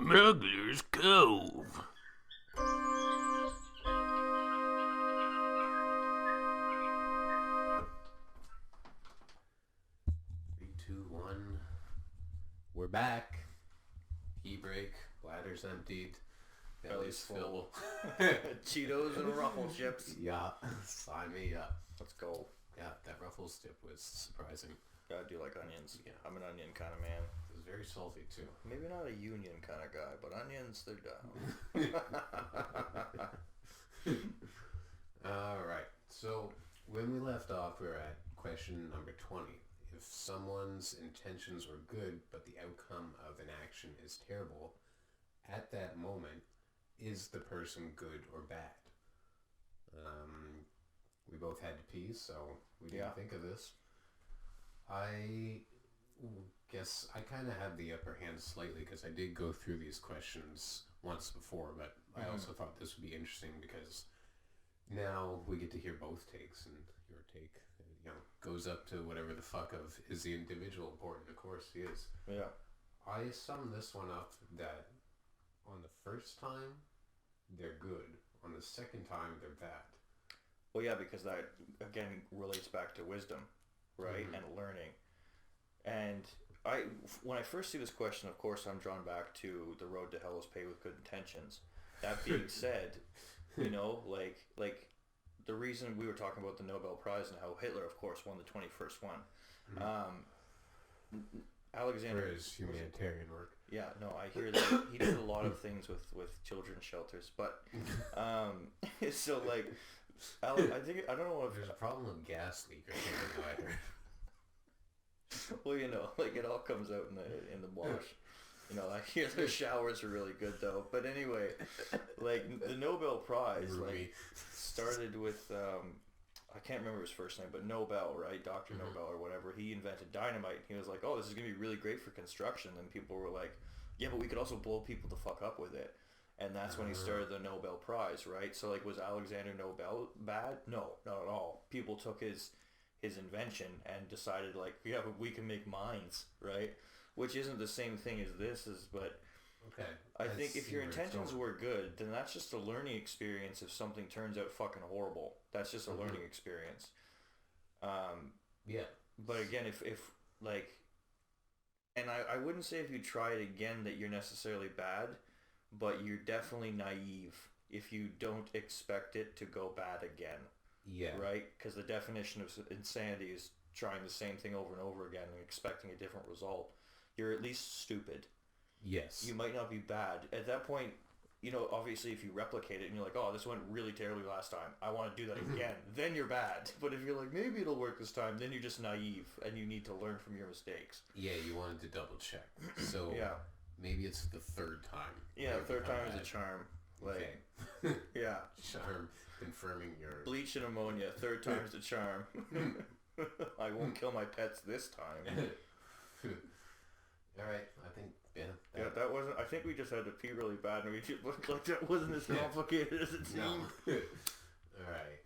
Smuggler's Cove. 3, 2, 1. We're back. Pee break. Bladder's emptied. Belly's full. Cheetos and Ruffles chips. Yeah. Sign me up. Let's go. Yeah, that Ruffles dip was surprising. I do like onions. Yeah. I'm an onion kind of man. It was very salty too. Maybe not a union kind of guy, but onions, they're down. Alright, so when we left off, we were at question number 20. If someone's intentions were good, but the outcome of an action is terrible, at that moment, is the person good or bad? We both had to pee, so we didn't think of this. I guess I kind of had the upper hand slightly because I did go through these questions once before, but I also thought this would be interesting because now we get to hear both takes, and your take, goes up to whatever the fuck of is the individual important. Of course he is. Yeah. I summed this one up that on the first time they're good, on the second time they're bad. Well, yeah, because that, again, relates back to wisdom, right, and learning. And when I first see this question, of course, I'm drawn back to the road to hell is paved with good intentions. That being said, like the reason we were talking about the Nobel Prize and how Hitler, of course, won the 21st one. Alexander... For his humanitarian work. Yeah, no, I hear that he did a lot of things with children's shelters, but so like, I don't know if there's a problem with gas leak or something. I heard. Well, like it all comes out in the wash. I hear the showers are really good though. But anyway, like the Nobel Prize started with I can't remember his first name, but Nobel, right? Dr. Nobel or whatever. He invented dynamite. He was like, "Oh, this is gonna be really great for construction." And people were like, "Yeah, but we could also blow people the fuck up with it." And that's when he started the Nobel Prize, right? So like, was Alexander Nobel bad? No, not at all. People took his invention and decided like, yeah, but we can make mines, right? Which isn't the same thing as this is, but okay. I think if your intentions were good, then that's just a learning experience. If something turns out fucking horrible, that's just a learning experience. Yeah. But again, if like, and I wouldn't say if you try it again that you're necessarily bad, but you're definitely naive if you don't expect it to go bad again. Yeah. Right? Because the definition of insanity is trying the same thing over and over again and expecting a different result. You're at least stupid. Yes. You might not be bad. At that point, obviously if you replicate it and you're like, oh, this went really terribly last time, I want to do that again, then you're bad. But if you're like, maybe it'll work this time, then you're just naive and you need to learn from your mistakes. Yeah, you wanted to double check. So yeah. Maybe it's the third time. Yeah, third time is a charm. Like, okay. Yeah. Charm confirming your... Bleach and ammonia, third time's the charm. I won't kill my pets this time. Alright, I think, yeah, that wasn't... I think we just had to pee really bad and we just looked like that wasn't as complicated as it seemed. No. Alright,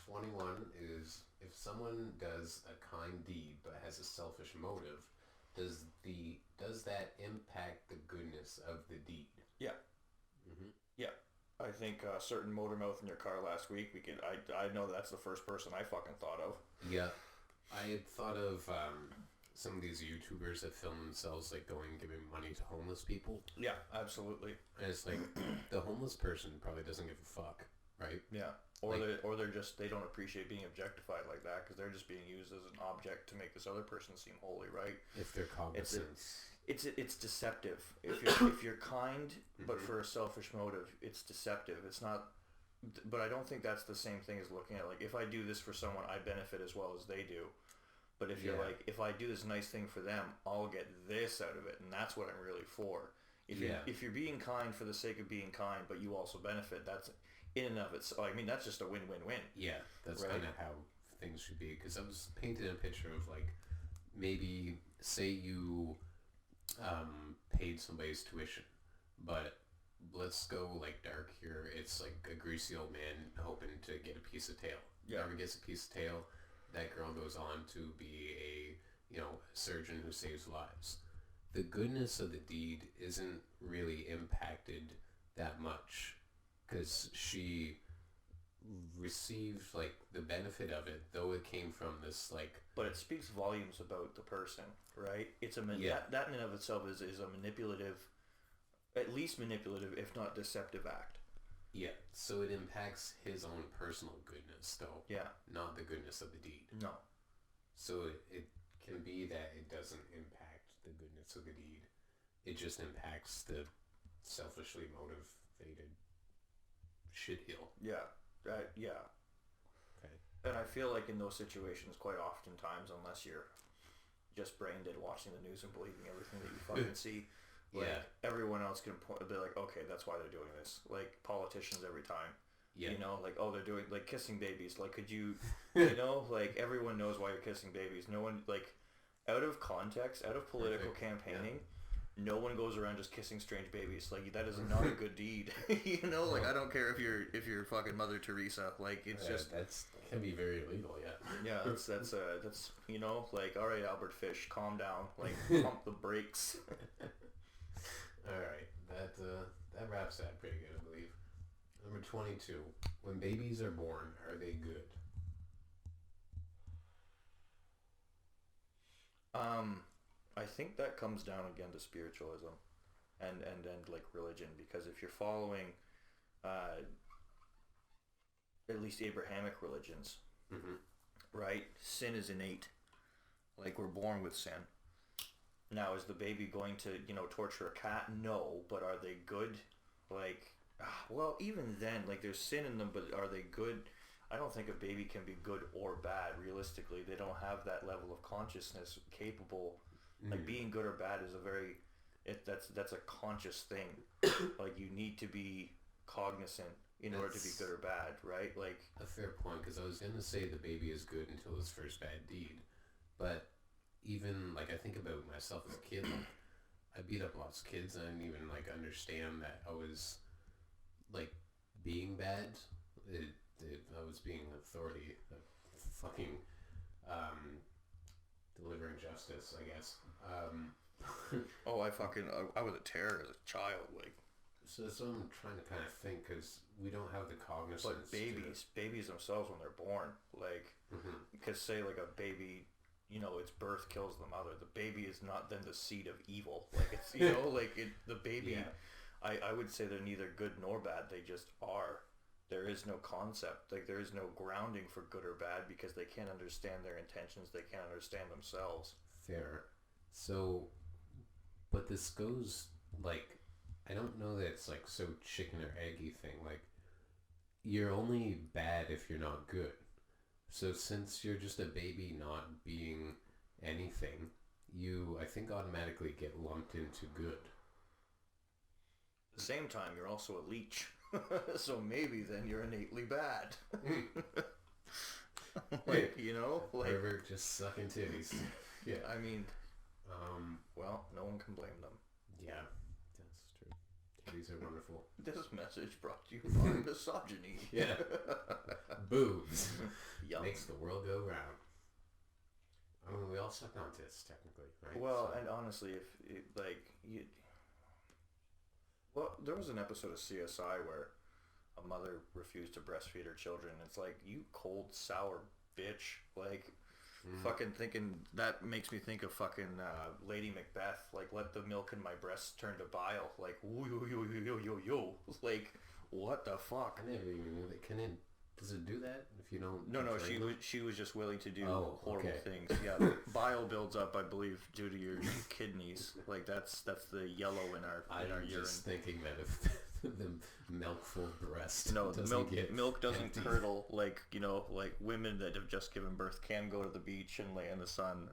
21 is, if someone does a kind deed but has a selfish motive, does that impact the goodness of the deed? Yeah. Yeah. I think certain motor mouth in your car last week, I know that's the first person I fucking thought of. Yeah. I had thought of some of these YouTubers that film themselves like going and giving money to homeless people. Yeah, absolutely. And it's like, the homeless person probably doesn't give a fuck, right? Yeah. Or they're just, they don't appreciate being objectified like that because they're just being used as an object to make this other person seem holy, right? If they're cognizant. It's deceptive. If you're kind, but for a selfish motive, it's deceptive. It's not, but I don't think that's the same thing as looking at like, if I do this for someone, I benefit as well as they do. But if you're like, if I do this nice thing for them, I'll get this out of it, and that's what I'm really for. If you're being kind for the sake of being kind, but you also benefit, that's in and of itself. I mean, that's just a win-win-win. Yeah, that's kind of how things should be. Because I was painting a picture of like, maybe say you paid somebody's tuition, but let's go like dark here. It's like a greasy old man hoping to get a piece of tail. Whoever gets a piece of tail, that girl goes on to be a surgeon who saves lives. the goodness of the deed isn't really impacted that much because she received like the benefit of it, though it came from this like. But it speaks volumes about the person, right? It's a that in and of itself is a manipulative, at least manipulative, if not deceptive act. Yeah, so it impacts his own personal goodness, though. Yeah. Not the goodness of the deed. No. So it can be that it doesn't impact the goodness of the deed. It just impacts the selfishly motivated shitheel. Yeah. Yeah. Okay. And I feel like in those situations, quite oftentimes, unless you're just brain dead watching the news and believing everything that you fucking see, like, everyone else can be like, okay, that's why they're doing this. Like, politicians every time. Yeah. You know, like, oh, they're doing, like, kissing babies. Like, could you, you know, like, everyone knows why you're kissing babies. No one, like, out of context, out of political campaigning, no one goes around just kissing strange babies. Like, that is not a good deed. You know, like, I don't care if you're fucking Mother Teresa. Like, it's just... That's can be very illegal, yeah. Yeah, that's you know, like, all right, Albert Fish, calm down. Like, pump the brakes. Alright, that wraps that pretty good, I believe. Number 22. When babies are born, are they good? I think that comes down again to spiritualism and like religion, because if you're following at least Abrahamic religions, right, sin is innate. Like, we're born with sin. Now, is the baby going to, you know, torture a cat? No, but are they good? Like, well, even then, like, there's sin in them, but are they good? I don't think a baby can be good or bad. Realistically, they don't have that level of consciousness capable. Like, being good or bad is a very, that's a conscious thing. Like, you need to be cognizant in order to be good or bad, right? Like, a fair point, because I was going to say the baby is good until his first bad deed. But even, like, I think about myself as a kid, like, I beat up lots of kids, and I didn't even, like, understand that I was, like, being bad. I was being authority, fucking delivering justice, I guess. oh, I was a terror as a child, like. So I'm trying to kind of think, because we don't have the cognizance. But babies themselves when they're born, like, because say like a baby, you know, its birth kills the mother. The baby is not then the seed of evil. Like, it's, you know, like the baby. Yeah. I would say they're neither good nor bad. They just are. There is no concept. Like, there is no grounding for good or bad, because they can't understand their intentions. They can't understand themselves. Fair. So, but this goes, like, I don't know that it's like so chicken or eggy thing. Like, you're only bad if you're not good. So since you're just a baby not being anything, you, I think, automatically get lumped into good. At the same time, you're also a leech. So maybe then you're innately bad. Like, you know, like, pervert just sucking titties. Yeah. I mean, well, no one can blame them. Yeah, that's true. Titties are wonderful. This message brought to you by misogyny. Yeah. Boobs. Yum. Makes the world go round. I mean, we all suck on tits, technically, right? Well, so. And honestly, if it, like, you... Well, there was an episode of CSI where a mother refused to breastfeed her children. It's like, you cold, sour bitch. Like, fucking thinking, that makes me think of fucking Lady Macbeth. Like, let the milk in my breasts turn to bile. Like, yo. Like, what the fuck? I never even knew that. Does it do that if you don't? No, she was just willing to do horrible things. Yeah, bile builds up, I believe, due to your kidneys. Like, that's the yellow in our urine. I'm just thinking that if the milk-full breast, no, the milk doesn't curdle, like, you know, like women that have just given birth can go to the beach and lay in the sun.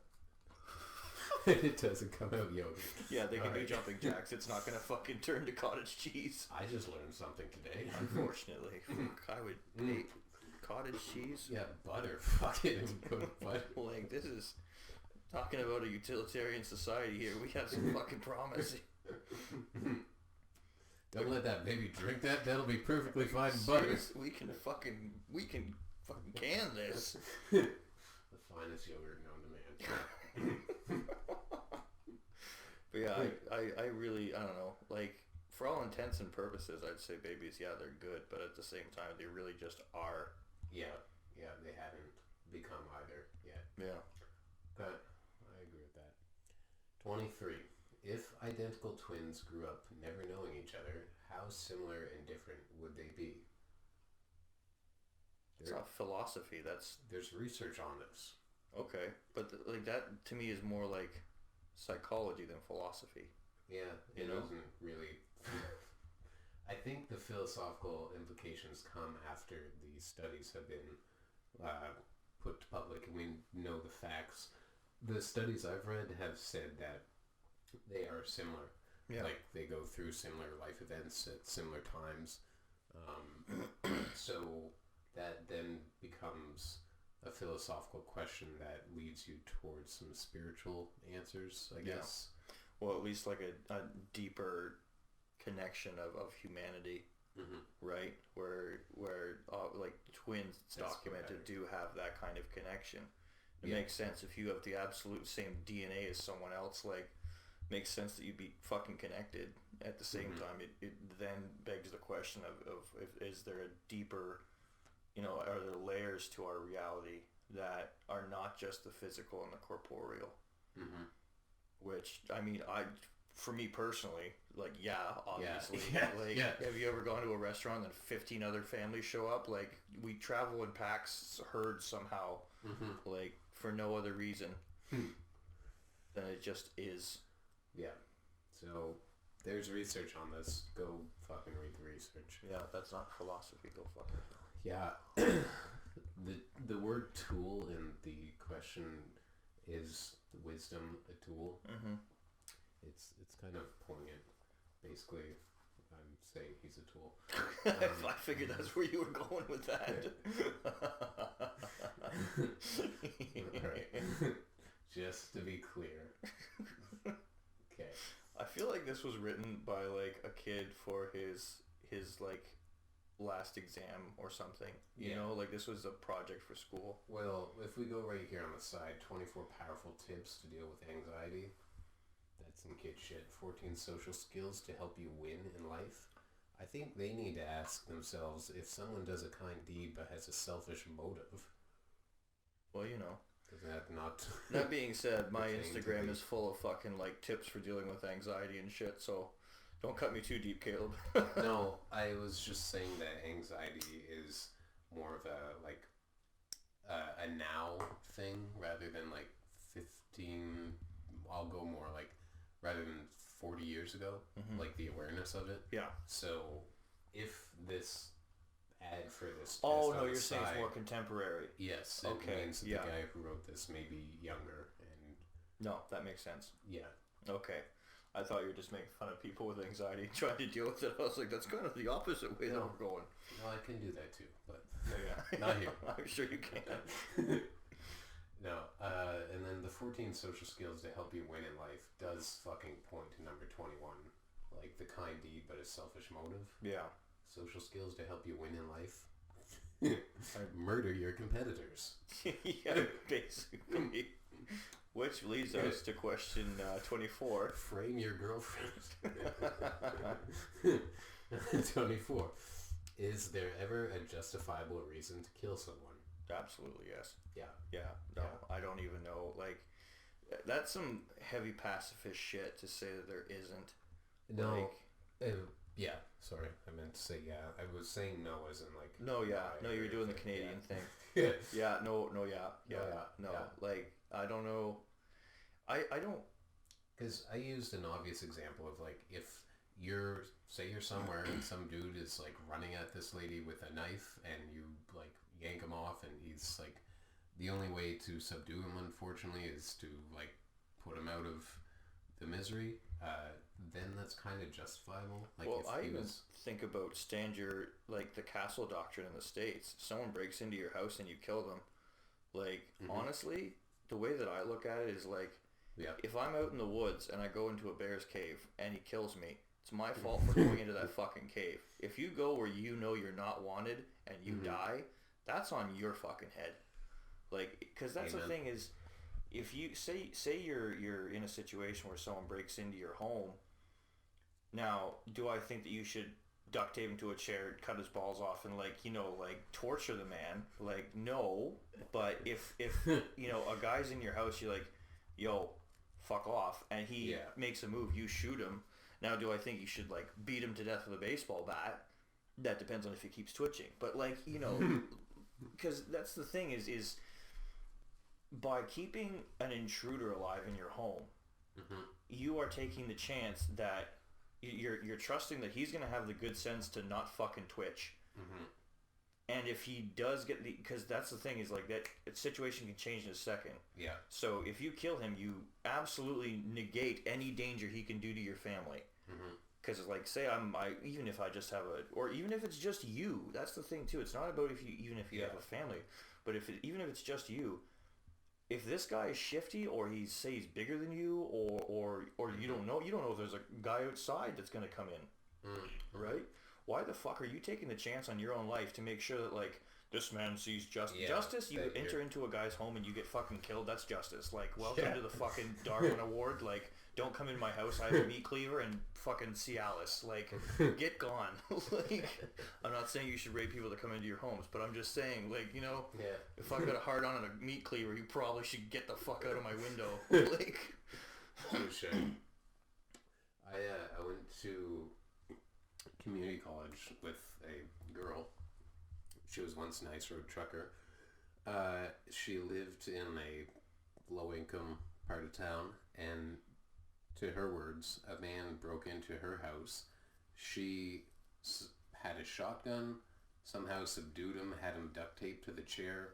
It doesn't come out yogurt. Yeah, they can do jumping jacks. It's not gonna fucking turn to cottage cheese. I just learned something today. Unfortunately, I would hate cottage cheese. Yeah, butter. Fucking butter. Like, this is talking about a utilitarian society here. We have some fucking promise. Don't let that baby drink that. That'll be perfectly fine butter. We can fucking can this. The finest yogurt known to man. Yeah, I really, I don't know. Like, for all intents and purposes, I'd say babies, yeah, they're good, but at the same time, they really just are. Yeah, they haven't become either yet. Yeah. But I agree with that. 23. If identical twins grew up never knowing each other, how similar and different would they be? It's not philosophy, There's research on this. Okay, but like that to me is more like psychology than philosophy. Yeah, it doesn't really... I think the philosophical implications come after these studies have been put to public and we know the facts. The studies I've read have said that they are similar. Yeah. Like, they go through similar life events at similar times. So that then becomes a philosophical question that leads you towards some spiritual answers, I guess. Well, at least like a deeper connection of humanity, right? Where like twins documented do have that kind of connection. It makes sense if you have the absolute same DNA as someone else. Like, makes sense that you'd be fucking connected. At the same time, it then begs the question of if is there a deeper, are there layers to our reality that are not just the physical and the corporeal? Which, I mean, for me personally, like, obviously. Have you ever gone to a restaurant and 15 other families show up? Like, we travel in packs, herds somehow, like, for no other reason than it just is. Yeah. So, there's research on this. Go fucking read the research. Yeah, that's not philosophy. Go fuck it. Yeah. The word tool in the question is wisdom a tool? It's kind of poignant. Basically, I'm saying he's a tool. I figured that's where you were going with that. Right. Just to be clear. Okay. I feel like this was written by like a kid for his like last exam or something. You know, like this was a project for school. Well, if we go right here on the side, 24 powerful tips to deal with anxiety. That's some kid shit. 14 social skills to help you win in life. I think they need to ask themselves if someone does a kind deed but has a selfish motive. Well, Does that not... That being said, my Instagram is full of fucking like tips for dealing with anxiety and shit, so don't cut me too deep, Caleb. No, I was just saying that anxiety is more of a like a now thing rather than like 15... I'll go more like rather than 40 years ago, like the awareness of it. Yeah. So if this ad for this... Oh, no, you're saying it's more contemporary. Yes. It means that the guy who wrote this may be younger. And no, that makes sense. Yeah. Okay. I thought you were just making fun of people with anxiety and trying to deal with it. I was like, that's kind of the opposite way that we're going. No, I can do that too, but not here. I'm sure you can. No, and then the 14 social skills to help you win in life does fucking point to number 21. Like the kind deed but a selfish motive. Yeah. Social skills to help you win in life. Murder your competitors. Yeah, basically. Which leads us to question 24. Frame your girlfriend. 24. Is there ever a justifiable reason to kill someone? Absolutely, yes. Yeah. No, I don't even know. Like, that's some heavy pacifist shit to say that there isn't. No. Yeah. Sorry, I meant to say yeah. I was saying no as in like... No, yeah. No, you're doing the Canadian thing. Yeah, no, yeah. Like, I don't know. I don't... Because I used an obvious example of like, if you're somewhere and some dude is like running at this lady with a knife and you like yank him off and he's like, the only way to subdue him unfortunately is to like put him out of the misery, then that's kind of justifiable. Like, well, I even think about like the castle doctrine in the States. If someone breaks into your house and you kill them, like, honestly, the way that I look at it is like, if I'm out in the woods and I go into a bear's cave and he kills me, it's my fault for going into that fucking cave. If you go where you know you're not wanted and you die, that's on your fucking head. Like, because that's the thing is, if you say you're in a situation where someone breaks into your home, now do I think that you should duct tape him to a chair, cut his balls off, and like torture the man? Like, no. But if a guy's in your house, you're like, yo, fuck off, and he makes a move, you shoot him. Now, do I think you should like beat him to death with a baseball bat? That depends on if he keeps twitching. But like, because that's the thing is by keeping an intruder alive in your home, you are taking the chance that you're trusting that he's gonna have the good sense to not fucking twitch. And if he does get because that's the thing is like that situation can change in a second. Yeah. So if you kill him, you absolutely negate any danger he can do to your family. Because it's like, say even if I just have or even if it's just you, that's the thing too. It's not about even if you have a family, but even if it's just you, if this guy is shifty or he's bigger than you or you don't know if there's a guy outside that's gonna come in, right? Why the fuck are you taking the chance on your own life to make sure that like this man sees justice? You enter into a guy's home and you get fucking killed. That's justice. Like, welcome to the fucking Darwin Award. Like, don't come in my house. I have a meat cleaver and fucking Cialis. Like, get gone. Like, I'm not saying you should rape people that come into your homes, but I'm just saying, like, if I've got a hard on and a meat cleaver, you probably should get the fuck out of my window. Like, shit. I went to community college with a girl. She was once an ice road trucker. She lived in a low-income part of town, and to her words, a man broke into her house. She had a shotgun, somehow subdued him, had him duct taped to the chair,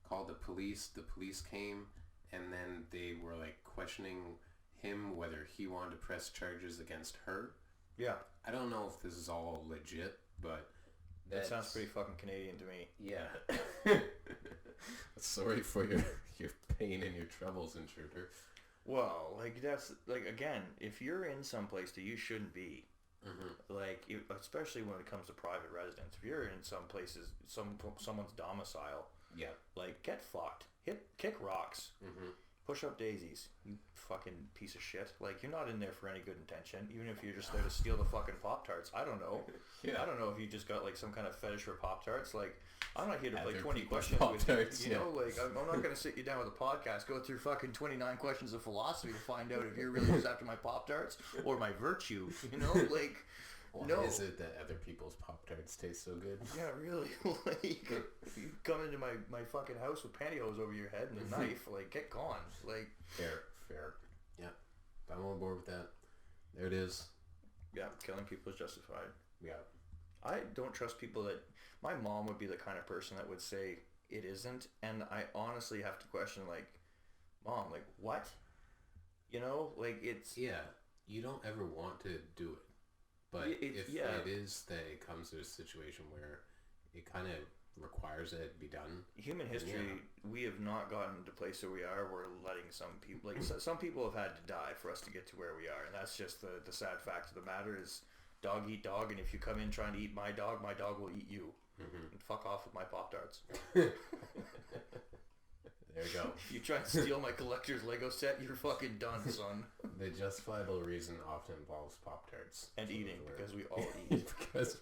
called the police. The police came, and then they were like questioning him whether he wanted to press charges against her. Yeah. I don't know if this is all legit, but that sounds pretty fucking Canadian to me. Yeah. Sorry for your pain and your troubles, intruder. Well, like that's like again, if you're in some place that you shouldn't be, like especially when it comes to private residence, if you're in some places, someone's domicile, like get fucked, kick rocks, push up daisies, you fucking piece of shit. Like, you're not in there for any good intention, even if you're just there to steal the fucking Pop-Tarts. I don't know. I don't know if you just got like some kind of fetish for Pop-Tarts. Like, I'm not here to play 20 questions with you. You know, like I'm not going to sit you down with a podcast, go through fucking 29 questions of philosophy to find out if you're really just after my Pop-Tarts or my virtue. You know, like. Why is it that other people's Pop-Tarts taste so good? Yeah, really. Like, if you come into my fucking house with pantyhose over your head and a knife, like, get gone. Like, fair. Yeah, I'm on board with that. There it is. Yeah, killing people is justified. Yeah. I don't trust people that... My mom would be the kind of person that would say it isn't, and I honestly have to question, like, Mom, like, what? You know, like, it's... Yeah, you don't ever want to do it. But if it is that it comes to a situation where it kind of requires that it be done. Human history, we have not gotten to the place where we are. We're letting some people, like some people have had to die for us to get to where we are. And that's just the sad fact of the matter is dog eat dog. And if you come in trying to eat my dog will eat you. And fuck off with my Pop-Tarts. There you go. If you try to steal my collector's Lego set, you're fucking done, son. The justifiable reason often involves Pop-Tarts. And eating, because we all eat. Because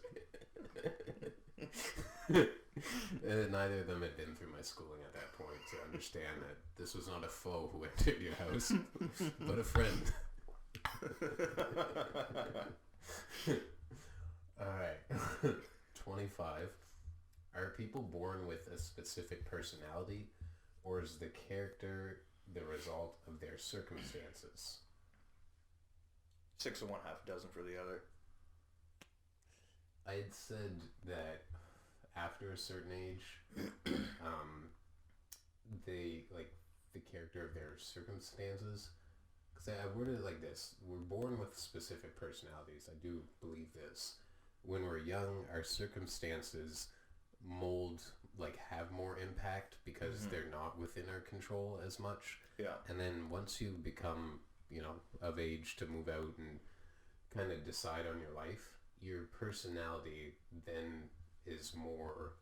neither of them had been through my schooling at that point to understand that this was not a foe who entered your house, but a friend. Alright. 25. Are people born with a specific personality, or is the character the result of their circumstances? 6 of one, half a dozen for the other. I had said that after a certain age, the character of their circumstances. Because I worded it like this: we're born with specific personalities. I do believe this. When we're young, our circumstances have more impact because they're not within our control as much. Yeah. And then once you become, of age to move out and kind of decide on your life, your personality then is more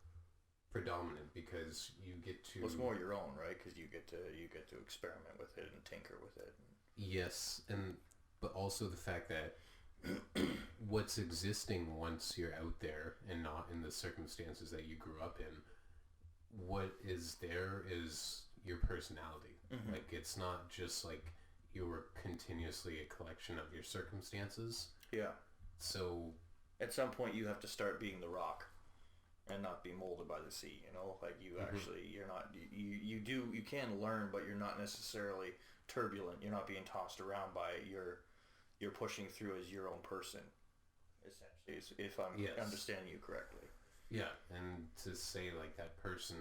predominant because you get to... Well, it's more your own, right? Because you get to experiment with it and tinker with it. Yes, but also the fact that what's existing once you're out there and not in the circumstances that you grew up in, what is there is your personality. Mm-hmm. Like, it's not just like you're continuously a collection of your circumstances. Yeah. So at some point you have to start being the rock and not be molded by the sea, you know? Like you actually, you're not, you can learn, but you're not necessarily turbulent. You're not being tossed around by you're pushing through as your own person, essentially, if I'm understanding you correctly. Yeah, and to say like that person,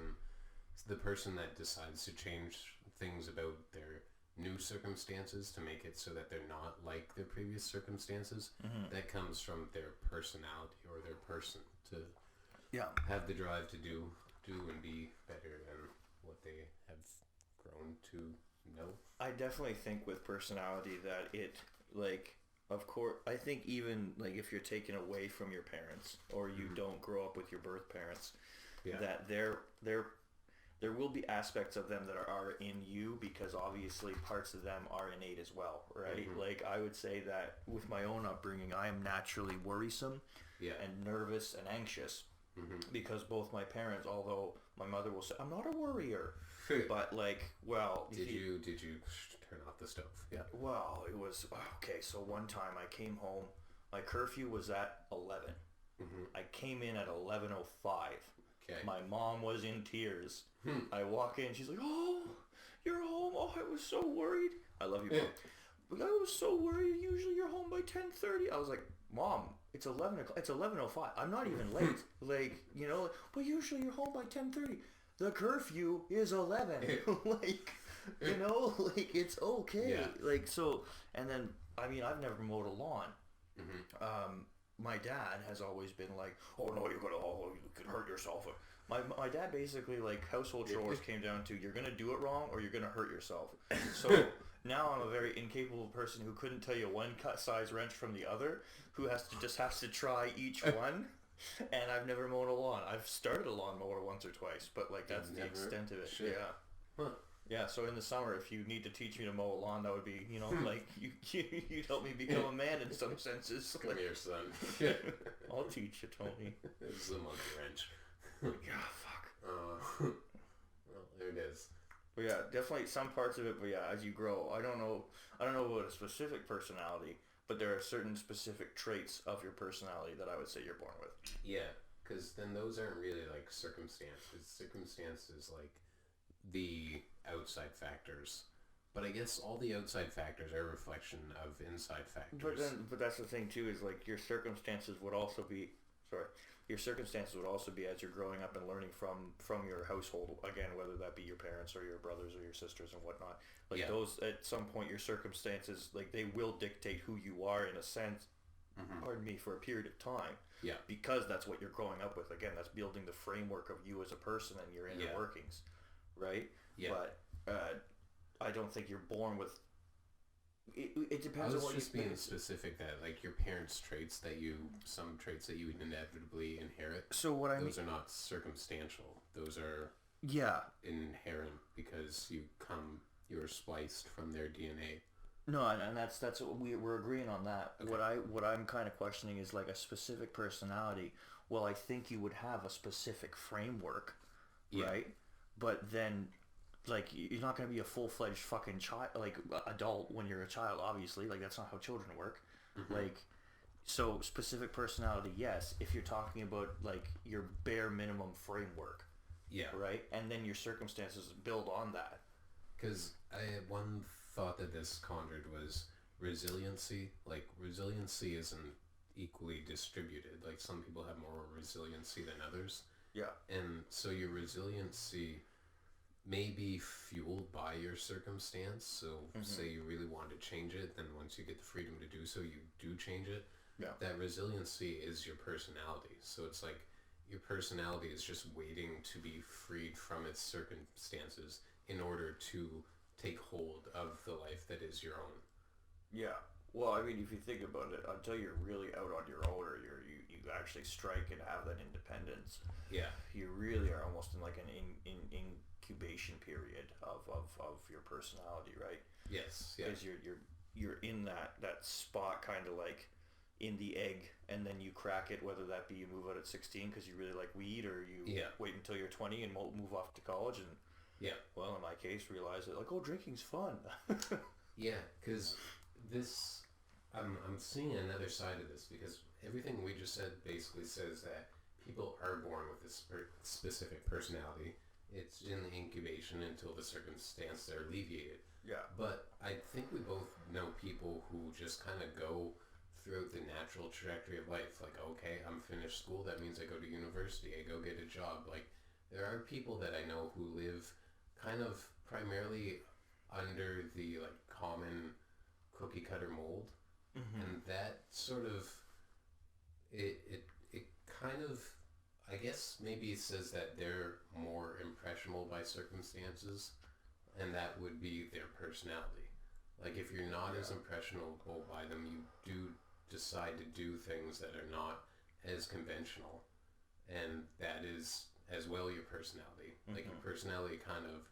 the person that decides to change things about their new circumstances to make it so that they're not like their previous circumstances, that comes from their personality or their person to have the drive to do and be better than what they have grown to know. I definitely think with personality that it, like, of course, I think even like if you're taken away from your parents or you don't grow up with your birth parents, that there will be aspects of them that are in you, because obviously parts of them are innate as well, right? Like I would say that with my own upbringing, I am naturally worrisome and nervous and anxious because both my parents, although my mother will say, I'm not a worrier, but like, well... Did you turn off the stove? Yeah. Well, it was... Okay, so one time I came home, my curfew was at 11. I came in at 11:05. Okay. My mom was in tears. I walk in, she's like, "Oh, you're home. Oh, I was so worried." I love you, Mom. But I was so worried. Usually you're home by 10:30. I was like, "Mom, it's 11 o'clock. It's 11:05. I'm not even late." Like, you know, but usually you're home by 10:30. The curfew is 11. Like, you know, like it's okay. Yeah. Like, so, and then, I mean, I've never mowed a lawn. My dad has always been like, "Oh no, you could hurt yourself." My dad basically, like, household chores came down to, you're gonna do it wrong or you're gonna hurt yourself. So now I'm a very incapable person who couldn't tell you one cut size wrench from the other, who has to try each one. And I've never mown a lawn. I've started a lawnmower once or twice, but like that's the extent of it. Shit. Yeah. Huh. Yeah, so in the summer, if you need to teach me to mow a lawn, that would be, you know, like, you'd help me become a man in some senses. Come Like, here, son. I'll teach you, Tony. This is a monkey wrench. Yeah, fuck. Well, there it is. But yeah, definitely some parts of it, but yeah, as you grow, I don't know about a specific personality, but there are certain specific traits of your personality that I would say you're born with. Yeah, because then those aren't really like circumstances. Circumstances like the outside factors. But I guess all the outside factors are a reflection of inside factors. But that's the thing too, is like your circumstances would also be as you're growing up and learning from your household, again, whether that be your parents or your brothers or your sisters and whatnot. Like those, at some point, your circumstances, like, they will dictate who you are in a sense, pardon me, for a period of time. Yeah. Because that's what you're growing up with. Again, that's building the framework of you as a person and your inner workings, right? Yeah. But I don't think you're born with... It depends on what you... I was just being specific that, like, your parents' traits that some traits that you would inevitably inherit. So what I mean... Those are not circumstantial. Those are... Yeah. Inherent because you're spliced from their DNA. No, and that's what we're agreeing on that. Okay. What I'm kind of questioning is like a specific personality. Well, I think you would have a specific framework, right? But then, like, you're not going to be a full-fledged fucking child, like, adult when you're a child, obviously. Like, that's not how children work. Like, so specific personality, yes, if you're talking about, like, your bare minimum framework. Yeah. Right? And then your circumstances build on that. Because one thought that this conjured was resiliency. Like, resiliency isn't equally distributed. Like, some people have more resiliency than others. Yeah. And so your resiliency may be fueled by your circumstance. So say you really want to change it, then once you get the freedom to do so, you do change it. Yeah. That resiliency is your personality. So it's like your personality is just waiting to be freed from its circumstances in order to take hold of the life that is your own. Yeah. Well, I mean, if you think about it, until you're really out on your own, or you actually strike and have that independence, Yeah. you really are almost in like an incubation period of your personality, right? Yes. Yeah. Because you're in that spot, kind of like in the egg, and then you crack it, whether that be you move out at 16 because you really like weed, or you wait until you're 20 and move off to college, and well, in my case, realize that like, oh, drinking's fun. Yeah, because this, I'm seeing another side of this, because everything we just said basically says that people are born with this specific personality. It's in the incubation until the circumstance they're alleviated. Yeah. But I think we both know people who just kind of go throughout the natural trajectory of life. Like, okay, I'm finished school. That means I go to university. I go get a job. Like, there are people that I know who live kind of primarily under the like common cookie cutter mold, and that sort of it kind of, I guess maybe it says that they're more impressionable by circumstances, and that would be their personality. Like, if you're not as impressionable by them, you do decide to do things that are not as conventional, and that is as well your personality. Like, your personality kind of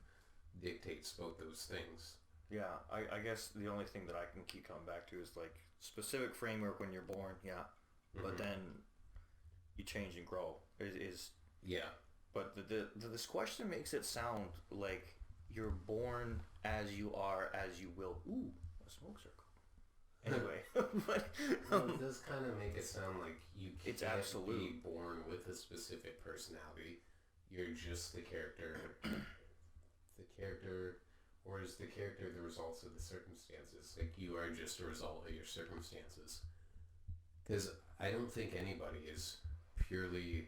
dictates both those things. Yeah, I guess the only thing that I can keep coming back to is like specific framework when you're born, but then you change and grow. But this question makes it sound like you're born as you are, as you will. Ooh, a smoke circle. Anyway, but it does kind of make it sound like you can't it's absolute. be born with a specific personality. You're just the character. Or is the character the results of the circumstances? Like, you are just a result of your circumstances. Because I don't think anybody is purely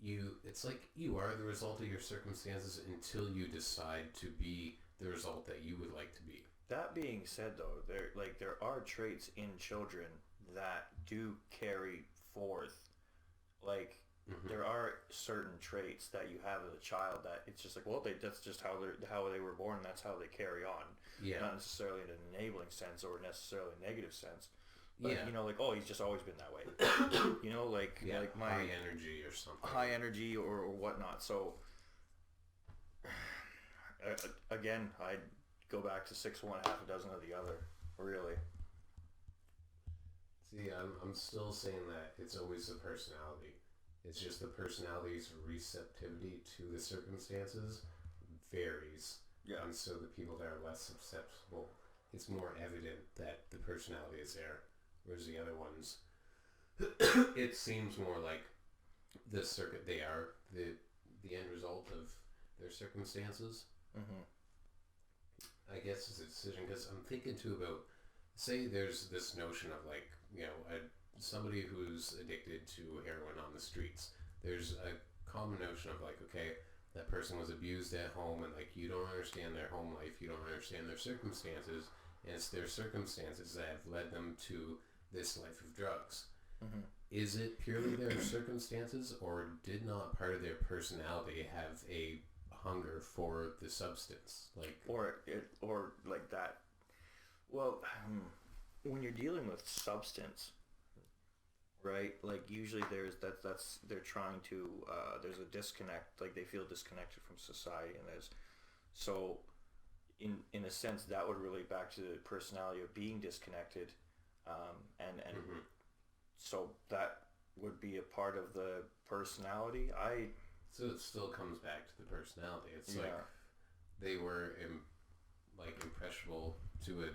you. It's like you are the result of your circumstances until you decide to be the result that you would like to be. That being said, though, there are traits in children that do carry forth. Like, there are certain traits that you have as a child that it's just like, well, that's just how they were born, and that's how they carry on. Yeah. Not necessarily in an enabling sense or necessarily a negative sense. But, you know, like, oh, he's just always been that way. You know, like my high energy or something. High energy or whatnot. So, again, I'd go back to 6 one, half a dozen of the other. Really. See, I'm still saying that it's always the personality. It's just the personality's receptivity to the circumstances varies. Yeah. And so the people that are less susceptible, it's more evident that the personality is there. Whereas the other ones, it seems more like they are the end result of their circumstances. I guess it's a decision, because I'm thinking too about, say there's this notion of like, you know, somebody who's addicted to heroin on the streets. There's a common notion of like, okay, that person was abused at home, and like, you don't understand their home life, you don't understand their circumstances, and it's their circumstances that have led them to this life of drugs. Is it purely their circumstances, or did not part of their personality have a hunger for the substance, like, or like that? Well, when you're dealing with substance, right? Like, usually that's they're trying to there's a disconnect, like they feel disconnected from society, and there's so in a sense that would relate back to the personality of being disconnected, and so that would be a part of the personality. So it still comes back to the personality. It's like they were impressionable to a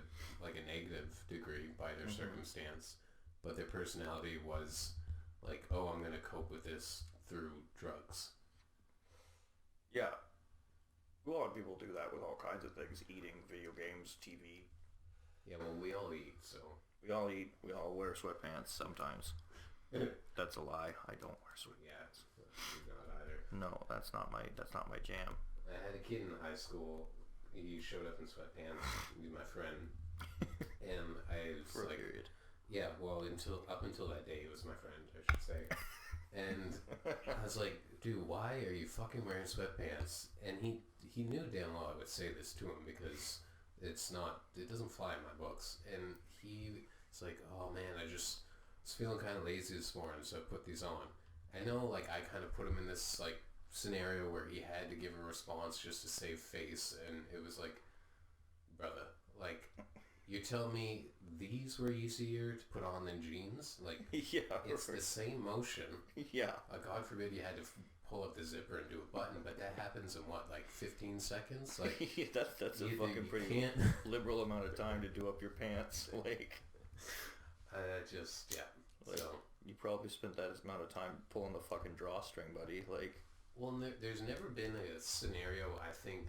negative degree by their circumstance, but their personality was like, oh, I'm going to cope with this through drugs. Yeah. A lot of people do that with all kinds of things: eating, video games, TV. Yeah, well, we all eat, so. We all eat. We all wear sweatpants sometimes. That's a lie. I don't wear sweatpants. Yeah, not either. No, that's not my jam. I had a kid in high school. He showed up in sweatpants. He's my friend, and I was for a like, period. Yeah, well, up until that day, he was my friend, I should say. And I was like, dude, why are you fucking wearing sweatpants? And he knew damn well I would say this to him, because it doesn't fly in my books. And he It's like, oh man, I just was feeling kind of lazy this morning, so I put these on. I know, like, I kind of put him in this, like, scenario where he had to give a response just to save face, and it was like, brother, like, you tell me these were easier to put on than jeans? Like, yeah, it's the same motion. Yeah. God forbid you had to pull up the zipper and do a button, but that happens in what, like 15 seconds? Like, yeah, that's a fucking pretty liberal amount of time to do up your pants. Like, just, yeah. Like, so you probably spent that amount of time pulling the fucking drawstring, buddy. Like, well, there's never been a scenario, I think,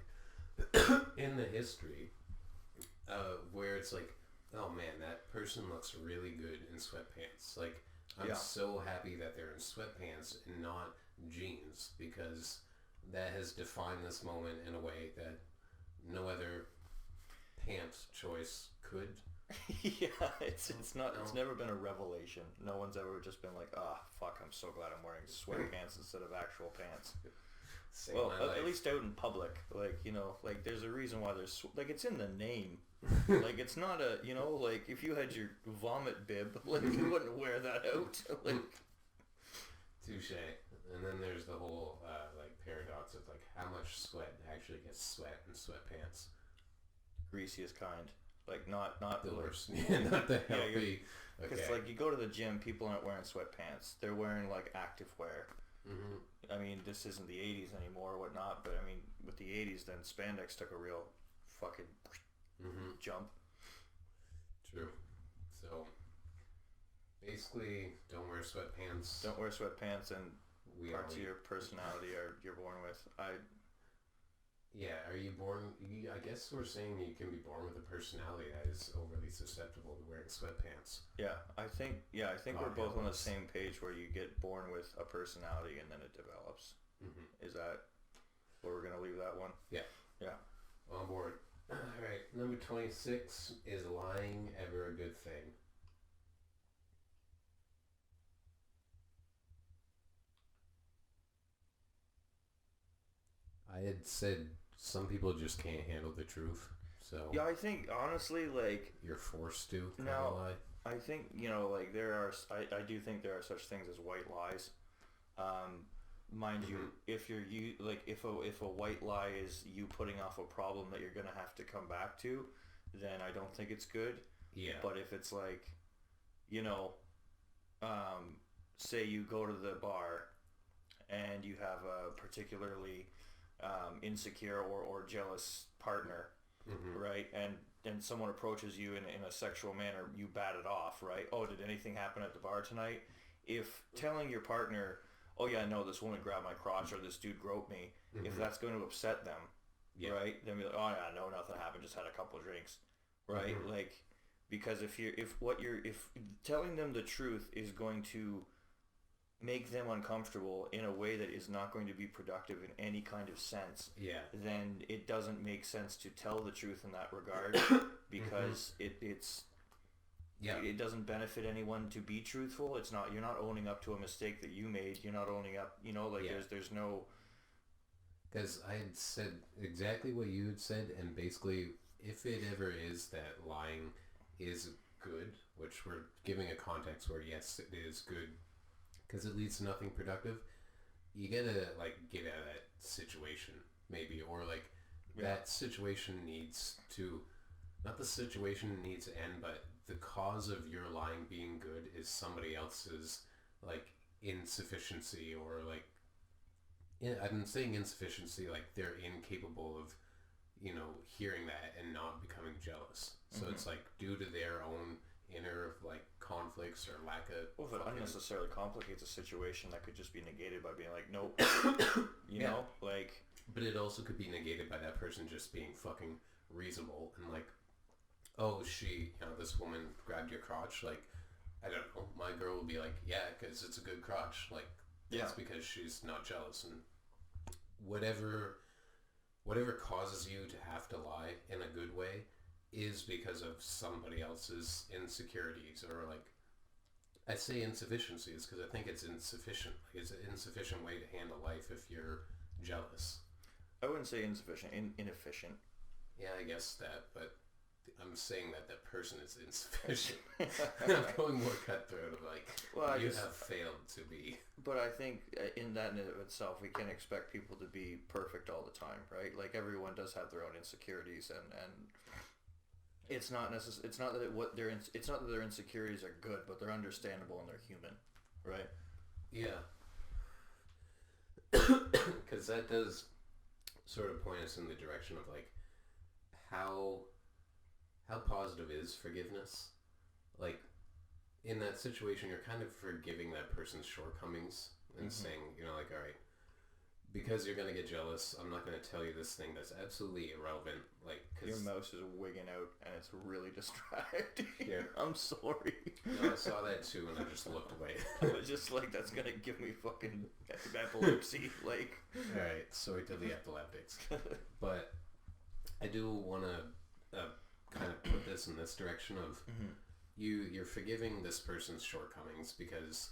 in the history where it's like, oh man, that person looks really good in sweatpants. Like, I'm so happy that they're in sweatpants and not jeans, because that has defined this moment in a way that no other pants choice could. yeah, it's never been a revelation. No one's ever just been like, fuck, I'm so glad I'm wearing sweatpants instead of actual pants. Well, at least out in public, like, you know, like, there's a reason why there's, like, it's in the name. Like, it's not a, you know, like, if you had your vomit bib, like, you wouldn't wear that out. Like, touche. And then there's the whole, like, paradox of, like, how much sweat actually gets sweat in sweatpants. Greasiest kind. Like, not the worst. Not the healthy. Because, like, you go to the gym, people aren't wearing sweatpants. They're wearing, like, active wear. Mm-hmm. I mean, this isn't the 80s anymore or whatnot, but, I mean, with the 80s, then spandex took a real fucking jump. True. So, basically, don't wear sweatpants. Don't wear sweatpants, and parts of your personality you're born with. Yeah, are you born... I guess we're saying you can be born with a personality that is overly susceptible to wearing sweatpants. Yeah, I think we're both on the same page where you get born with a personality and then it develops. Mm-hmm. Is that where we're going to leave that one? Yeah. Yeah. On board. Alright, number 26, is lying ever a good thing? I had said some people just can't handle the truth, so... Yeah, I think, honestly, like... You're forced to kind of lie? I think, you know, like, I do think there are such things as white lies. Mind you, if if a white lie is you putting off a problem that you're going to have to come back to, then I don't think it's good. Yeah. But if it's like, you know, say you go to the bar and you have a particularly insecure or jealous partner, right? And someone approaches you in a sexual manner, you bat it off, right? Oh, did anything happen at the bar tonight? If telling your partner, oh yeah, no, this woman grabbed my crotch or this dude groped me, if that's going to upset them, right? Then be like, oh yeah, no, nothing happened, just had a couple of drinks, right? Like, because if telling them the truth is going to make them uncomfortable in a way that is not going to be productive in any kind of sense, then it doesn't make sense to tell the truth in that regard, because it doesn't benefit anyone to be truthful. It's not, you're not owning up to a mistake that you made. You're not owning up, you know, like there's no... Because I had said exactly what you had said, and basically, if it ever is that lying is good, which we're giving a context where yes, it is good, because it leads to nothing productive, you gotta, like, get out of that situation, maybe, or, like, that situation needs to... Not the situation needs to end, but the cause of your lying being good is somebody else's, like, insufficiency, or, like... I'm saying insufficiency, like, they're incapable of, you know, hearing that and not becoming jealous. So it's, like, due to their own inner, like, conflicts or lack of... Well, if it unnecessarily complicates a situation, that could just be negated by being like, nope. you know? Like... But it also could be negated by that person just being fucking reasonable and, like, oh, this woman grabbed your crotch, like, I don't know, my girl will be like, yeah, because it's a good crotch, like, that's because she's not jealous, and whatever causes you to have to lie in a good way is because of somebody else's insecurities, or, like, I say insufficiencies because I think it's insufficient. Like, it's an insufficient way to handle life if you're jealous. I wouldn't say insufficient, inefficient. Yeah, I guess that, but I'm saying that person is insufficient. I'm going more cutthroat of like, you have failed to be. But I think in that in of itself, we can't expect people to be perfect all the time, right? Like everyone does have their own insecurities, and it's not necessary. It's not that it's not that their insecurities are good, but they're understandable and they're human, right? Yeah. Because that does sort of point us in the direction of like how positive is forgiveness. Like in that situation, you're kind of forgiving that person's shortcomings and saying, you know, like, all right, because you're gonna get jealous, I'm not gonna tell you this thing that's absolutely irrelevant. Like, cause your mouse is wigging out and it's really distracting. Yeah. I'm sorry. No, I saw that too, and I just looked away. I was just like, that's gonna give me fucking epilepsy. Like, all right, sorry to the epileptics, but I do want to kind of put this in this direction of you're forgiving this person's shortcomings because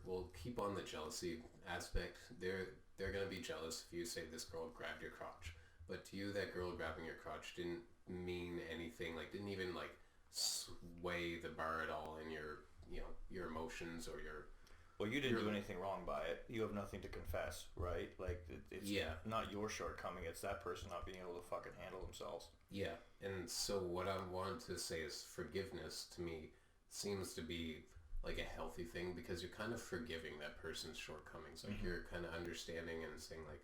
we'll keep on the jealousy aspect. They're gonna be jealous if you say this girl grabbed your crotch, but to you that girl grabbing your crotch didn't mean anything. Like didn't even like sway the bar at all in your emotions or your. Well, you didn't do anything wrong by it. You have nothing to confess, right? Like it's not your shortcoming. It's that person not being able to fucking handle themselves. Yeah, and so what I wanted to say is forgiveness to me seems to be like a healthy thing because you're kind of forgiving that person's shortcomings. Like you're kind of understanding and saying like,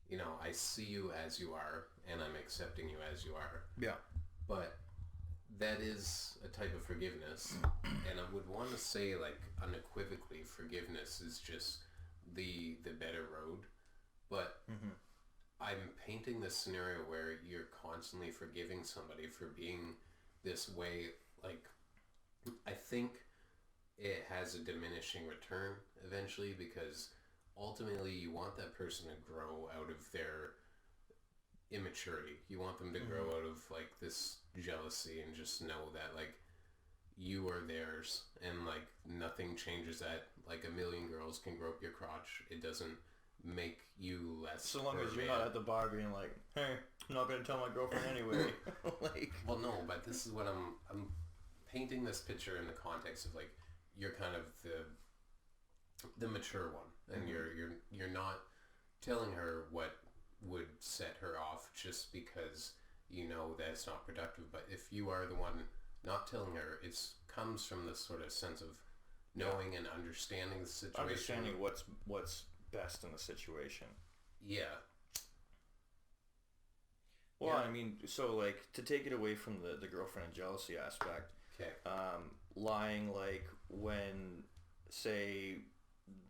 you know, I see you as you are and I'm accepting you as you are. Yeah. But that is a type of forgiveness, and I would want to say like unequivocally forgiveness is just the better road. But I'm painting this scenario where you're constantly forgiving somebody for being this way. Like I think it has a diminishing return eventually because ultimately you want that person to grow out of their immaturity. You want them to grow out of like this jealousy and just know that like you are theirs and like nothing changes that. Like a million girls can grope your crotch. It doesn't make you less. So long as you're not at the bar being like, hey, I'm not going to tell my girlfriend anyway. Like, well, no, but this is what I'm painting this picture in the context of like you're kind of the mature one, and you're not telling her what would set her off just because you know that it's not productive. But if you are the one not telling her, it comes from this sort of sense of knowing and understanding the situation. Understanding what's best in the situation. Yeah. Well, yeah. I mean, so like to take it away from the girlfriend and jealousy aspect. Okay. Lying like when, say,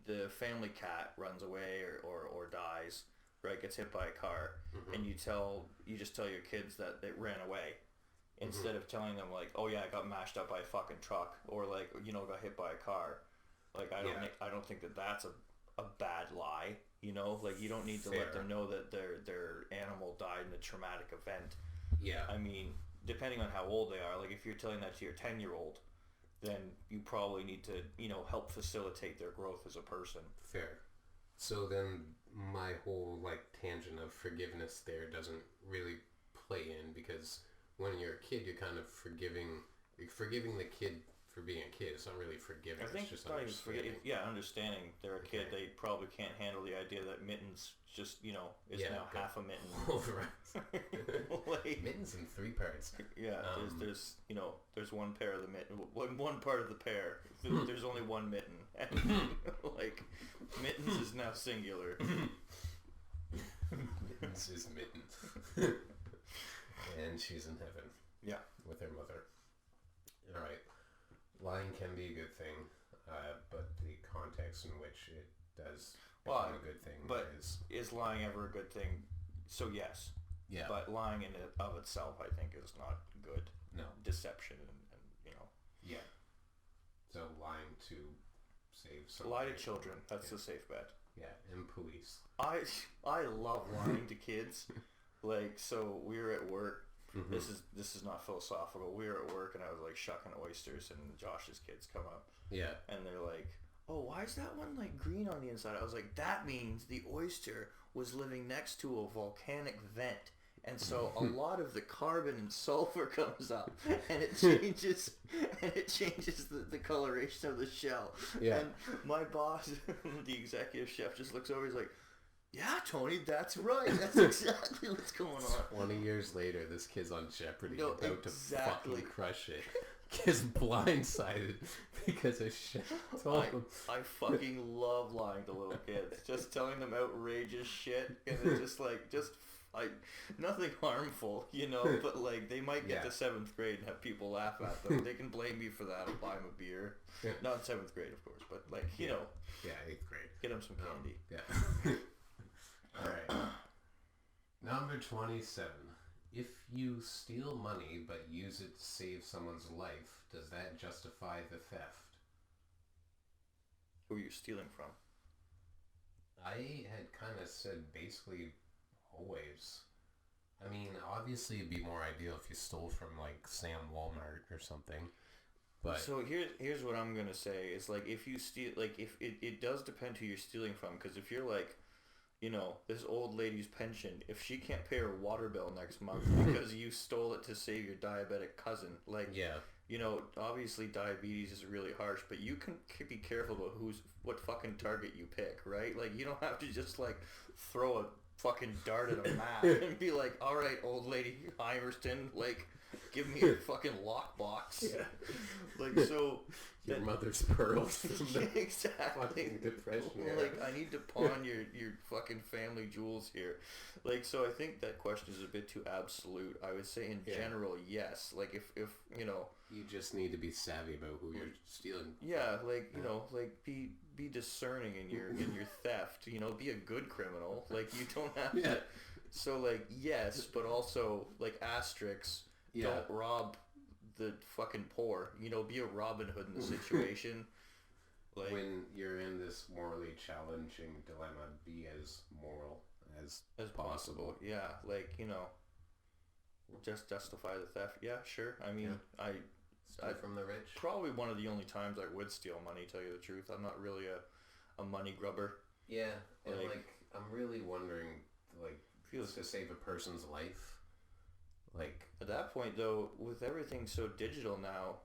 the family cat runs away or dies, right, gets hit by a car, and you just tell your kids that it ran away, instead of telling them like, oh yeah, I got mashed up by a fucking truck, or like, you know, got hit by a car. Like I don't think that that's a bad lie. You know, like you don't need to let them know that their animal died in a traumatic event. Yeah. I mean, depending on how old they are, like if you're telling that to your 10-year-old, then you probably need to, you know, help facilitate their growth as a person. Fair. So then my whole like tangent of forgiveness there doesn't really play in, because when you're a kid, you're kind of forgiving the kid for being a kid. It's not really forgiving. I think it's just understanding. Understanding. They're a kid. Okay. They probably can't handle the idea that Mittens just, you know, is now half a mitten. Like, Mittens in 3 parts. Yeah, there's you know, there's one pair of the mitten, one part of the pair. There's only one mitten, and like Mittens is now singular. Mittens is mitten, and she's in heaven. Yeah, with her mother. All right. Lying can be a good thing, but the context in which it does become a good thing is lying ever a good thing? So yes. Yeah. But lying in and of itself, I think, is not good. No. Deception and you know. Yeah. So lying to save something. Lie to children. That's the safe bet. Yeah, and police. I love lying to kids. Like, so we were at work. This is not philosophical. We were at work and I was like shucking oysters, and Josh's kids come up. Yeah. And they're like, oh, why is that one like green on the inside? I was like, that means the oyster was living next to a volcanic vent And so a lot of the carbon and sulfur comes up, and it changes the coloration of the shell. Yeah. And my boss, the executive chef, just looks over. He's like, "Yeah, Tony, that's right. That's exactly what's going on." 20 years later, this kid's on Jeopardy, No, about exactly. to fucking crush it. Gets blindsided because a chef told him. I fucking love lying to little kids, just telling them outrageous shit, and it's just nothing harmful, but like they might get to 7th grade and have people laugh at them. They can blame me for that. I'll buy them a beer. Not in 7th grade, of course, but like, Yeah, 8th grade. get them some candy. Yeah. Alright. Number 27. If you steal money but use it to save someone's life, does that justify the theft? Who are you stealing from? I had kind of said basically always. I mean, obviously it'd be more ideal if you stole from like Sam Walmart or something. But so here's what I'm gonna say is like if you steal, like if it does depend who you're stealing from, because if you're like, this old lady's pension, if she can't pay her water bill next month because you stole it to save your diabetic cousin, like, obviously diabetes is really harsh, but you can be careful about what fucking target you pick, right? Like, you don't have to just like throw a fucking dart at a map and be like, all right, old lady Iverson, like, give me a fucking lockbox. Yeah. Like, so your mother's pearls from the exactly fucking depression era. Like, I need to pawn your fucking family jewels here. Like, so I think that question is a bit too absolute. I would say in general, yes. Like, if you just need to be savvy about who you're stealing. Yeah, like, like be discerning in your theft. Be a good criminal. Like, you don't have to. So, like, yes, but also like asterisks. Don't rob the fucking poor. Be a Robin Hood in the situation. Like, when you're in this morally challenging dilemma, be as moral as possible. Yeah, like, just justify the theft. Yeah, sure. I mean, I steal from the rich. Probably one of the only times I would steal money, tell you the truth. I'm not really a money grubber. Yeah, and like I'm really wondering, like, to save a person's life. Like, at that point, though, with everything so digital now,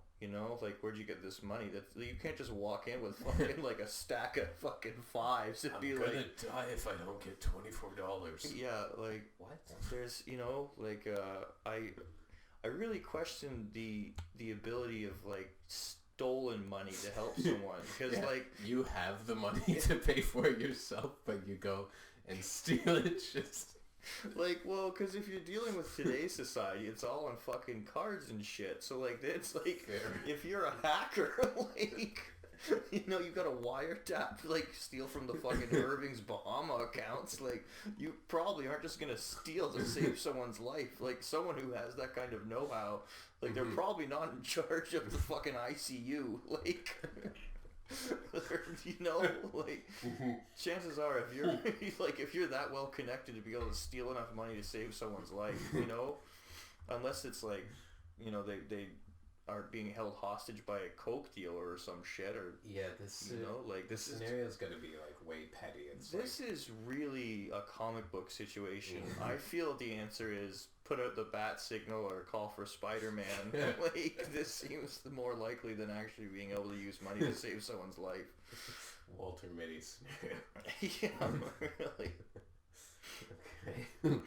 like, where'd you get this money? That you can't just walk in with fucking like a stack of fucking fives and be like, I'm gonna die if I don't get $24. Yeah, like, what? There's, like, I really question the ability of like stolen money to help someone, because like you have the money to pay for it yourself, but you go and steal it just. Like, well, because if you're dealing with today's society, it's all on fucking cards and shit. So, like, it's like, if you're a hacker, like, you've got a wiretap, like, steal from the fucking Irving's Bahama accounts. Like, you probably aren't just going to steal to save someone's life. Like, someone who has that kind of know-how, like, they're probably not in charge of the fucking ICU. Like... like chances are if you're like if you're that well connected to be able to steal enough money to save someone's life, unless it's like they are being held hostage by a coke dealer or some shit, or this this scenario's gonna be like way petty. This is really a comic book situation. I feel the answer is put out the bat signal or call for Spider-Man. Like, this seems more likely than actually being able to use money to save someone's life. Walter Mitty scenario. Yeah, really. Okay.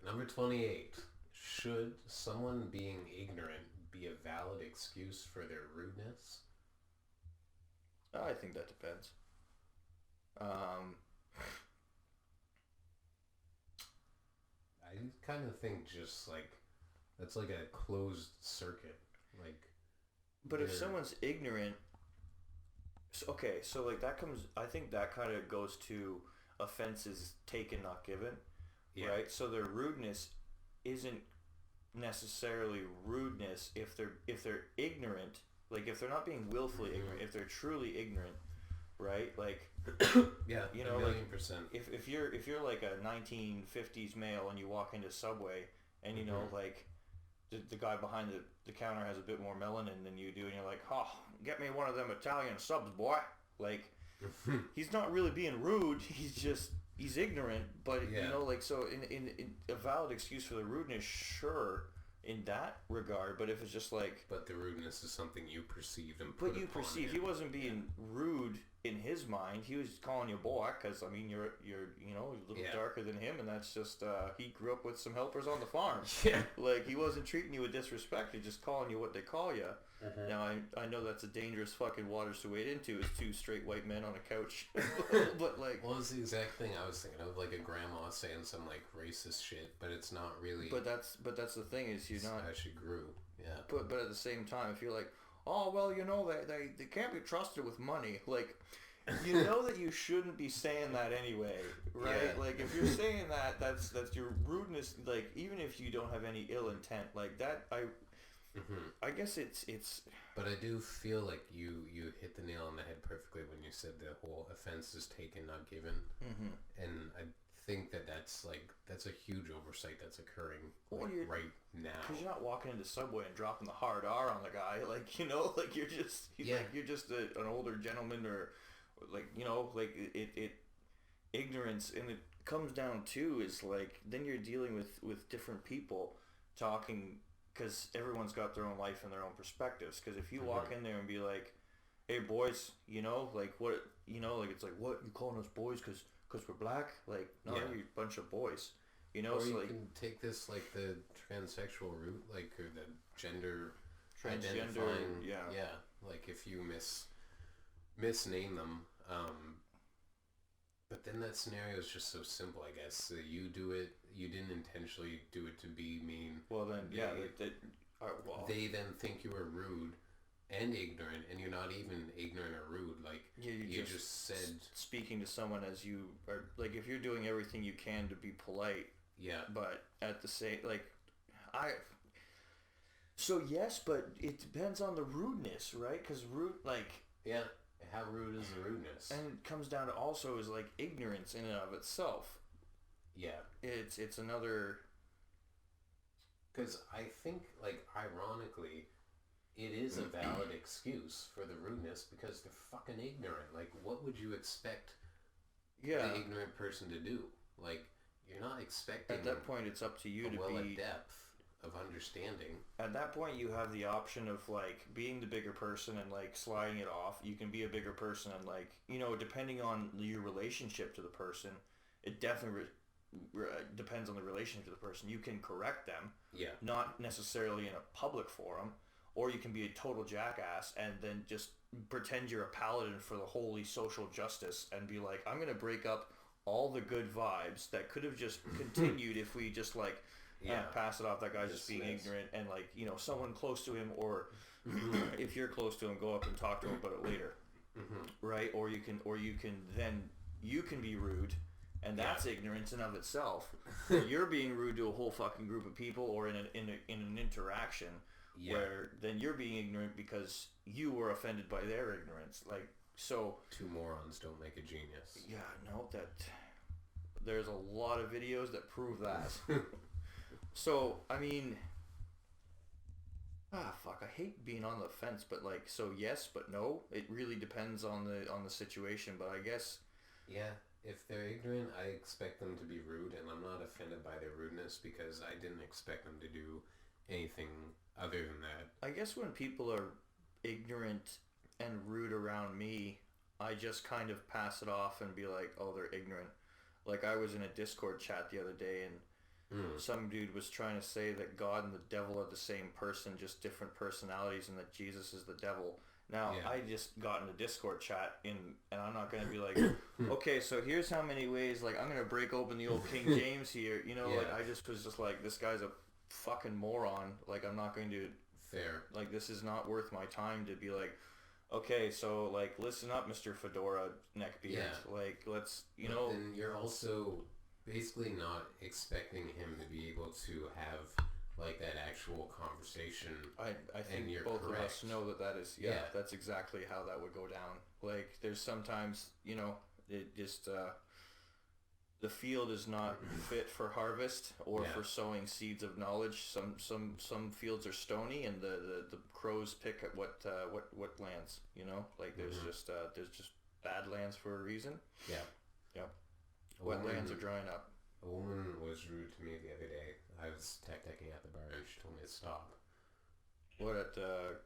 Number 28. Should someone being ignorant be a valid excuse for their rudeness? I think that depends. I kind of think just like that's like a closed circuit. Like, but if someone's ignorant, so like that comes. I think that kind of goes to offenses taken, not given, right? So their rudeness isn't necessarily rudeness if they're ignorant. Like, if they're not being willfully ignorant, if they're truly ignorant, right? Like, yeah, like, 1,000,000%. If you're like a 1950s male and you walk into Subway and like the guy behind the counter has a bit more melanin than you do, and you're like, oh, get me one of them Italian subs, boy. Like, he's not really being rude. He's just he's ignorant, but you know, like, so in a valid excuse for the rudeness, sure, in that regard. But if it's just like, but the rudeness is something you perceive and he wasn't being rude in his mind. He was calling you boy because, I mean, you're you know, a little darker than him, and that's just he grew up with some helpers on the farm. Like, he wasn't treating you with disrespect. He's just calling you what they call you. Now I know that's a dangerous fucking waters to wade into, is two straight white men on a couch. But like, well, it's the exact thing I was thinking of, like a grandma saying some like racist shit, but it's not really. But that's the thing, is you're not. How she grew. Yeah. But at the same time, if you're like, oh well, you know, they can't be trusted with money, like, you know that you shouldn't be saying that anyway, right? Like, if you're saying that, that's your rudeness. Like, even if you don't have any ill intent, like that, I guess it's. But I do feel like you hit the nail on the head perfectly when you said the whole offense is taken, not given. And I think that's a huge oversight that's occurring right now. Because you're not walking into Subway and dropping the hard R on the guy, like, you know, like you're just you're just an older gentleman, or like, you know, like it ignorance, and it comes down to is like, then you're dealing with different people talking. Because everyone's got their own life and their own perspectives. Because if you walk in there and be like, hey, boys, you know, like, what, you know, like, it's like, what, you calling us boys because we're black? Like, no, you're a bunch of boys. You know, or so you like, can take this, like, the transsexual route, like, or the gender transgender, identifying. Yeah, like, if you misname them, but then that scenario is just so simple, I guess. So you do it, you didn't intentionally do it to be mean. Well, then, they then think you were rude and ignorant, and you're not even ignorant or rude. Like, you just said... Speaking to someone as you are, like, if you're doing everything you can to be polite, but at the same, like, so yes, but it depends on the rudeness, right? Because how rude is the rudeness? And it comes down to also is like ignorance in and of itself. Yeah. It's another... Because I think, like, ironically, it is a valid excuse for the rudeness because they're fucking ignorant. Like, what would you expect an ignorant person to do? Like, you're not expecting... At that point, it's up to you to be... a depth of understanding. At that point, you have the option of, like, being the bigger person and, like, sliding it off. You can be a bigger person and, like, you know, depending on your relationship to the person, it definitely depends on the relationship to the person. You can correct them, not necessarily in a public forum, or you can be a total jackass and then just pretend you're a paladin for the holy social justice and be like, I'm going to break up all the good vibes that could have just continued if we just, like, pass it off that guy's just being ignorant, and, like, you know, someone close to him, or if you're close to him, go up and talk to him about it later, right? Or you can then you can be rude, and that's ignorance in of itself. You're being rude to a whole fucking group of people, or in an interaction where then you're being ignorant because you were offended by their ignorance. Like, so two morons don't make a genius. Yeah, no, that there's a lot of videos that prove that. So, I mean, fuck, I hate being on the fence, but, like, so yes, but no. It really depends on the situation, but I guess... Yeah, if they're ignorant, I expect them to be rude, and I'm not offended by their rudeness because I didn't expect them to do anything other than that. I guess when people are ignorant and rude around me, I just kind of pass it off and be like, oh, they're ignorant. Like, I was in a Discord chat the other day, and some dude was trying to say that God and the devil are the same person, just different personalities, and that Jesus is the devil. Now, I just got in a Discord chat, and I'm not going to be like, okay, so here's how many ways, like, I'm going to break open the old King James here. You know, like, I just was just like, this guy's a fucking moron. Like, I'm not going to... Fair. Like, this is not worth my time to be like, okay, so, like, listen up, Mr. Fedora Neckbeard. Yeah. Like, let's, you know... And you're also... basically not expecting him to be able to have, like, that actual conversation. I think both of us know that is, that's exactly how that would go down. Like, there's sometimes, you know, it just, the field is not fit for harvest or for sowing seeds of knowledge. Some fields are stony, and the crows pick at what lands, you know? Like, there's just bad lands for a reason. Yeah. Wetlands are drying up. A woman was rude to me the other day. I was tech-decking at the bar and she told me to stop. What, at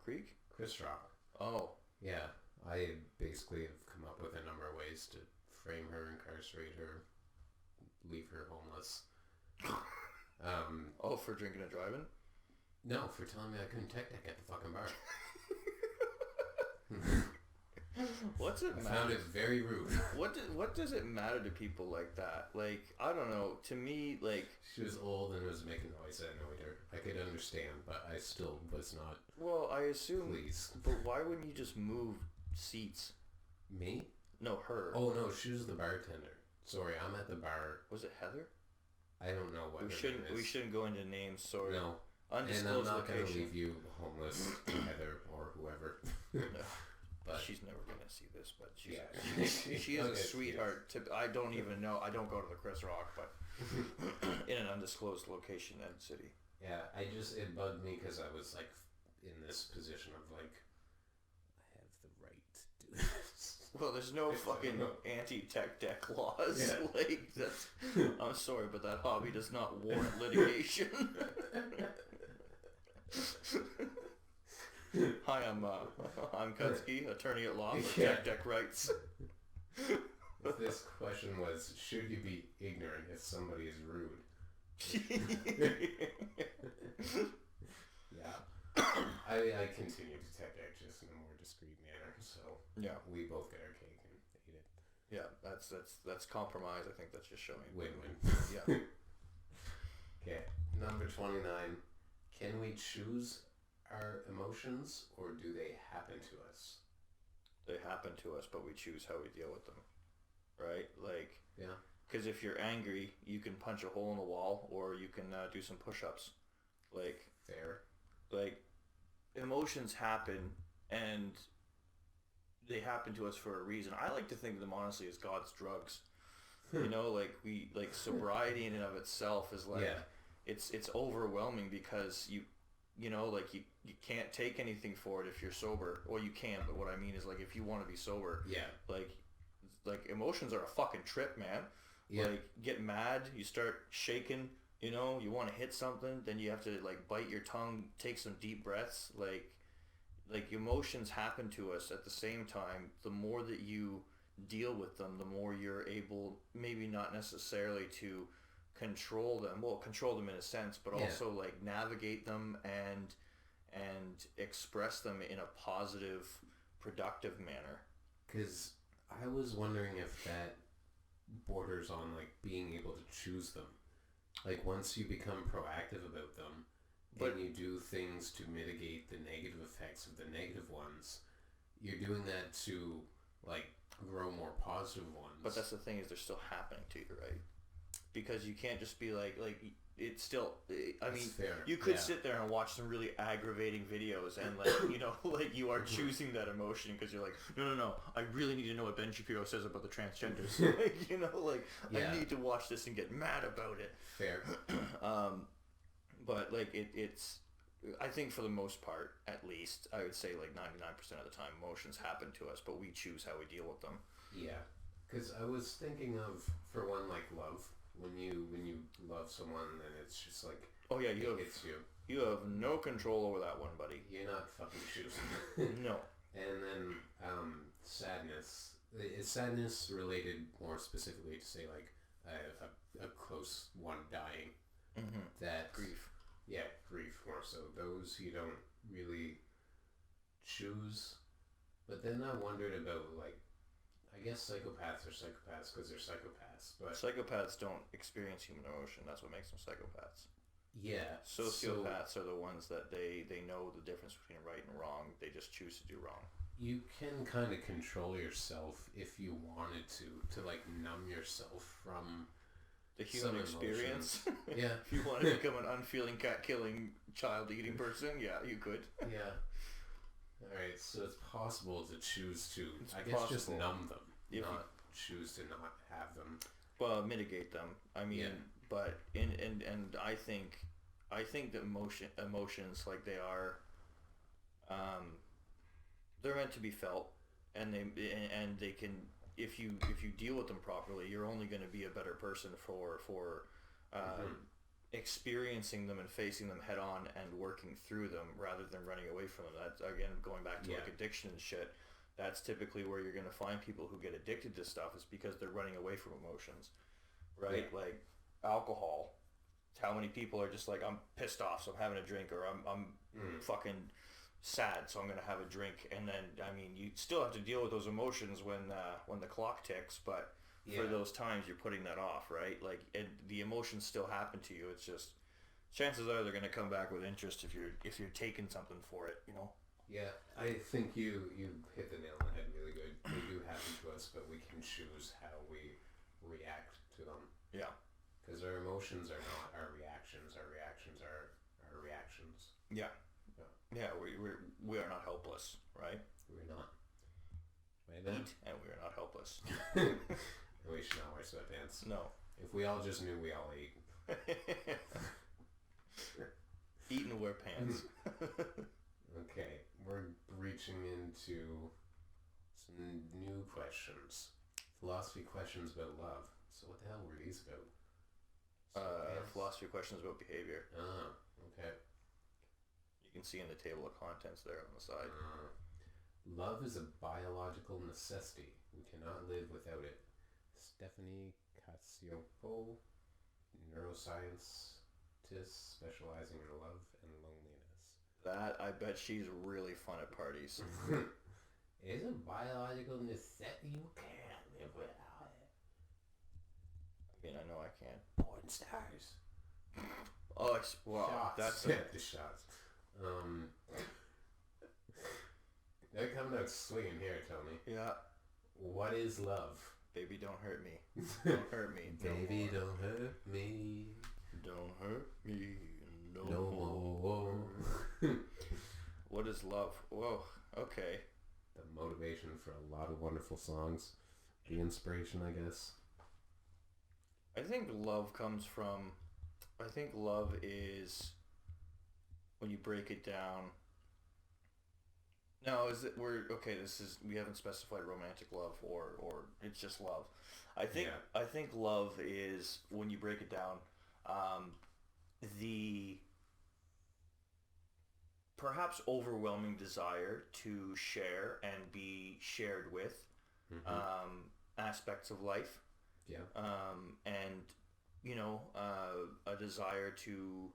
Creek? Chris Rock. Oh. Yeah. I basically have come up with a number of ways to frame her, incarcerate her, leave her homeless. For drinking and driving? No, for telling me I couldn't tech-deck at the fucking bar. What's it matter? I found it very rude. What does it matter to people like that? Like, I don't know. To me, like... She was old and was making noise that annoyed her. I could understand, but I still was not... Well, I assume... Please. But why wouldn't you just move seats? Me? No, her. Oh, no, she was the bartender. Sorry, I'm at the bar. Was it Heather? I don't know what We shouldn't go into names, sorry. No. Undisclosed and I'm not going to location. leave you homeless, Heather, or whoever. No. But she's never going to see this, but she is Okay, a sweetheart. I don't even know. I don't go to the Chris Rock, but in an undisclosed location and city. Yeah, it bugged me because I was like in this position of like, I have the right to do this. Well, there's no fucking anti-tech deck laws. Yeah. Like, that's... I'm sorry, but that hobby does not warrant litigation. Hi, I'm Kutzky, attorney at law for tech deck rights. This question was, should you be ignorant if somebody is rude? Yeah. I continue to tech deck just in a more discreet manner, so yeah, we both get our cake and eat it. Yeah, that's compromise. I think that's just showing Win-win. Yeah. Okay, number 29. Can we choose our emotions, or do they happen to us? They happen to us, but we choose how we deal with them, right? Like, yeah. Because if you're angry, you can punch a hole in the wall, or you can do some push-ups. Like, fair. Like, emotions happen, and they happen to us for a reason. I like to think of them honestly as God's drugs. You know, like sobriety in and of itself is like, it's overwhelming because you know, like you can't take anything for it if you're sober. Well, you can, but what I mean is like if you want to be sober, like emotions are a fucking trip, man. Yeah. Like, get mad, you start shaking, you know, you want to hit something, then you have to like bite your tongue, take some deep breaths. Like emotions happen to us at the same time. The more that you deal with them, the more you're able, maybe not necessarily to control them. Well, control them in a sense, but also like navigate them and express them in a positive, productive manner. Because I was wondering if that borders on like being able to choose them. Like once you become proactive about them, and you do things to mitigate the negative effects of the negative ones, you're doing that to like grow more positive ones. But that's the thing, is they're still happening to you, right? Because you can't just be like it's still, I mean, fair. You could sit there and watch some really aggravating videos and like, you know, like you are choosing that emotion because you're like, no, I really need to know what Ben Shapiro says about the transgenders. Like, you know, like I need to watch this and get mad about it. Fair. But like it's, I think for the most part, at least, I would say like 99% of the time, emotions happen to us, but we choose how we deal with them. Yeah, because I was thinking of, for one, like love. When you love someone, then it's just like, oh yeah, you have no control over that one, buddy. You're not fucking choosing. No. And then sadness. Is sadness related more specifically to say like a close one dying? Mm-hmm. That grief. Yeah, grief more so. Those you don't really choose. But then I wondered about like, I guess psychopaths are psychopaths because they're psychopaths, but psychopaths don't experience human emotion. That's what makes them psychopaths. Yeah. Sociopaths are the ones that they know the difference between right and wrong. They just choose to do wrong. You can kind of control yourself if you wanted to like numb yourself from the human experience. Yeah. If you want to become an unfeeling, cat-killing, child-eating person, yeah, you could. Yeah. Alright, so it's possible to choose to, just numb them, not choose to not have them. Well, mitigate them. I mean, but and I think that emotions like they are, they're meant to be felt, and they can if you deal with them properly, you're only going to be a better person for experiencing them and facing them head on and working through them rather than running away from them. That's again going back to like addiction and shit. That's typically where you're going to find people who get addicted to stuff is because they're running away from emotions, right? Yeah. Like alcohol. How many people are just like, I'm pissed off, so I'm having a drink, or I'm fucking sad, so I'm gonna have a drink. And then, I mean, you still have to deal with those emotions when the clock ticks, but for those times you're putting that off, right? Like, the emotions still happen to you. It's just chances are they're gonna come back with interest if you're taking something for it, you know. Yeah, I think you hit the nail on the head really good. They do happen to us, but we can choose how we react to them. Yeah. Because our emotions are not our reactions. Our reactions are our reactions. Yeah. Yeah, we are not helpless, right? We're not. Eat, and we are not helpless. We should not wear sweatpants. No. If we all just knew we all ate. Eat and wear pants. Okay, we're reaching into some new questions. Philosophy questions about love. So what the hell were these about? Philosophy questions about behavior. Oh, okay. You can see in the table of contents there on the side. Love is a biological necessity. We cannot live without it. Stephanie Cassiopo, neuroscientist specializing in love and loneliness. That, I bet she's really fun at parties. It's a biological necessity. You can't live without it. I mean, I know I can. Porn stars. Oh, wow. Shots. That's the shots. They're coming out swinging here, Tony. Yeah. What is love? Baby, don't hurt me. Don't hurt me. Baby, don't hurt me. Don't hurt me. No more. What is love? Whoa. Okay. The motivation for a lot of wonderful songs. The inspiration, I guess. I think love comes from... I think love is... When you break it down... No, is it... we haven't specified romantic love or it's just love. I think love is, when you break it down, the perhaps overwhelming desire to share and be shared with aspects of life. Yeah. And, a desire to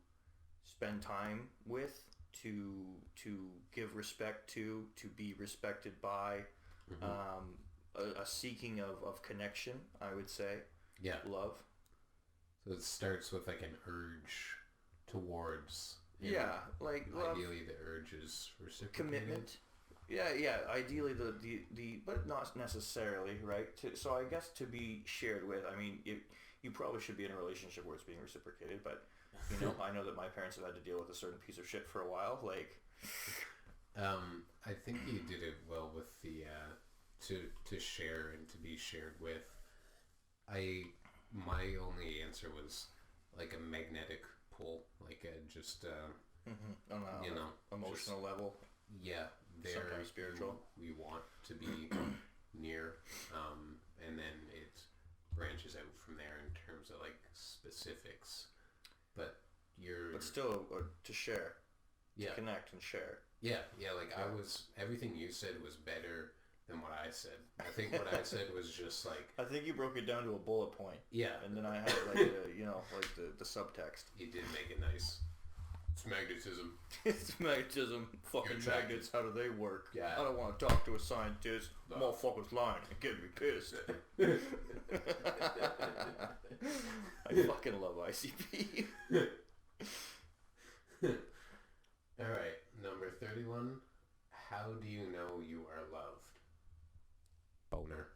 spend time with, to give respect to be respected by, a seeking of connection, I would say. Yeah. Love. So it starts with like an urge towards... like love, ideally the urge is reciprocated. commitment. Yeah. Ideally the but not necessarily, right? So I guess to be shared with. I mean, you probably should be in a relationship where it's being reciprocated. But I know that my parents have had to deal with a certain piece of shit for a while. Like, I think you did it well with the to share and to be shared with. My only answer was like a magnetic pull, like just on a emotional level. Yeah, sometimes spiritual. We want to be near, and then it branches out from there in terms of like specifics. But still to share, to connect and share. Yeah. Like everything you said was better than what I said. I think what I said was just like... I think you broke it down to a bullet point. Yeah. And then I had like the subtext. You did make it nice. It's magnetism. It's magnetism. Fucking magnets, how do they work? Yeah. I don't want to talk to a scientist. No. Motherfucker's lying and getting me pissed. I fucking love ICP. Alright, number 31. How do you know you are loved? Boner.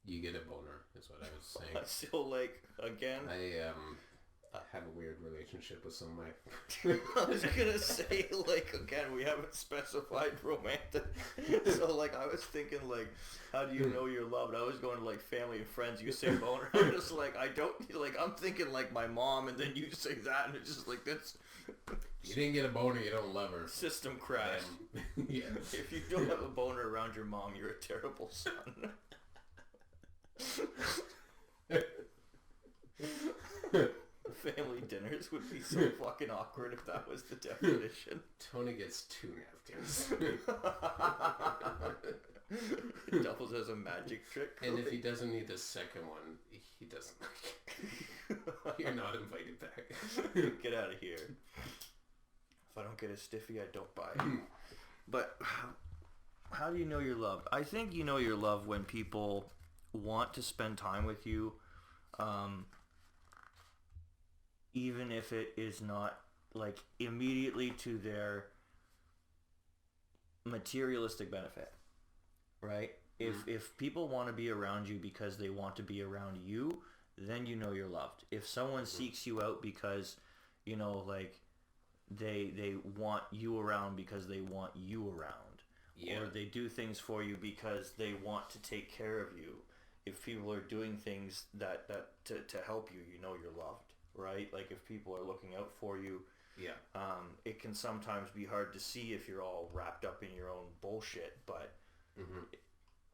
You get a boner, is what I was saying. I still again. have a weird relationship with some of my... I was gonna say, like, again, we haven't specified romantic. So, like, I was thinking, like, how do you know you're loved? I was going to, like, family and friends. You say boner. I'm just like, I'm thinking, like, my mom, and then you say that, and it's just like, that's... You didn't get a boner, you don't love her. System crash. Yeah. If you don't have a boner around your mom, you're a terrible son. Family dinners would be so fucking awkward if that was the definition. Tony gets 2 napkins. Doubles as a magic trick. And if he doesn't need the second one, he doesn't like it. You're not invited back. Get out of here. If I don't get a stiffy, I don't buy it. But how do you know you're loved? I think you know you're loved when people want to spend time with you, even if it is not like immediately to their materialistic benefit, right? If people want to be around you because they want to be around you, then you know you're loved. If someone seeks you out because, you know, like they want you around because they want you around, or they do things for you because they want to take care of you. If people are doing things that to help you, you know you're loved, right? Like if people are looking out for you, it can sometimes be hard to see if you're all wrapped up in your own bullshit, but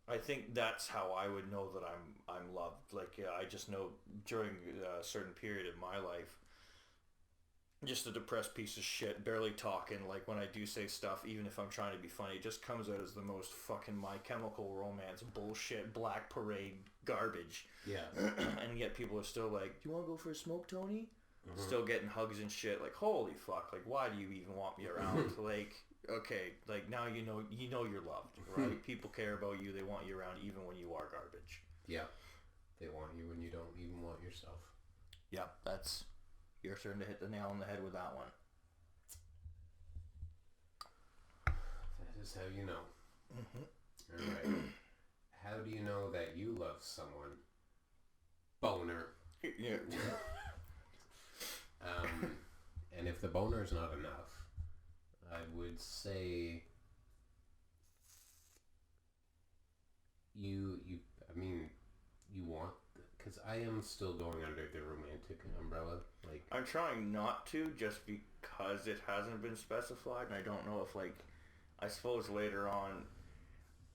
I think that's how I would know that I'm loved. Like I just know during a certain period of my life, just a depressed piece of shit, barely talking. Like when I do say stuff, even if I'm trying to be funny, it just comes out as the most fucking My Chemical Romance bullshit, Black Parade garbage. Yeah. And yet people are still like, "Do you want to go for a smoke, Tony?" Still getting hugs and shit. Like, holy fuck! Like, why do you even want me around? Like, okay, like now you know you're loved, right? People care about you. They want you around even when you are garbage. Yeah. They want you when you don't even want yourself. Yeah, that's your turn to hit the nail on the head with that one. That is how you know. All right. How do you know that you love someone? Boner. Yeah. And if the boner is not enough, I would say you want, because I am still going under the romantic umbrella. Like I'm trying not to, just because it hasn't been specified, and I don't know if, like, I suppose later on.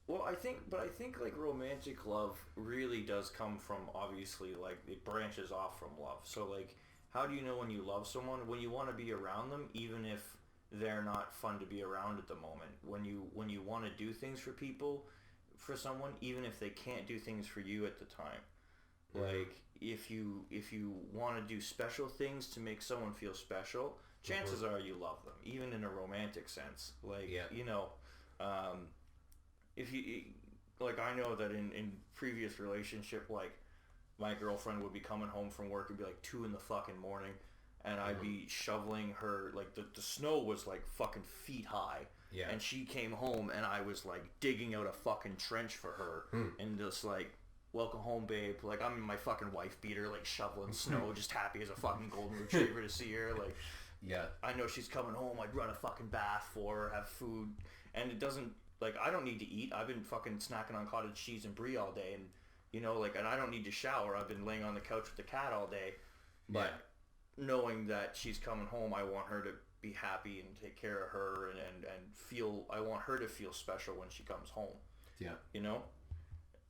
Well, I think like romantic love really does come from, obviously, like it branches off from love. So like, how do you know when you love someone? When you want to be around them, even if they're not fun to be around at the moment. When you want to do things for people, for someone, even if they can't do things for you at the time. Like if you want to do special things to make someone feel special, chances are you love them, even in a romantic sense. Like you know, if you like, I know that in previous relationship, like my girlfriend would be coming home from work and be like 2 in the fucking morning, and I'd be shoveling her, like the snow was like fucking feet high. Yeah. And she came home and I was like digging out a fucking trench for her and just like, welcome home, babe. Like I'm in my fucking wife beater, like shoveling snow, just happy as a fucking golden retriever to see her. Like, yeah, I know she's coming home. I'd run a fucking bath for her, have food, and it doesn't, like, I don't need to eat. I've been fucking snacking on cottage cheese and brie all day, and you know, like, and I don't need to shower. I've been laying on the couch with the cat all day, but knowing that she's coming home, I want her to be happy and take care of her and feel, I want her to feel special when she comes home. Yeah. You know?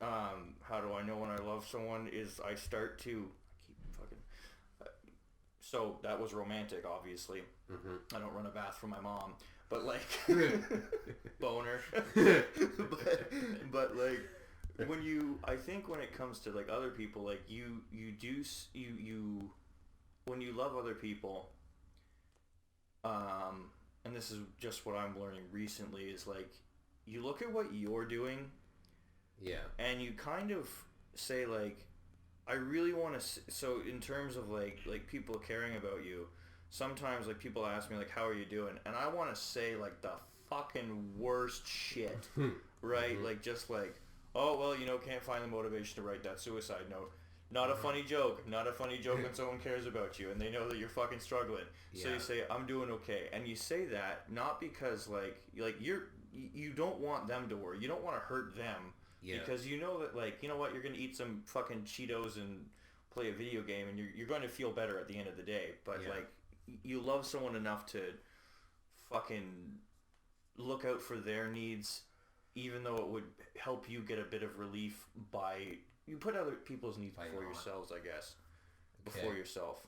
How do I know when I love someone is I start to, so that was romantic, obviously. I don't run a bath for my mom, but like, boner. but like, when you, I think when it comes to like other people, like you when you love other people, and this is just what I'm learning recently, is like, you look at what you're doing, and you kind of say like, I really want to. So in terms of like people caring about you, sometimes like people ask me like, how are you doing, and I want to say like the fucking worst shit, right? Like just like, oh well, you know, can't find the motivation to write that suicide note. Not a funny joke. Not a funny joke when someone cares about you and they know that you're fucking struggling. So you say, I'm doing okay. And you say that not because you don't want them to worry. You don't want to hurt them. Yeah. Because you know that, like, you know what, you're going to eat some fucking Cheetos and play a video game and you're going to feel better at the end of the day. But, like, you love someone enough to fucking look out for their needs, even though it would help you get a bit of relief by... You put other people's needs before yourselves, I guess. Before yourself.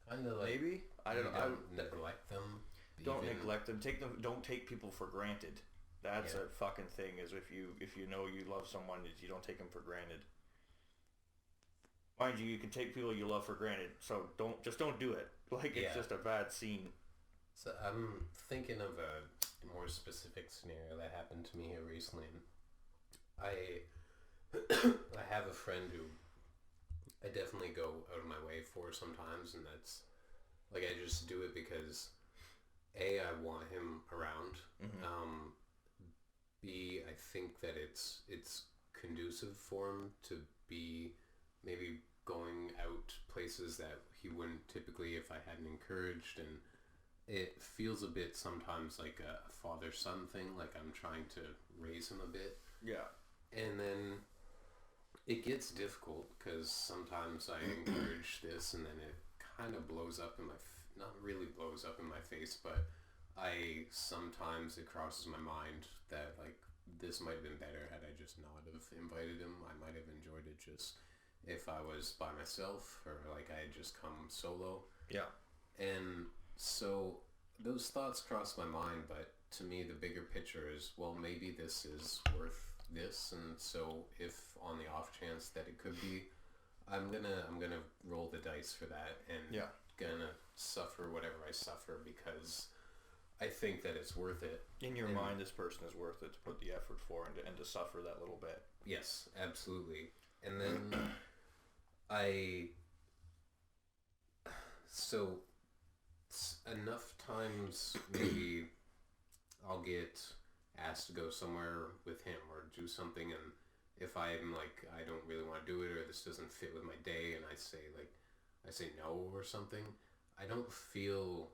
Kind of like... Maybe? I don't know. Don't neglect them. Don't neglect them. Don't take people for granted. That's a fucking thing, is if you know you love someone, is you don't take them for granted. Mind you, you can take people you love for granted, so don't do it. Like, it's just a bad scene. So I'm thinking of a more specific scenario that happened to me here recently. I have a friend who I definitely go out of my way for sometimes, and that's like, I just do it because A, I want him around. Mm-hmm. B, I think that it's conducive for him to be maybe going out places that he wouldn't typically if I hadn't encouraged, and it feels a bit sometimes like a father-son thing, like I'm trying to raise him a bit. Yeah. And then it gets difficult because sometimes I encourage this and then it kind of blows up in my... not really blows up in my face, but sometimes it crosses my mind that, like, this might have been better had I just not have invited him. I might have enjoyed it just if I was by myself, or like I had just come solo. Yeah. And so those thoughts cross my mind, but to me the bigger picture is, well, maybe this is worth this, and so if on the off chance that it could be, I'm gonna roll the dice for that, and gonna suffer whatever I suffer because I think that it's worth it. In your mind, this person is worth it to put the effort for and to suffer that little bit. Yes, absolutely. And then so enough times maybe I'll get asked to go somewhere with him or do something, and if I'm like, I don't really want to do it, or this doesn't fit with my day, and I say no or something, I don't feel...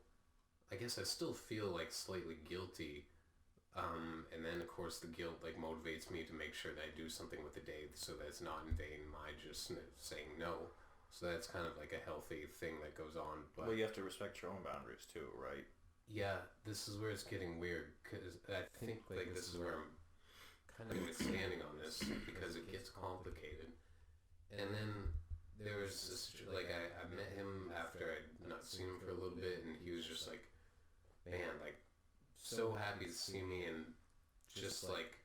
I guess I still feel like slightly guilty, and then of course the guilt like motivates me to make sure that I do something with the day so that it's not in vain my just saying no. So that's kind of like a healthy thing that goes on. But well, you have to respect your own boundaries too, right? Yeah, this is where it's getting weird, because I think like this is where I'm kind of expanding on this because it gets complicated. And then there was this, like, I met him after I'd not seen him for a little bit, and he was just like, man, like, so happy to see me, and just like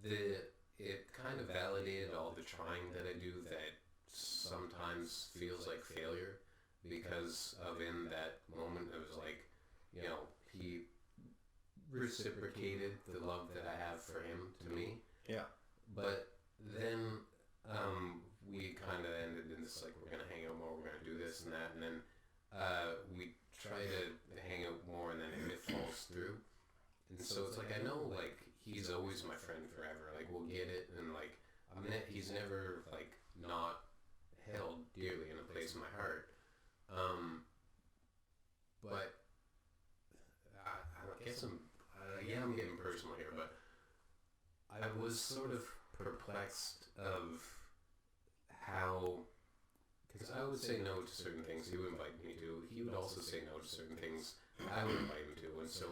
it kind of validated all the trying that I do that sometimes feels like failure, because of in that moment it was like, you know, he reciprocated the love that I have for him to me. Yeah. But then we kind of ended in this, like, we're going to hang out more, we're going to do this and that, and then we try to hang out more, and then it falls through. And so it's like, I know, like, he's always my friend forever, like, we'll get it, and like, he's never like not held dearly in a place in my heart. But I guess I'm getting personal here, but I was sort of perplexed of how, because I would say no to certain things he would invite me to, he would also say no to certain things I would invite him to, and so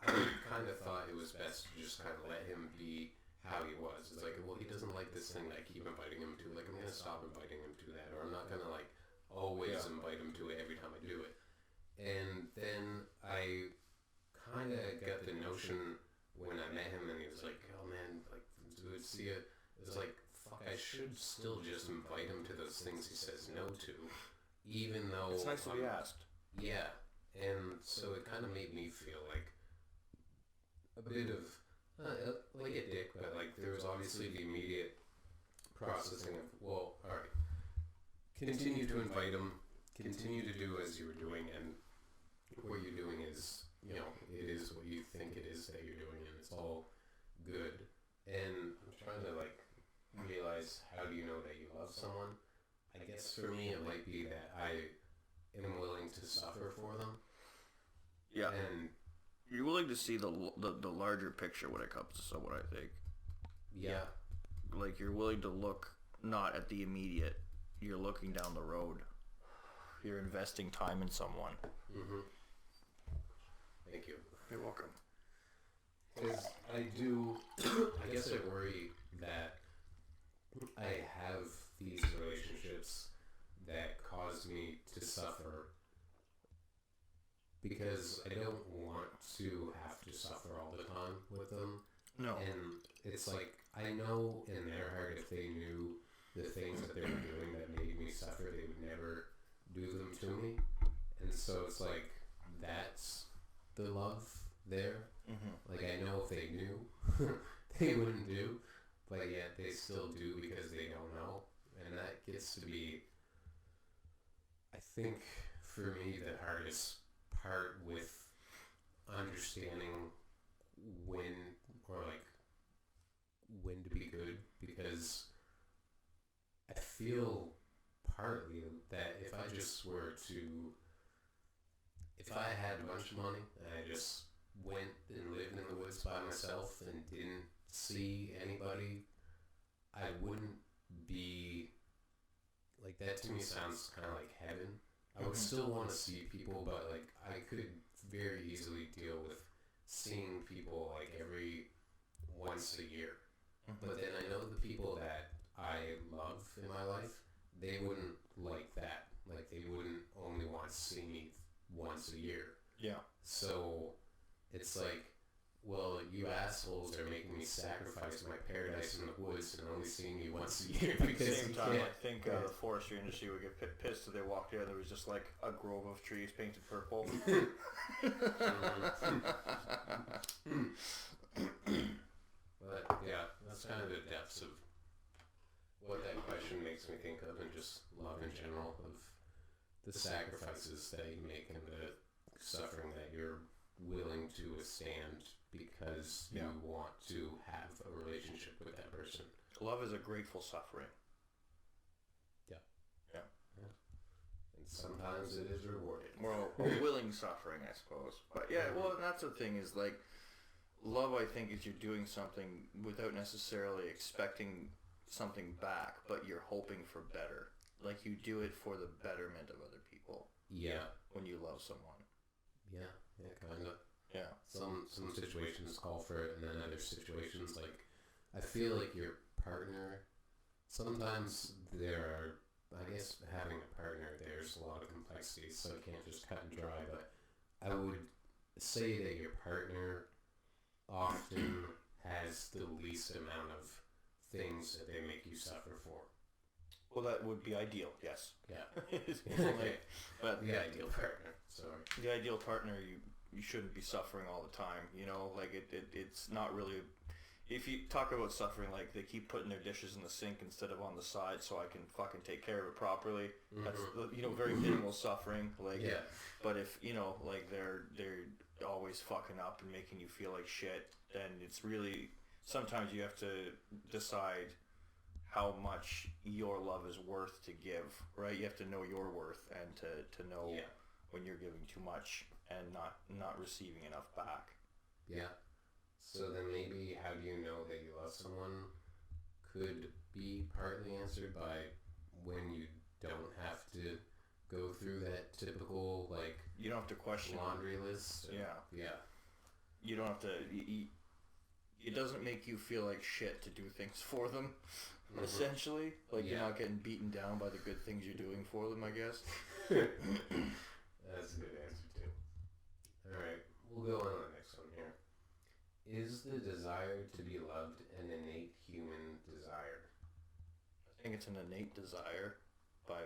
I kind of thought it was best to just kind of let him be how he was. It's like, well, he doesn't like this thing that I keep inviting him to, like, I'm going to stop inviting him to that, or I'm not going to, like, always invite him to it every time I do it. And then I kind of got the notion when I met him, and he was like, oh man, like, dude, see it. It's like, fuck, I should still just invite him to those things he says no to, even though it's nice to be asked. Yeah. And so it kind of made me feel like a bit of like a dick, but like there was obviously the immediate processing of, well, all right, continue to invite him, continue to do as you were doing, and what you're doing is, you know, it is what you think it is that you're doing, and it's all good. And I'm trying to like realize, how do you know that you love love someone, I guess for me it might be that I am willing to suffer for them. Yeah. And you're willing to see the larger picture when it comes to someone, I think. yeah. Like, you're willing to look not at the immediate. You're looking down the road. You're investing time in someone. Mm-hmm. Thank you. You're welcome. Because I guess I worry that I have these relationships that cause me to suffer because I don't want to have to suffer all the time with them. No. And it's like, I know in their heart if they knew the things that they were doing that made me suffer, they would never do them to me. And so it's like, that's the love there. Mm-hmm. Like, I know if they knew, they wouldn't do, but yet they still do because they don't know. And that gets to be, I think, for me, the hardest part with understanding when to be good, because I feel partly that if I had a bunch of money and I just went and lived in the woods by myself and didn't see anybody, I wouldn't be like, that to me sounds kind of like heaven. I would still want to see people, but like, I could very easily deal with seeing people like every once a year. But then I know the people that I love in my life, they wouldn't like that. Like, they wouldn't only want to see me once a year. Yeah. So it's like, well, you assholes are making me sacrifice my paradise in the woods and only seeing me once a year because At the same time, can't. I think the forestry industry would get pissed if they walked in and there was just like a grove of trees painted purple. But yeah, that's kind of the depths of what that question makes me think of, and just love in general, of the sacrifices that you make and the suffering that you're willing to withstand because you want to have a relationship with that person. Love is a grateful suffering. Yeah. Yeah. And sometimes it is rewarded. Well, a willing suffering, I suppose. But yeah, well, and that's the thing is, like, love, I think, is you're doing something without necessarily expecting something back, but you're hoping for better. Like, you do it for the betterment of other people. Yeah. When you love someone. Yeah, kind of. Yeah. Some situations call for it, and then other situations, like, I feel like your partner, sometimes there are, I guess having a partner, there's a lot of complexities, so it can't just cut and dry, but I would say that your partner often has the least amount of things that they make you suffer for. Well, that would be ideal, yes. Yeah. Like, but the ideal partner. Sorry. The ideal partner, you shouldn't be suffering all the time, you know? Like, it's not really... If you talk about suffering, like, they keep putting their dishes in the sink instead of on the side so I can fucking take care of it properly. Mm-hmm. That's, you know, very minimal suffering. Like, yeah. But if, you know, like, they're always fucking up and making you feel like shit, then it's really... Sometimes you have to decide how much your love is worth to give, right? You have to know your worth and to know when you're giving too much and not receiving enough back. Yeah. So then maybe how do you know that you love someone could be partly answered by when you don't have to go through that typical, like, you don't have to question laundry list. Yeah. You don't have to... It doesn't make you feel like shit to do things for them, essentially. Like, you're not getting beaten down by the good things you're doing for them, I guess. That's a good answer, too. Alright, we'll go on to the next one here. Is the desire to be loved an innate human desire? I think it's an innate desire by...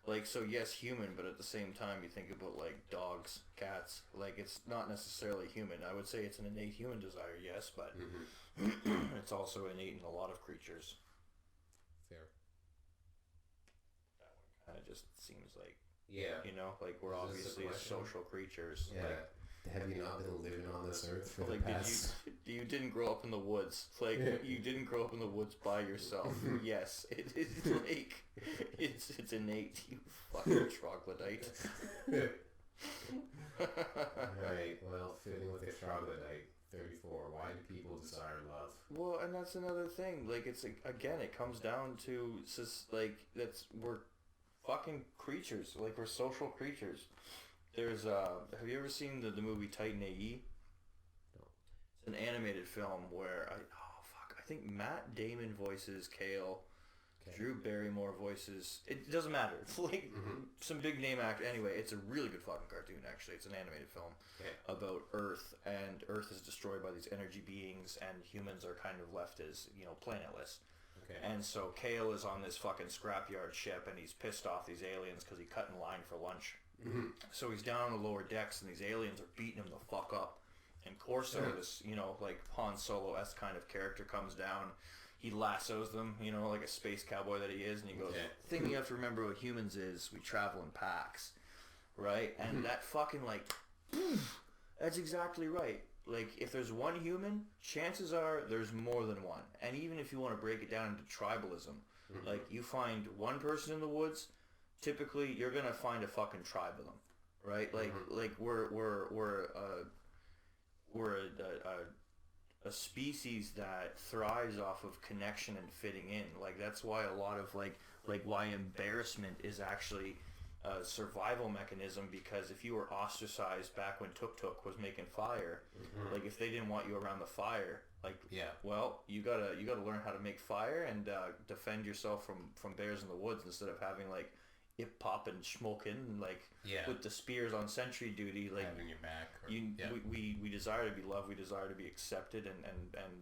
Like, so yes, human, but at the same time you think about, like, dogs, cats, like, it's not necessarily human. I would say it's an innate human desire, yes, but it's also innate in a lot of creatures. Fair. That one kind of just seems like, you know, like, we're obviously social creatures. Yeah. Like, have you not been living on this earth for the Like, past? you didn't grow up in the woods. Like, you didn't grow up in the woods by yourself. Yes, it is like, it's innate, you fucking troglodyte. Alright, well, fitting with the troglodyte, 34. Why do people desire love? Well, and that's another thing. Like, it's, again, it comes down to, like, we're fucking creatures. Like, we're social creatures. There's, have you ever seen the movie Titan A.E.? No. It's an animated film where, I think Matt Damon voices Kale. Okay. Drew Barrymore voices. It doesn't matter. It's like some big name actor. Anyway, it's a really good fucking cartoon. Actually, it's an animated film about Earth, and Earth is destroyed by these energy beings, and humans are kind of left as planetless. Okay. And so Kale is on this fucking scrapyard ship, and he's pissed off these aliens because he cut in line for lunch. So he's down on the lower decks, and these aliens are beating him the fuck up. And Corso, this like Han Solo-esque kind of character, comes down. He lassos them, like a space cowboy that he is, and he goes, "The thing you have to remember about humans is we travel in packs, right?" And that fucking that's exactly right. Like, if there's one human, chances are there's more than one. And even if you want to break it down into tribalism, like, you find one person in the woods, typically you're gonna find a fucking tribe of them, right? Like, we're a species that thrives off of connection and fitting in. Like, that's why a lot of like why embarrassment is actually a survival mechanism, because if you were ostracized back when Tuk Tuk was making fire, like, if they didn't want you around the fire, like, well, you gotta learn how to make fire and defend yourself from bears in the woods, instead of having like Ip Pop and Schmokin, like, with the spears on sentry duty, like, having your back. We desire to be loved, we desire to be accepted and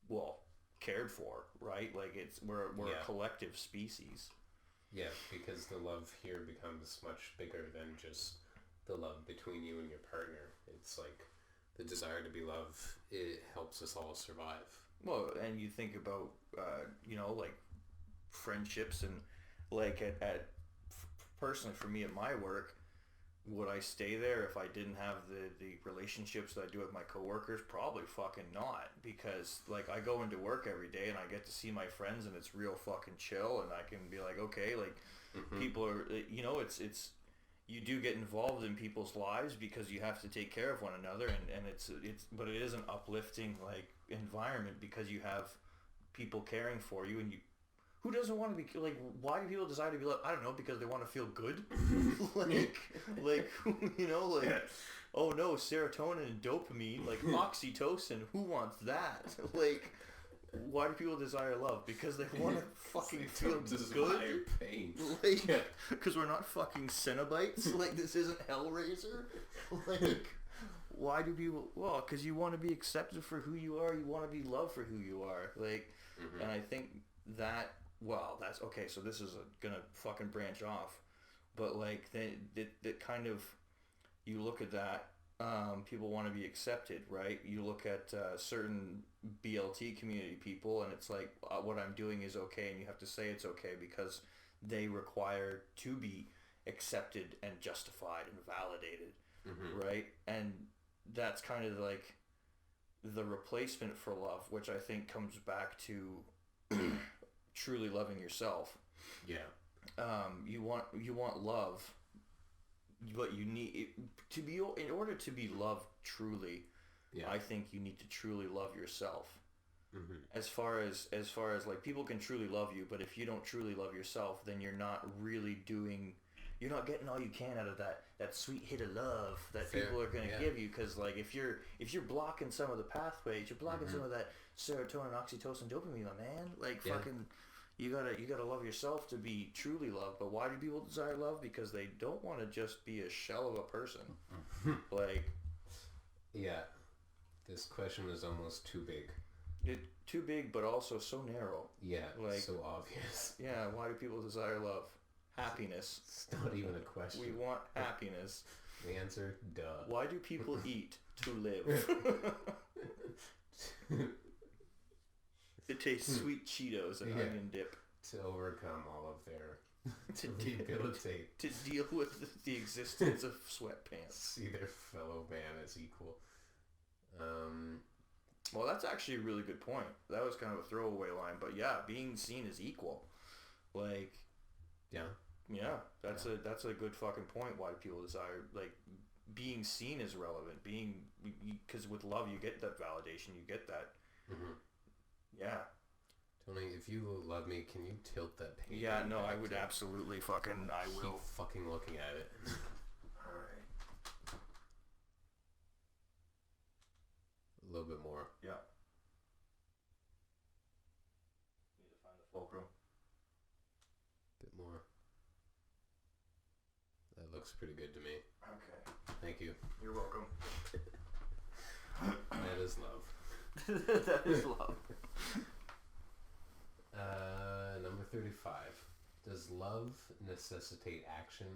well, cared for, right? Like, we're a collective species. Yeah, because the love here becomes much bigger than just the love between you and your partner. It's like the desire to be loved. It helps us all survive. Well, and you think about like friendships, and like at personally for me at my work, would I stay there if I didn't have the relationships that I do with my coworkers? Probably fucking not, because like I go into work every day and I get to see my friends, and it's real fucking chill, and I can be like, okay, like people are, it's you do get involved in people's lives because you have to take care of one another, and it's but it is an uplifting like environment because you have people caring for you, and you. Who doesn't want to be, like, why do people desire to be loved? I don't know, because they want to feel good. like, oh no, serotonin and dopamine, like oxytocin, who wants that? Like, why do people desire love? Because they want to fucking feel good? Pain. Like, because we're not fucking Cenobites? Like, this isn't Hellraiser? Like, why do people, well, because you want to be accepted for who you are, you want to be loved for who you are. Like, and I think that, well, that's okay. So this is gonna fucking branch off, but like that kind of, you look at that. People want to be accepted, right? You look at certain BLT community people, and it's like what I'm doing is okay, and you have to say it's okay because they require to be accepted and justified and validated, right? And that's kind of like the replacement for love, which I think comes back to truly loving yourself. You want love, but you need to be, in order to be loved truly. I think you need to truly love yourself. As far as like, people can truly love you, but if you don't truly love yourself, then you're not really you're not getting all you can out of that sweet hit of love that people are going to give you. Because like, if you're blocking some of the pathways, you're blocking some of that serotonin, oxytocin, dopamine, my man. Like, fucking, you gotta love yourself to be truly loved. But why do people desire love? Because they don't want to just be a shell of a person. Like, this question is almost too big. Too big, but also so narrow. Like, so obvious. Why do people desire love? Happiness. It's not even a question. We want happiness. The answer, duh. Why do people eat? To live. It tastes sweet Cheetos and onion dip. To overcome all of their to rehabilitate, to deal with the existence of sweatpants. See their fellow man as equal. Well, that's actually a really good point. That was kind of a throwaway line, but yeah, being seen as equal, like, yeah, that's a good fucking point. Why people desire, like, being seen as relevant, because with love you get that validation, you get that. Yeah. Tony, if you love me, can you tilt that painting? Yeah, no, I would absolutely fucking. I will. Keep fucking looking at it. All right. A little bit more. Yeah. Need to find the fulcrum. Bit more. That looks pretty good to me. Okay. Thank you. You're welcome. That is love. That is love. Number 35. Does love necessitate action,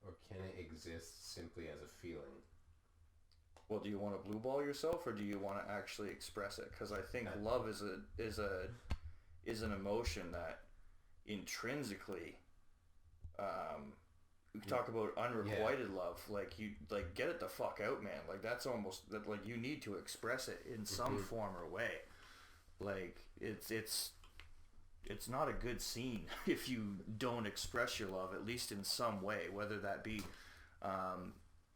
or can it exist simply as a feeling? Well, do you want to blue ball yourself, or do you want to actually express it? Because I think love is an emotion that intrinsically, we talk about unrequited love. Like, you get it the fuck out, man. Like, that's almost that. Like, you need to express it in some form or way. Like, it's not a good scene if you don't express your love, at least in some way, whether that be,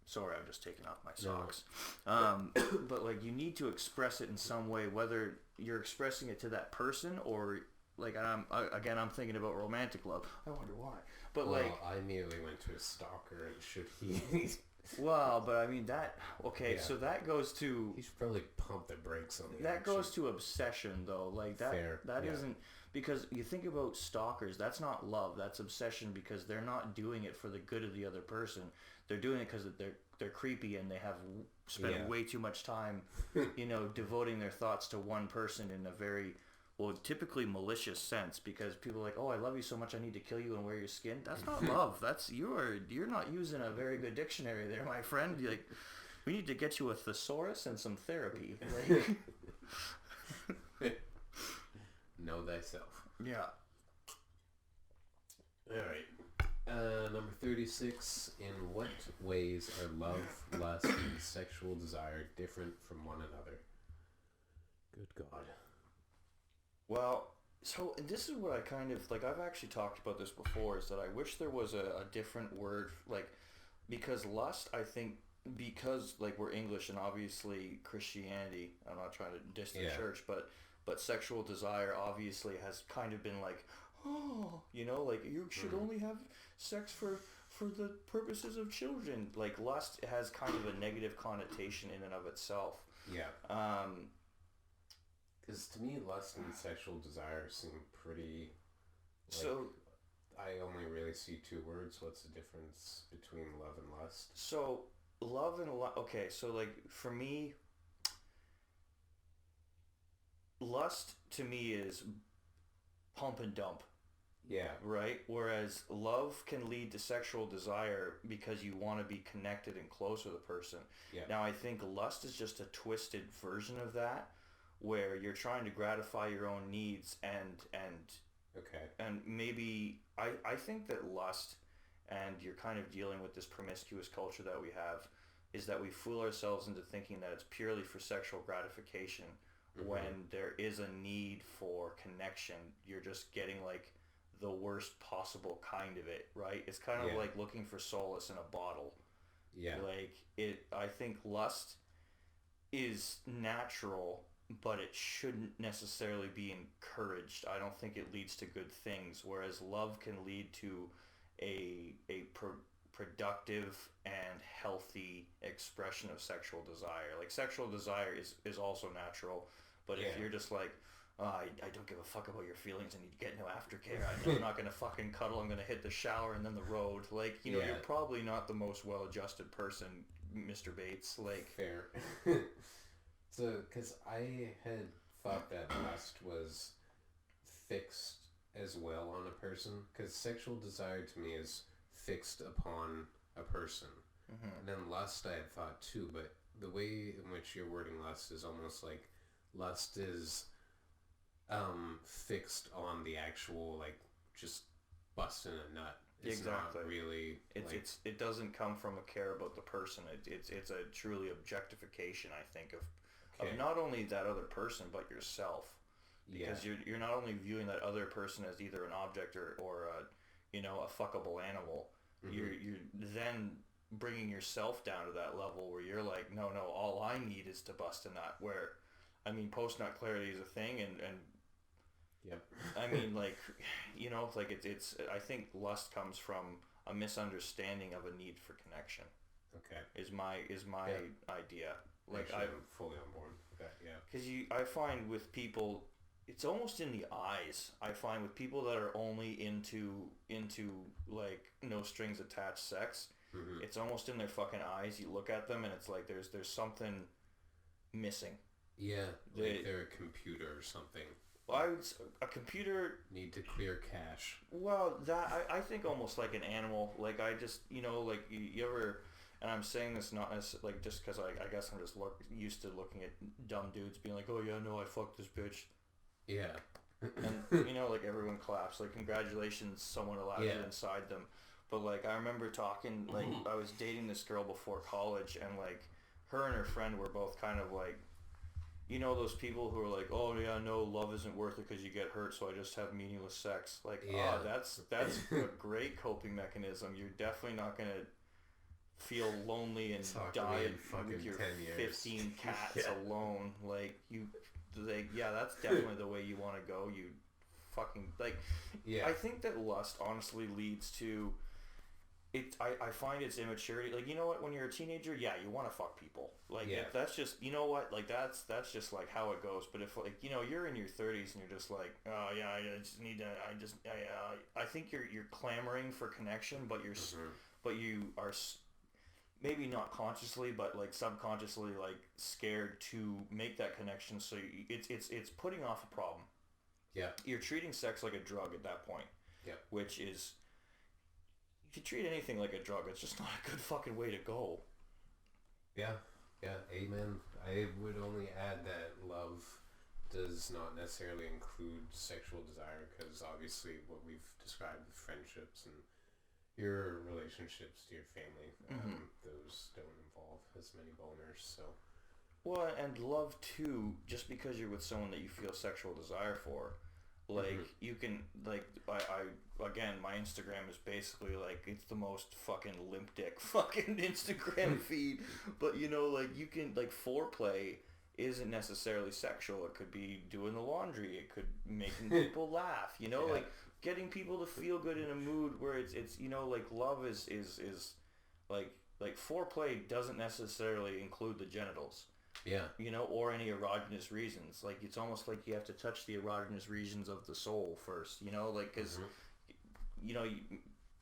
sorry, I'm just taking off my socks. But, like, you need to express it in some way, whether you're expressing it to that person or, like, I'm thinking about romantic love. I wonder why. But, I immediately went to a stalker, and should he... Well, but I mean so that goes to... He should probably pump the brakes on the That goes to obsession, though. Like, that isn't... Because you think about stalkers, that's not love, that's obsession, because they're not doing it for the good of the other person. They're doing it because they're creepy and they have spent way too much time, devoting their thoughts to one person in a very... Well, typically malicious sense, because people are like, oh, I love you so much I need to kill you and wear your skin. That's not love. That's you're not using a very good dictionary there, my friend. Like, we need to get you a thesaurus and some therapy. Like, know thyself. Yeah. All right. Number 36. In what ways are love, lust, and sexual desire different from one another? Good God. Well, so this is what I kind of, like, I've actually talked about this before, is that I wish there was a different word, like, because lust, I think, because, like, we're English and obviously Christianity, I'm not trying to diss the church, but sexual desire obviously has kind of been like, oh, like, you should only have sex for the purposes of children. Like, lust has kind of a negative connotation in and of itself. Yeah. Because to me, lust and sexual desire seem pretty... so, I only really see two words. What's the difference between love and lust? So, love and lust... Okay, so, like, for me, lust to me is pump and dump. Yeah. Right? Whereas love can lead to sexual desire because you want to be connected and close with a person. Yeah. Now, I think lust is just a twisted version of that, where you're trying to gratify your own needs and maybe I think that lust, and you're kind of dealing with this promiscuous culture that we have, is that we fool ourselves into thinking that it's purely for sexual gratification when there is a need for connection. You're just getting, like, the worst possible kind of it, right? It's kind of like looking for solace in a bottle. Yeah. Like, I think lust is natural, but it shouldn't necessarily be encouraged. I don't think it leads to good things, whereas love can lead to a productive and healthy expression of sexual desire. Like, sexual desire is also natural, but if you're just like, oh, I don't give a fuck about your feelings and you get no aftercare, I'm not going to fucking cuddle, I'm going to hit the shower and then the road. Like, you're probably not the most well-adjusted person, Mr. Bates. Like, fair. So, because I had thought that lust was fixed as well on a person, because sexual desire to me is fixed upon a person. And then lust I had thought too, but the way in which you're wording lust is almost like lust is fixed on the actual, like, just busting a nut. It's exactly. not really. It doesn't come from a care about the person. It's a truly objectification, I think, of not only that other person but yourself, because you're not only viewing that other person as either an object or a fuckable animal. Mm-hmm. You're then bringing yourself down to that level where you're like, no, all I need is to bust a nut. Where, I mean, post nut clarity is a thing, and yep. I mean, like, like it's. I think lust comes from a misunderstanding of a need for connection. Okay. Is my idea. Like, actually, I'm fully on board with that. Yeah. Because I find with people, it's almost in the eyes. I find with people that are only into like no strings attached sex, mm-hmm. It's almost in their fucking eyes. You look at them and it's like there's something missing. Yeah, like they're a computer or something. A computer need to clear cache. Well, that I think almost like an animal. Like I just like you ever, and I'm saying this not as like just because I guess I'm just used to looking at dumb dudes being like, oh yeah, no, I fucked this bitch. Yeah. And like everyone claps, like congratulations, someone allowed it inside them. But like I remember talking, like I was dating this girl before college, and like her and her friend were both kind of like, those people who are like, oh yeah, no, love isn't worth it because you get hurt, so I just have meaningless sex. Like, that's a great coping mechanism. You're definitely not gonna feel lonely and die with your 15 cats alone. Like that's definitely the way you want to go. You fucking I think that lust honestly leads to it. I find it's immaturity. Like, when you're a teenager, you want to fuck people. Like, that's just, like that's just like how it goes. But if you're in your 30s and you're just like, oh yeah, I just need to, I think you're clamoring for connection, but you are maybe not consciously, but like subconsciously, like scared to make that connection. So it's putting off a problem. Yeah. You're treating sex like a drug at that point. Yeah. Which is, if you treat anything like a drug, it's just not a good fucking way to go. Yeah. Yeah. Amen. I would only add that love does not necessarily include sexual desire, because obviously what we've described with friendships and your relationships to your family, those don't involve as many boners. So. Well, and love too, just because you're with someone that you feel sexual desire for, like you can, like I again, my Instagram is basically like, it's the most fucking limp dick fucking Instagram feed, but like you can, like, foreplay isn't necessarily sexual. It could be doing the laundry. It could making people laugh. Like getting people to feel good in a mood where it's like love is like foreplay doesn't necessarily include the genitals. Yeah. Or any erogenous reasons. Like, it's almost like you have to touch the erogenous regions of the soul first, like, because,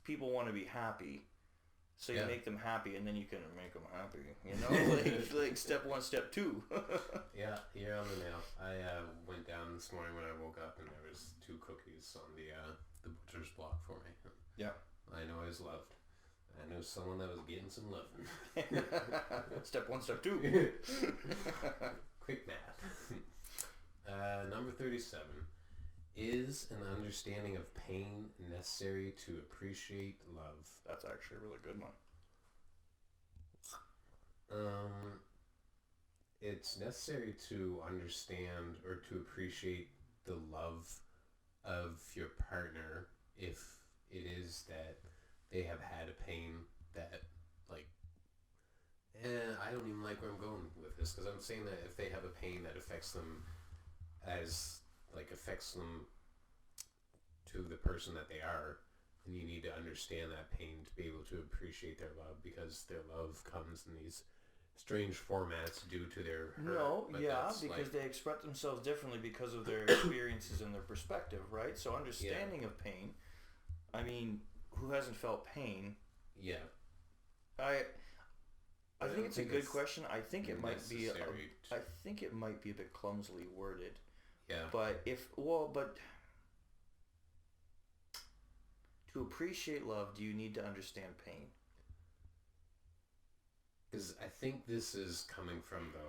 people want to be happy. So you make them happy, and then you can make them happy, like step one, step two. Yeah, you're on the nail. I went down this morning when I woke up, and there was 2 cookies on the butcher's block for me. Yeah. I know I was loved. I knew someone that was getting some loving. Step one, step two. Quick math. Number 37. Is an understanding of pain necessary to appreciate love? That's actually a really good one. It's necessary to understand or to appreciate the love of your partner if it is that they have had a pain that, like, I don't even like where I'm going with this, because I'm saying that if they have a pain that affects them to the person that they are, then you need to understand that pain to be able to appreciate their love, because their love comes in these strange formats due to their hurt. Because they express themselves differently because of their experiences and their perspective, right? So understanding of pain, I mean, who hasn't felt pain? Yeah. I think it's a good question. I think it might be I think it might be a bit clumsily worded. Yeah. But to appreciate love, do you need to understand pain? Because I think this is coming from the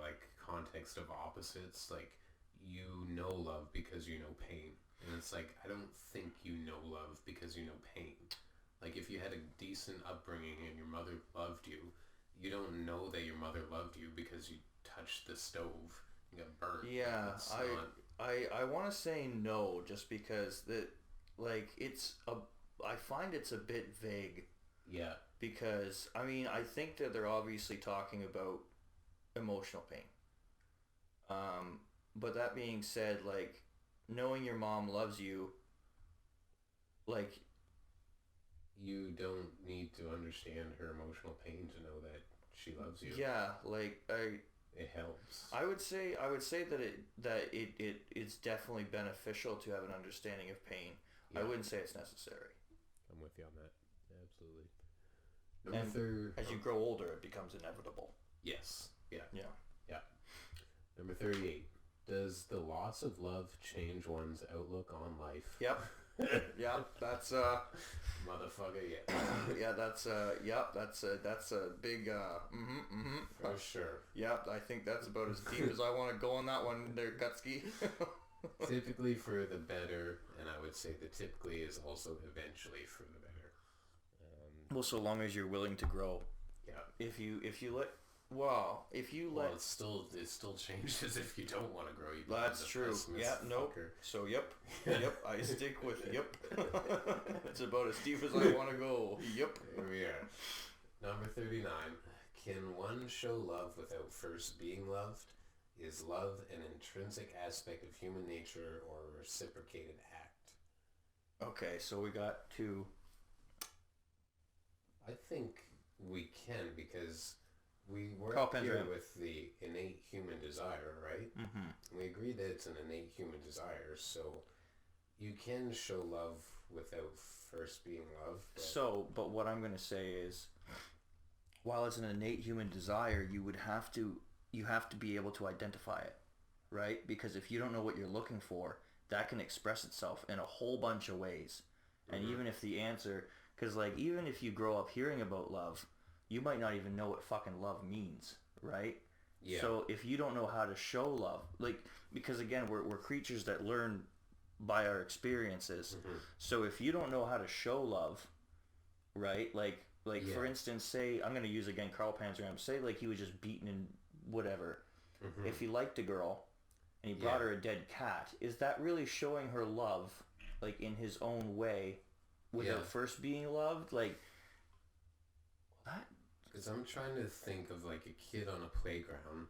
context of opposites. Like, you know love because you know pain. And it's like, I don't think you know love because you know pain. Like, if you had a decent upbringing and your mother loved you, you don't know that your mother loved you because you touched the stove and got burnt. Yeah, I want to say no, just because I find it's a bit vague. Yeah. Because, I mean, I think that they're obviously talking about emotional pain. But that being said, like, knowing your mom loves you, like... You don't need to understand her emotional pain to know that she loves you. Yeah, like, It helps. I would say that it's definitely beneficial to have an understanding of pain. Yeah. I wouldn't say it's necessary. I'm with you on that. Absolutely. And as you grow older, it becomes inevitable. Yes. Yeah. Yeah. Yeah. Number 38. Does the loss of love change one's outlook on life? Yep. Yeah, that's motherfucker. Yeah. Yeah, that's a big for sure. Yeah, I think that's about as deep as I want to go on that one there, Kutzky. Typically for the better, and I would say that typically is also eventually for the better. Well, so long as you're willing to grow. Yeah. If you let it still changes if you don't want to grow. You that's true. Yeah. Nope. So yep. I stick with yep. It's about as deep as I want to go. Yep. Here we are. Number 39. Can one show love without first being loved? Is love an intrinsic aspect of human nature or a reciprocated act? Okay, so we got two. I think we can, because we were up here with the innate human desire, right? Mm-hmm. We agree that it's an innate human desire, so you can show love without first being loved. But what I'm going to say is, while it's an innate human desire, you have to be able to identify it, right? Because if you don't know what you're looking for, that can express itself in a whole bunch of ways. And even if the answer... Because, like, even if you grow up hearing about love, you might not even know what fucking love means, right? Yeah. So if you don't know how to show love, like, because, again, we're creatures that learn by our experiences. Mm-hmm. So if you don't know how to show love, right? Like for instance, say, I'm going to use, again, Carl Panzram. Say, like, he was just beaten and whatever. Mm-hmm. If he liked a girl and he brought her a dead cat, is that really showing her love, like, in his own way? Without first being loved, like that. Because I'm trying to think of like a kid on a playground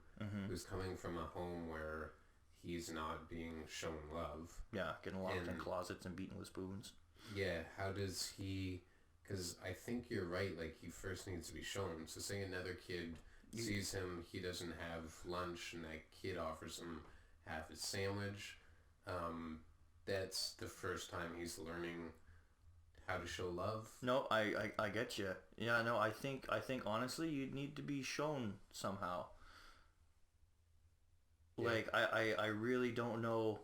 who's coming from a home where he's not being shown love. Yeah, getting locked in closets and beaten with spoons. Yeah, how does he? Because I think you're right. Like, he first needs to be shown. So say another kid sees him, he doesn't have lunch, and that kid offers him half his sandwich. That's the first time he's learning how to show love. No, I get you. Yeah, no, I think honestly you need to be shown somehow. Yeah. Like I really don't know.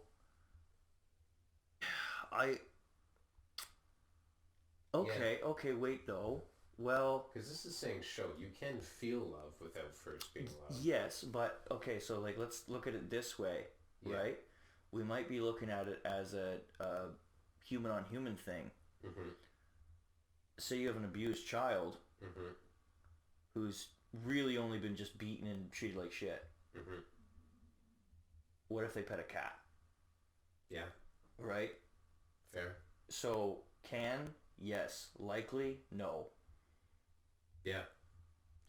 Okay, wait though. Well, because this is saying show. You can feel love without first being loved. Yes, but okay, so like let's look at it this way, right? We might be looking at it as a human on human thing. Mm-hmm. Say you have an abused child who's really only been just beaten and treated like shit. Mm-hmm. What if they pet a cat? Yeah. Right? Fair. So, yes. Likely, no. Yeah.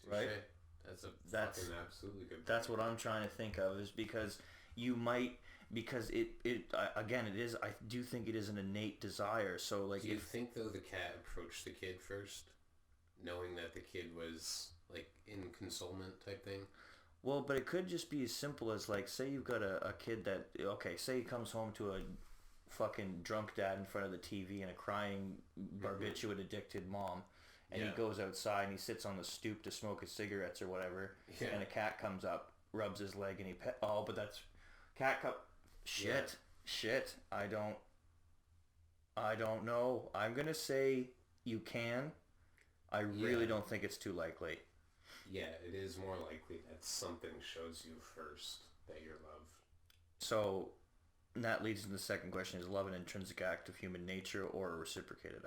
Right? That's fucking absolutely good point. That's what I'm trying to think of, is because you might... Because it is, I do think it is an innate desire. So, like, do you think though the cat approached the kid first, knowing that the kid was like in consolement type thing? Well, but it could just be as simple as, like, say you've got a kid that, okay, say he comes home to a fucking drunk dad in front of the TV and a crying barbiturate addicted mom, and he goes outside and he sits on the stoop to smoke his cigarettes or whatever, and a cat comes up, rubs his leg, and he but that's cat cup. Shit. I don't know. I'm gonna say you can. I really don't think it's too likely. Yeah, it is more likely that something shows you first that you're loved. So, that leads to the second question: is love an intrinsic act of human nature or a reciprocated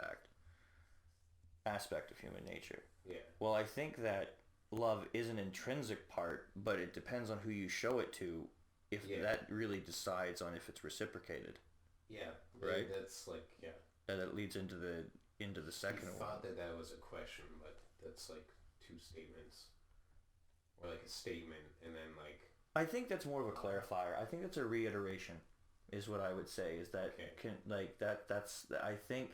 aspect of human nature? Yeah. Well, I think that love is an intrinsic part, but it depends on who you show it to. If that really decides on if it's reciprocated. Yeah. Right. That's like That leads into the second one. I thought that was a question, but that's like two statements, or like a statement, and then like. I think that's more of a clarifier. I think that's a reiteration, is what I would say. Is that that's I think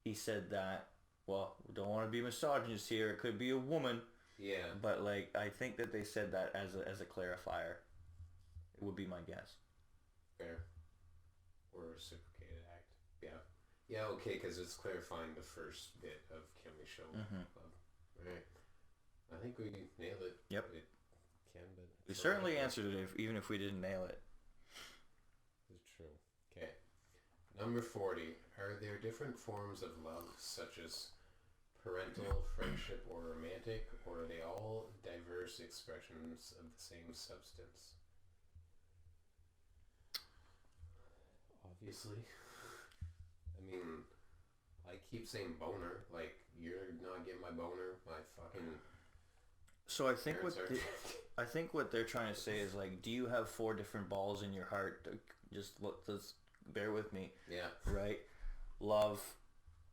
he said that. Well, we don't want to be misogynist here. It could be a woman. Yeah. But like, I think that they said that as a clarifier. It would be my guess. Fair. Or reciprocated act. Yeah. Yeah. Okay, because it's clarifying the first bit of can we show love. Right. I think we nailed it. Yep. It can, but we certainly answered it, even if we didn't nail it. It's true. Okay. Number 40. Are there different forms of love, such as parental, friendship, or romantic, or are they all diverse expressions of the same substance? Obviously. I mean, I keep saying boner. Like, you're not getting my boner. My fucking. So I think what they're trying to say is like, do you have 4 different balls in your heart? Just bear with me. Yeah. Right. Love,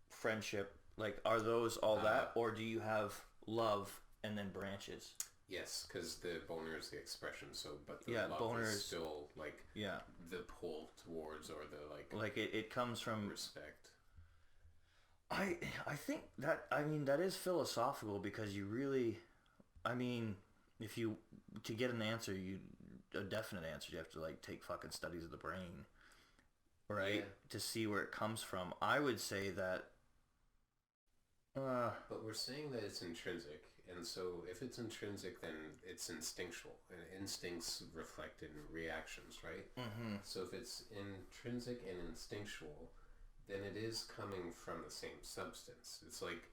friendship. Like, are those all that, or do you have love and then branches? Yes, because the boner is the expression. So, but the love boner is still like the pull towards, or the like it comes from respect. I think that, I mean, that is philosophical, because you really, I mean, if you to get an answer, a definite answer, you have to like take fucking studies of the brain, right, to see where it comes from. I would say that. But we're saying that it's intrinsic, and so if it's intrinsic, then it's instinctual, and instincts reflect in reactions, right? Mm-hmm. So if it's intrinsic and instinctual, then it is coming from the same substance. It's like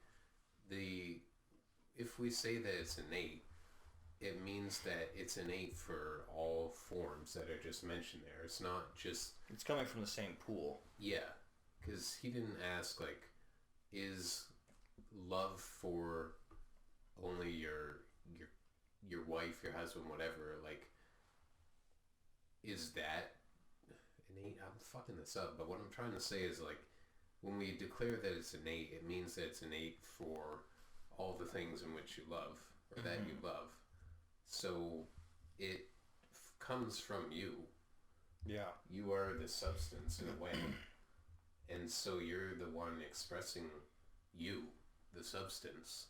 if we say that it's innate, it means that it's innate for all forms that are just mentioned there. It's not just... It's coming from the same pool. Yeah, because he didn't ask, like, is love for only your wife, your husband, whatever, like, is that innate? I'm fucking this up, but what I'm trying to say is, like, when we declare that it's innate, it means that it's innate for all the things in which you love, or that you love. So it comes from you. Yeah. You are the substance in a way. And so you're the one expressing you, the substance.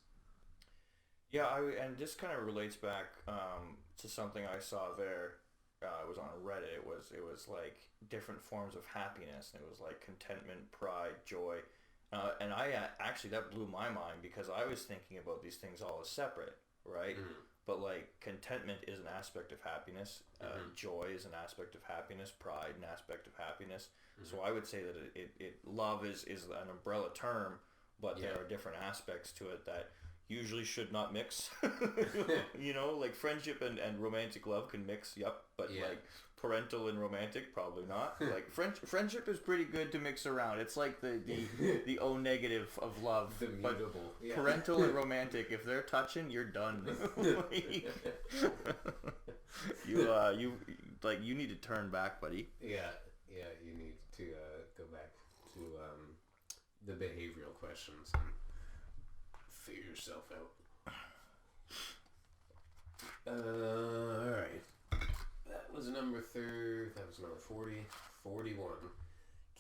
Yeah, and this kind of relates back to something I saw there. It was on Reddit. It was like different forms of happiness, and it was like contentment, pride, joy, and I actually, that blew my mind, because I was thinking about these things all as separate, right? But like, contentment is an aspect of happiness, joy is an aspect of happiness, pride an aspect of happiness. So I would say that it love is an umbrella term, but there are different aspects to it that usually should not mix. You know, like friendship and romantic love can mix, but like parental and romantic, probably not. Like friendship is pretty good to mix around. It's like the O negative of love. The mutable. But parental and romantic, if they're touching, you're done. You need to turn back, buddy. Yeah, you need to go back to the behavioral questions and figure yourself out. Alright. That was number 40. 41.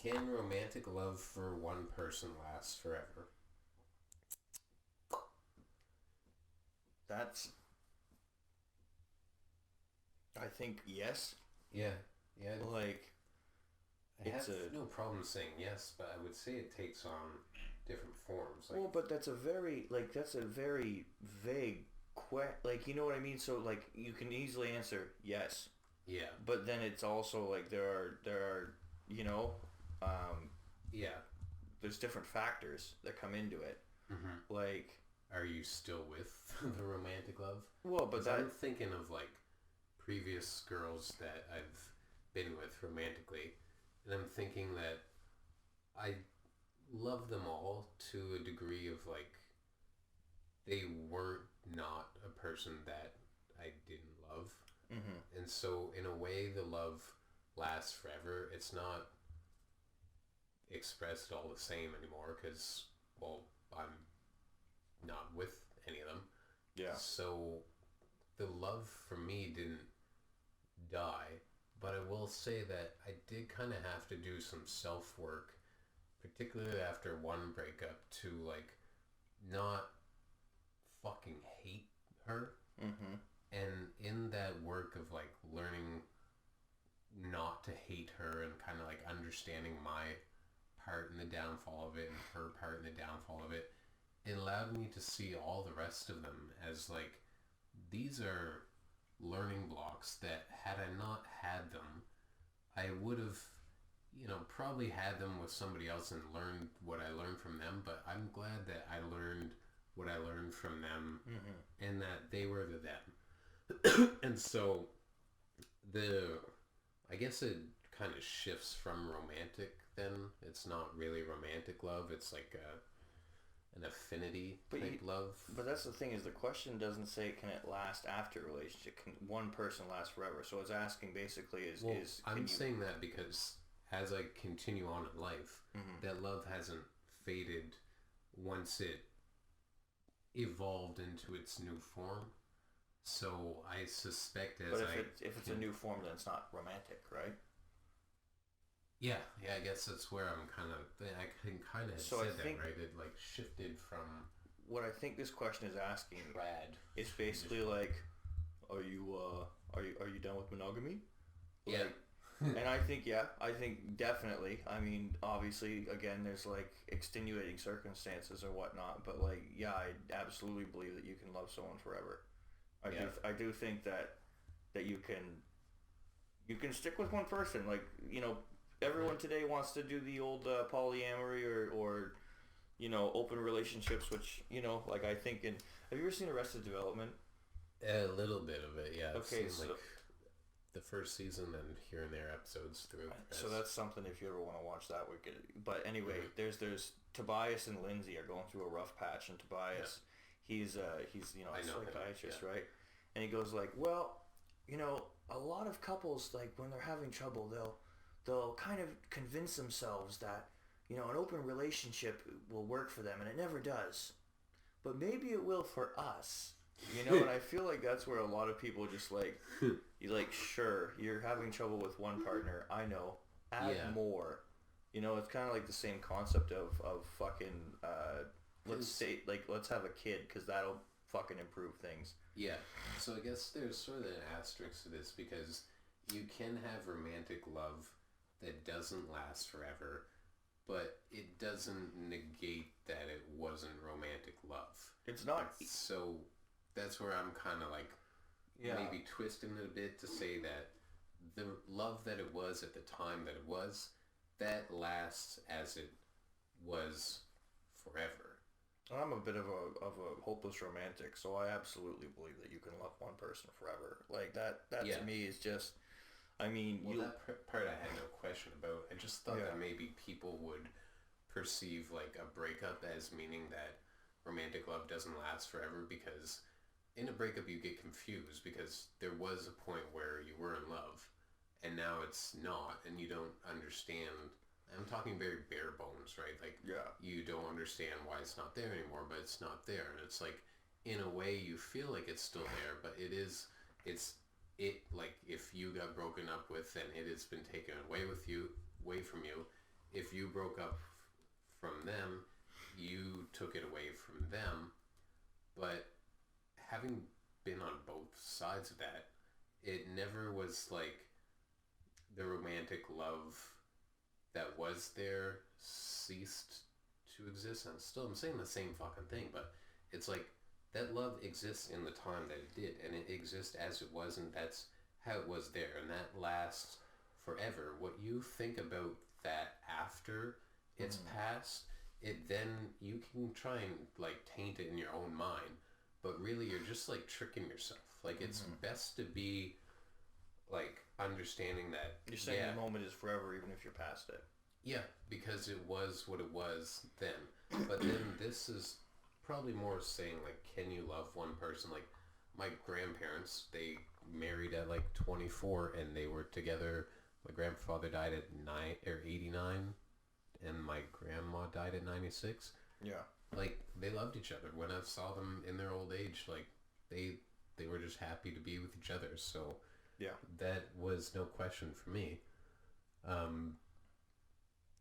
Can romantic love for one person last forever? I think yes. Yeah. Like, I have no problem saying yes, but I would say it takes on different forms. Like, well, but that's a very vague like, you know what I mean? So like, you can easily answer yes. Yeah. But then it's also like there are you know, there's different factors that come into it. Like, are you still with the romantic love? Well, but I'm thinking of like previous girls that I've been with romantically, and I'm thinking that I love them all to a degree of like they weren't not a person that I didn't love. Mm-hmm. And so in a way the love lasts forever. It's not expressed all the same anymore because, well, I'm not with any of them. Yeah. So the love for me didn't die, but I will say that I did kind of have to do some self-work, particularly after one breakup, to like not fucking hate her. Mm-hmm. And in that work of like learning not to hate her and kind of like understanding my part in the downfall of it and her part in the downfall of it, it allowed me to see all the rest of them as like, these are learning blocks that had I not had them, I would have, probably had them with somebody else and learned what I learned from them, but I'm glad that I learned what I learned from them, mm-hmm. and that they were the them. And so I guess it kind of shifts from romantic then. It's not really romantic love. It's like an affinity type love. But that's the thing is the question doesn't say can it last after a relationship. Can one person last forever? So it's asking basically is... I'm saying that because as I continue on in life, mm-hmm. that love hasn't faded once it evolved into its new form. So I suspect if it's a new form, then it's not romantic, right? Yeah, I guess that's where I can kind of say that, right? It like shifted from... What I think this question is asking is basically like, are you done with monogamy? Yeah. Like, and I think definitely. I mean, obviously, again, there's like extenuating circumstances or whatnot, but like, yeah, I absolutely believe that you can love someone forever. I do think that you can stick with one person. Like, everyone today wants to do the old polyamory or open relationships, which like I think have you ever seen Arrested Development? A little bit of it, yeah. Okay, so like the first season and here and there episodes through. So that's something if you ever want to watch that we could. But anyway, mm-hmm. there's Tobias and Lindsay are going through a rough patch, and Tobias. Yeah. He's a psychiatrist, right? And he goes like, well, a lot of couples, like when they're having trouble, they'll kind of convince themselves that an open relationship will work for them, and it never does. But maybe it will for us, And I feel like that's where a lot of people just like, sure, you're having trouble with one partner. I know. Add more. It's kind of like the same concept of fucking. Let's have a kid because that'll fucking improve things. Yeah. So I guess there's sort of an asterisk to this because you can have romantic love that doesn't last forever, but it doesn't negate that it wasn't romantic love. It's not. So that's where I'm kind of like maybe twisting it a bit to say that the love that it was at the time that it was, that lasts as it was forever. I'm a bit of a hopeless romantic, so I absolutely believe that you can love one person forever. Like that to me is just, I mean... Well, that part I had no question about. I just thought that maybe people would perceive like a breakup as meaning that romantic love doesn't last forever, because in a breakup you get confused because there was a point where you were in love and now it's not, and you don't understand... I'm talking very bare bones, right? Like, you don't understand why it's not there anymore, but it's not there. And it's like, in a way, you feel like it's still there, but like, if you got broken up with and it has been taken away from you, if you broke up from them, you took it away from them. But having been on both sides of that, it never was like the romantic love that was there ceased to exist. And I'm saying the same fucking thing, but it's like that love exists in the time that it did, and it exists as it was, and that's how it was there, and that lasts forever. What you think about that after it's passed, then you can try and like taint it in your own mind, but really you're just like tricking yourself. Like, it's best to be like understanding that You're saying the moment is forever, even if you're past it. Yeah, because it was what it was then. But then this is probably more saying, like, can you love one person? Like, my grandparents, they married at, like, 24, and they were together. My grandfather died at 89, and my grandma died at 96. Yeah. Like, they loved each other. When I saw them in their old age, like, they were just happy to be with each other. So, yeah, that was no question for me.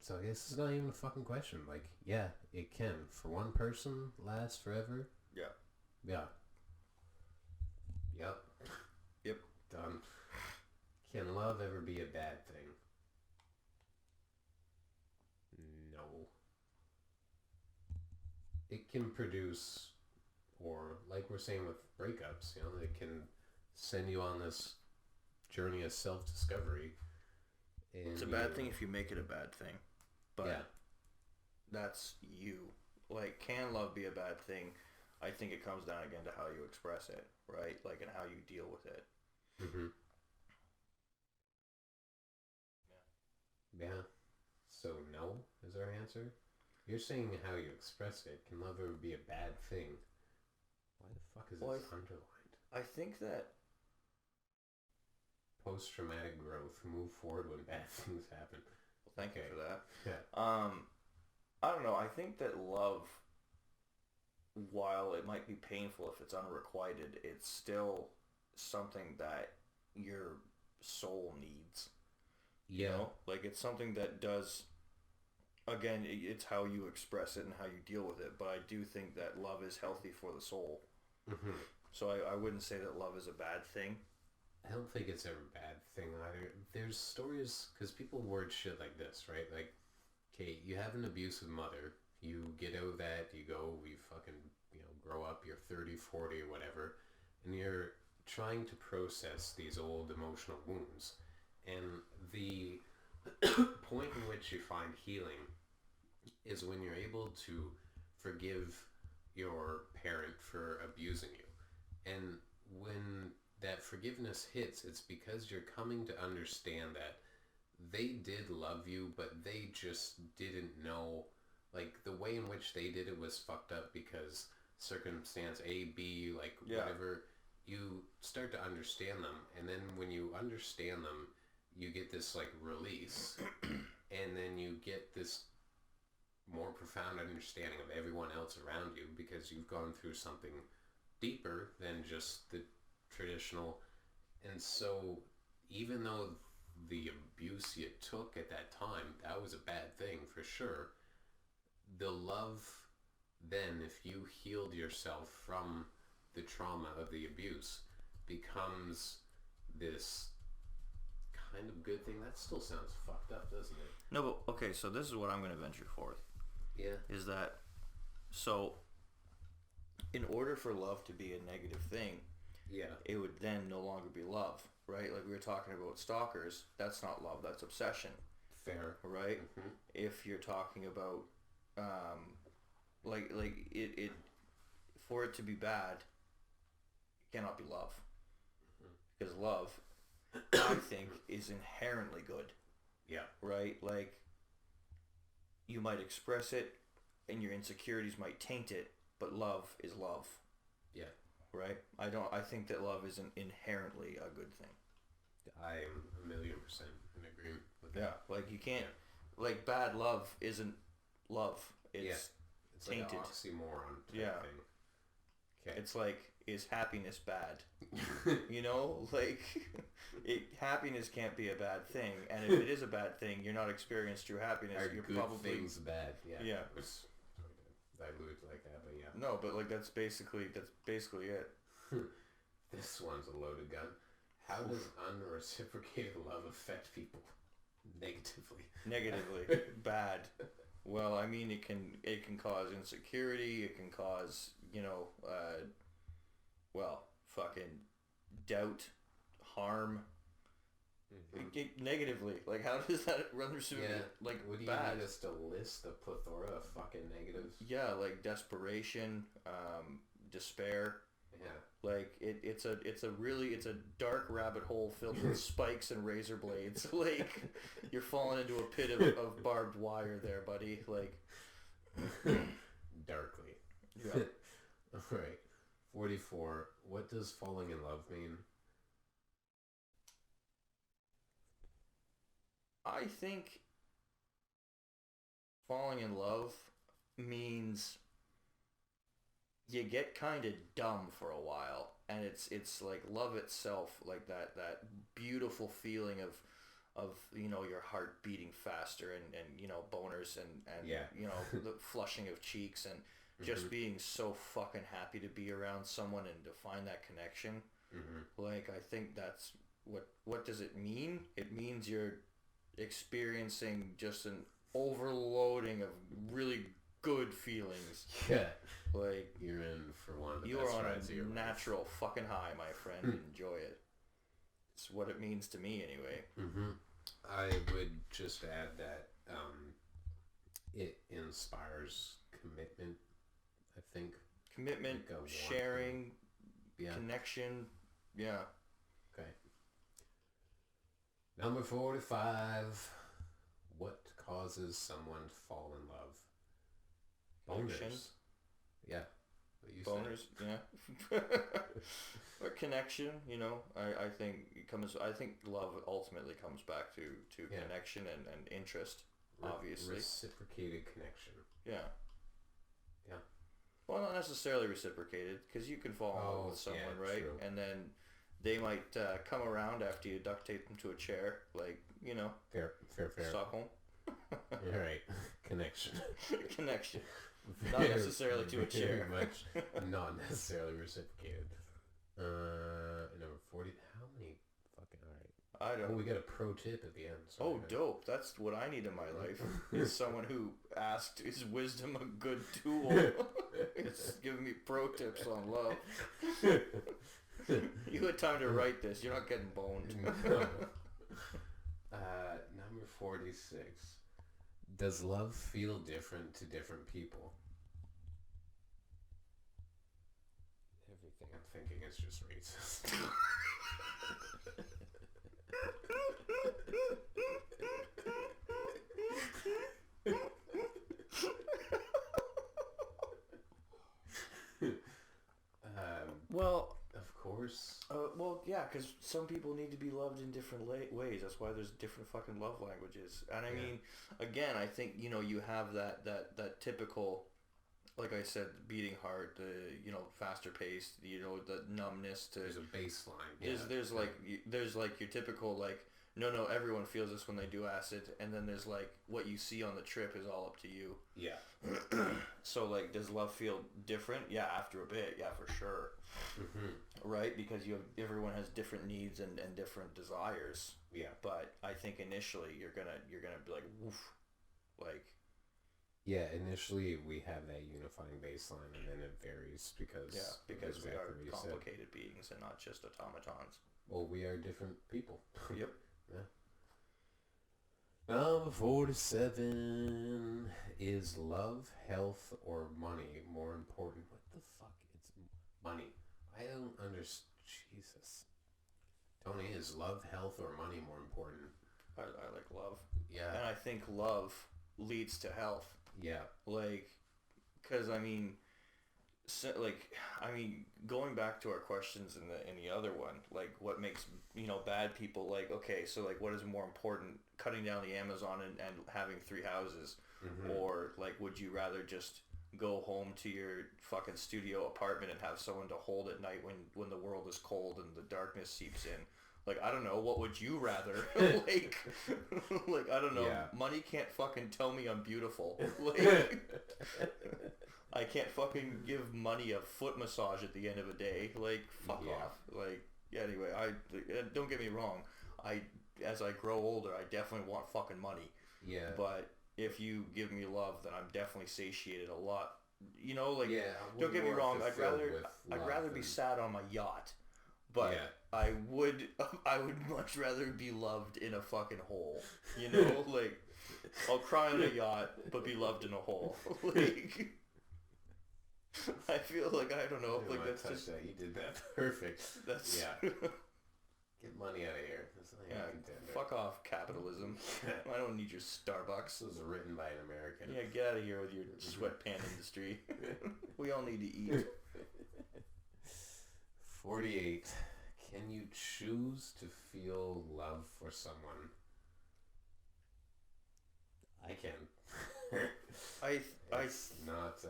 So I guess it's not even a fucking question. Like, yeah, it can. For one person, last forever. Yeah. Yeah. Yep. Yep. Done. Can love ever be a bad thing? No. It can produce, or like we're saying with breakups, you know, it can send you on this journey of self-discovery. It's a bad thing if you make it a bad thing. But yeah. That's you. Like, can love be a bad thing? I think it comes down again to how you express it, right? Like, and how you deal with it. Mm-hmm. Yeah. So no is our answer? You're saying how you express it. Can love ever be a bad thing? Why the fuck is this underlined? I think that post-traumatic growth. Move forward when bad things happen. Well, thank you for that. Yeah. I don't know. I think that love, while it might be painful if it's unrequited, it's still something that your soul needs. Yeah. You know? Like, it's something that does, again, it's how you express it and how you deal with it, but I do think that love is healthy for the soul. Mm-hmm. So I wouldn't say that love is a bad thing. I don't think it's ever a bad thing either. There's stories, because people word shit like this, right? Like, okay, you have an abusive mother. You get out of that, you go, you fucking, grow up, you're 30, 40, or whatever, and you're trying to process these old emotional wounds. And the point in which you find healing is when you're able to forgive your parent for abusing you. And when that forgiveness hits, it's because you're coming to understand that they did love you, but they just didn't know, like, the way in which they did it was fucked up because circumstance A, B, like, whatever. You start to understand them, and then when you understand them, you get this, like, release, and then you get this more profound understanding of everyone else around you because you've gone through something deeper than just the traditional. And so even though the abuse you took at that time, that was a bad thing for sure, the love then, if you healed yourself from the trauma of the abuse, becomes this kind of good thing. That still sounds fucked up, doesn't it? No, but okay, so this is what I'm going to venture forth. Yeah. Is that, so in order for love to be a negative thing, it would then no longer be love, right? Like we were talking about stalkers, that's not love, that's obsession. Fair. Right? Mm-hmm. If you're talking about, like it for it to be bad, it cannot be love. Mm-hmm. Because love, I think, is inherently good. Yeah. Right? Like, you might express it, and your insecurities might taint it, but love is love. Yeah. Right? I think that love isn't inherently a good thing. I'm 1,000,000% in agreement with that. Yeah. Like, you can't, like, bad love isn't love. It's tainted. Like an oxymoron type thing. Okay. It's like, is happiness bad? You know? Like, happiless can't be a bad thing, and if it is a bad thing, you're not experienced true happiness. You're good probably things bad. Yeah. Yeah. It was diluted like that, but yeah. No, but like that's basically it. This one's a loaded gun. How does unreciprocated love affect people negatively? Negatively, bad. Well, I mean, it can cause insecurity. It can cause fucking doubt, harm. Mm-hmm. Negatively, like how does that run through? Yeah, like what do you bad? need us to list a plethora of fucking negatives? Yeah, like desperation, despair. Yeah. Like it's a dark rabbit hole filled with spikes and razor blades. Like you're falling into a pit of barbed wire there, buddy. Like Darkly. yeah. All right. 44. What does falling in love mean? I think falling in love means you get kind of dumb for a while, and it's like love itself, like that beautiful feeling of your heart beating faster and boners and Yeah. the flushing of cheeks and just being so fucking happy to be around someone and to find that connection. Like I think that's what does it mean? It means you're experiencing just an overloading of really good feelings. Yeah. Like You're in for one of the you best are on rides of your a life. natural fucking high, my friend. Enjoy it. It's what it means to me, anyway. I would just add that it inspires commitment. I think Commitment, like a sharing, yeah. connection. Yeah. Okay. Number 45. What causes someone to fall in love? Connection. Boners. Yeah. What you Boners, yeah. Or connection, I think it comes. I think love ultimately comes back to Yeah. connection and interest, obviously. Reciprocated connection. Yeah. Yeah. Well, not necessarily reciprocated, because you can fall in love with someone, yeah, right? true. And then they might come around after you duct tape them to a chair, like Fair. Stockholm. All right. Connection. Connection. Not necessarily to a chair. Very much not necessarily reciprocated. Number 40. How many fucking... All right. I don't. Oh, we got a pro tip at the end. Oh, dope. That's what I need in my life. Is someone who asked, is wisdom a good tool? It's giving me pro tips on love. You had time to write this. You're not getting boned. No. Number 46. Does love feel different to different people? Everything I'm thinking is just racist. Well, of course. Yeah, because some people need to be loved in different ways. That's why there's different fucking love languages. And I mean, again, I think you have that typical, like I said, beating heart, the faster paced, the numbness to. There's a baseline. Yeah. There's like your typical like. No, everyone feels this when they do acid, and then there's like what you see on the trip is all up to you. Yeah. So like, does love feel different? Yeah, after a bit, yeah, for sure. Right, because everyone has different needs and different desires. Yeah. But I think initially you're gonna be like, woof, like. Yeah, initially we have that unifying baseline, and then it varies because we are complicated beings and not just automatons. Well, we are different people. Yep. Yeah. Number 47. Is love, health, or money more important? What the fuck? It's money. I don't understand. Jesus. Tony, is love, health, or money more important? I like love. Yeah. And I think love leads to health. Yeah. Like, because going back to our questions in the other one, like what makes bad people, like, okay, so like what is more important, cutting down the Amazon and having 3 houses, or like would you rather just go home to your fucking studio apartment and have someone to hold at night when the world is cold and the darkness seeps in? Like, I don't know, what would you rather? like I don't know. Yeah. Money can't fucking tell me I'm beautiful. Like, I can't fucking give money a foot massage at the end of a day. Like, fuck off. Like, anyway, don't get me wrong. As I grow older, I definitely want fucking money. Yeah. But if you give me love, then I'm definitely satiated a lot. Don't get me more wrong. I'd fulfilled rather with rather be sad on my yacht. But I would much rather be loved in a fucking hole. Like, I'll cry on a yacht, but be loved in a hole. Like, I feel like, I don't know, like that's touch just... that. You did that perfect. That's... Yeah. Get money out of here. That's not Yeah, fuck off, capitalism. I don't need your Starbucks. This was written by an American. Yeah, get out of here with your sweatpant industry. We all need to eat. 48. Can you choose to feel love for someone? I can. It's not.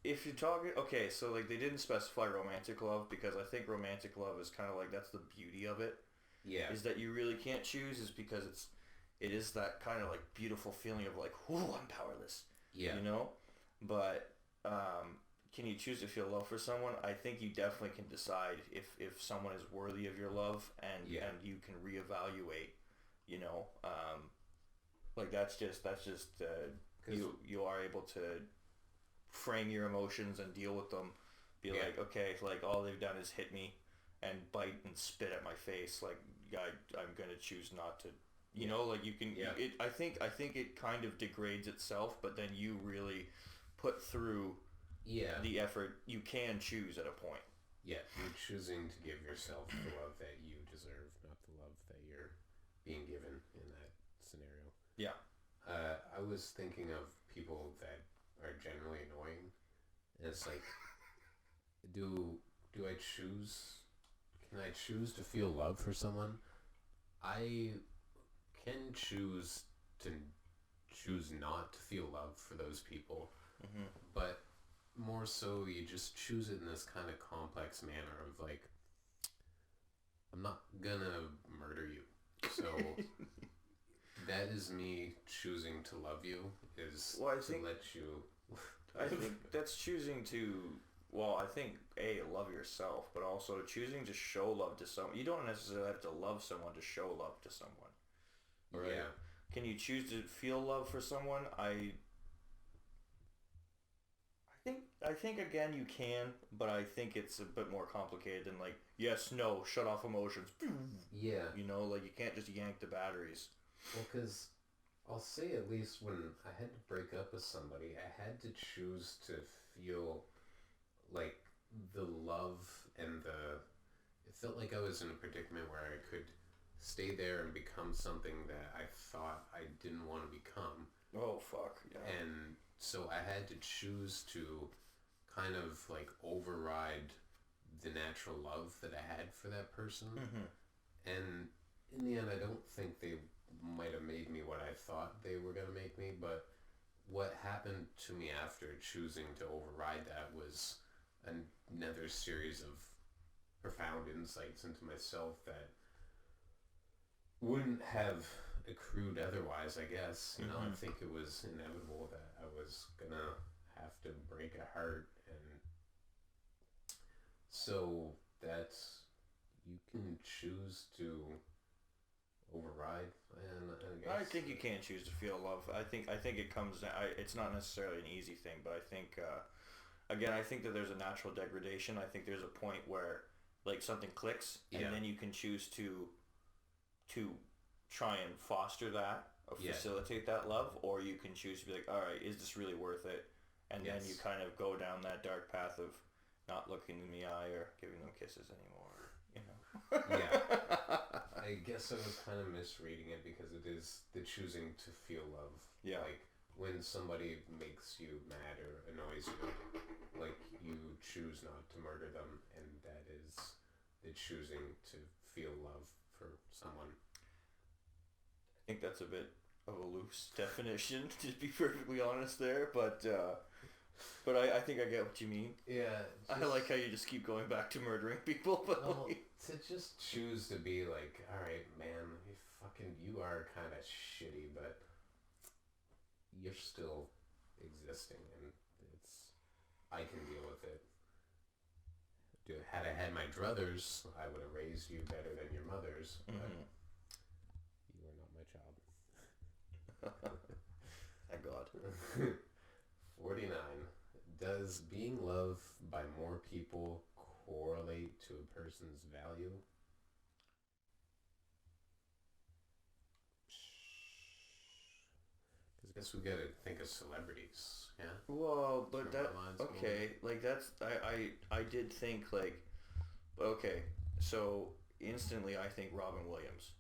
If you're talking, okay, so like they didn't specify romantic love because I think romantic love is kind of like, that's the beauty of it. Yeah. Is that you really can't choose, is because it is that kind of like beautiful feeling of like, whoo, I'm powerless. Yeah. You know? But can you choose to feel love for someone? I think you definitely can decide if someone is worthy of your love, and you can reevaluate, you know? Like that's just you are able to frame your emotions and deal with them. Be like, okay, like all they've done is hit me and bite and spit at my face. Like I'm gonna choose not to. You know, like you can. Yeah. I think it kind of degrades itself, but then you really put through. Yeah. The effort. You can choose at a point. Yeah, you're choosing to give yourself the love that you deserve, not the love that you're being given in that scenario. Yeah. I was thinking of people that are generally annoying, and it's like, do I choose? Can I choose to feel love for someone? I can choose to choose not to feel love for those people, but more so you just choose it in this kind of complex manner of like, I'm not gonna murder you, so that is me choosing to love you, is let you. I think that's choosing to, well, I think love yourself, but also choosing to show love to someone. You don't necessarily have to love someone to show love to someone, right? Yeah. Can you choose to feel love for someone? I think again you can, but I think it's a bit more complicated than like, yes, no, shut off emotions. Yeah. You know, like you can't just yank the batteries. Well, because I'll say at least when I had to break up with somebody, I had to choose to feel like the love and it felt like I was in a predicament where I could stay there and become something that I thought I didn't want to become. Oh, fuck. Yeah. And so I had to choose to kind of like override the natural love that I had for that person. And in the end, I don't think they might have made me what I thought they were going to make me, but what happened to me after choosing to override that was another series of profound insights into myself that wouldn't have accrued otherwise, I guess. You know, I think it was inevitable that I was gonna have to break a heart, and so that's, you can choose to override, and I think you can choose to feel love. I think it comes down, it's not necessarily an easy thing, but I think again, I think that there's a natural degradation. I think there's a point where like something clicks, and then you can choose to try and foster that or facilitate that love, or you can choose to be like, all right, is this really worth it? And then you kind of go down that dark path of not looking in the eye or giving them kisses anymore, you know. I guess I was kind of misreading it, because it is the choosing to feel love. Yeah. Like when somebody makes you mad or annoys you, like you choose not to murder them, and that is the choosing to feel love for someone. I think that's a bit of a loose definition, to be perfectly honest there, but I think I get what you mean. Yeah. I like how you just keep going back to murdering people, but well, to just choose to be like, all right, man, you are kind of shitty, but you're still existing, and I can deal with it. Had I had my druthers, I would have raised you better than your mothers, but you are not my child. Thank God. 49. Does being loved by more people correlate to a person's value? Because I guess we gotta think of celebrities. Yeah. Well, but Where that my mind's okay, like that's I did think like okay, so instantly I think Robin Williams,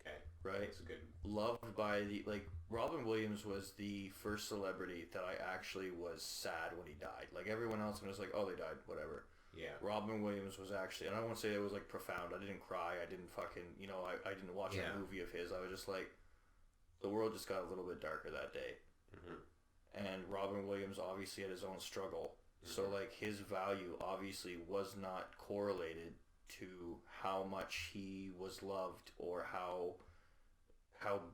Okay. right? That's a good. Loved by the like Robin Williams was the first celebrity that I actually was sad when he died. Like everyone else was like, oh, they died, whatever. Yeah. Robin Williams was actually, and I won't say it was like profound. I didn't cry. I didn't fucking, I didn't watch a movie of his. I was just like, the world just got a little bit darker that day. Mm-hmm. And Robin Williams obviously had his own struggle. Mm-hmm. So like his value obviously was not correlated to how much he was loved or how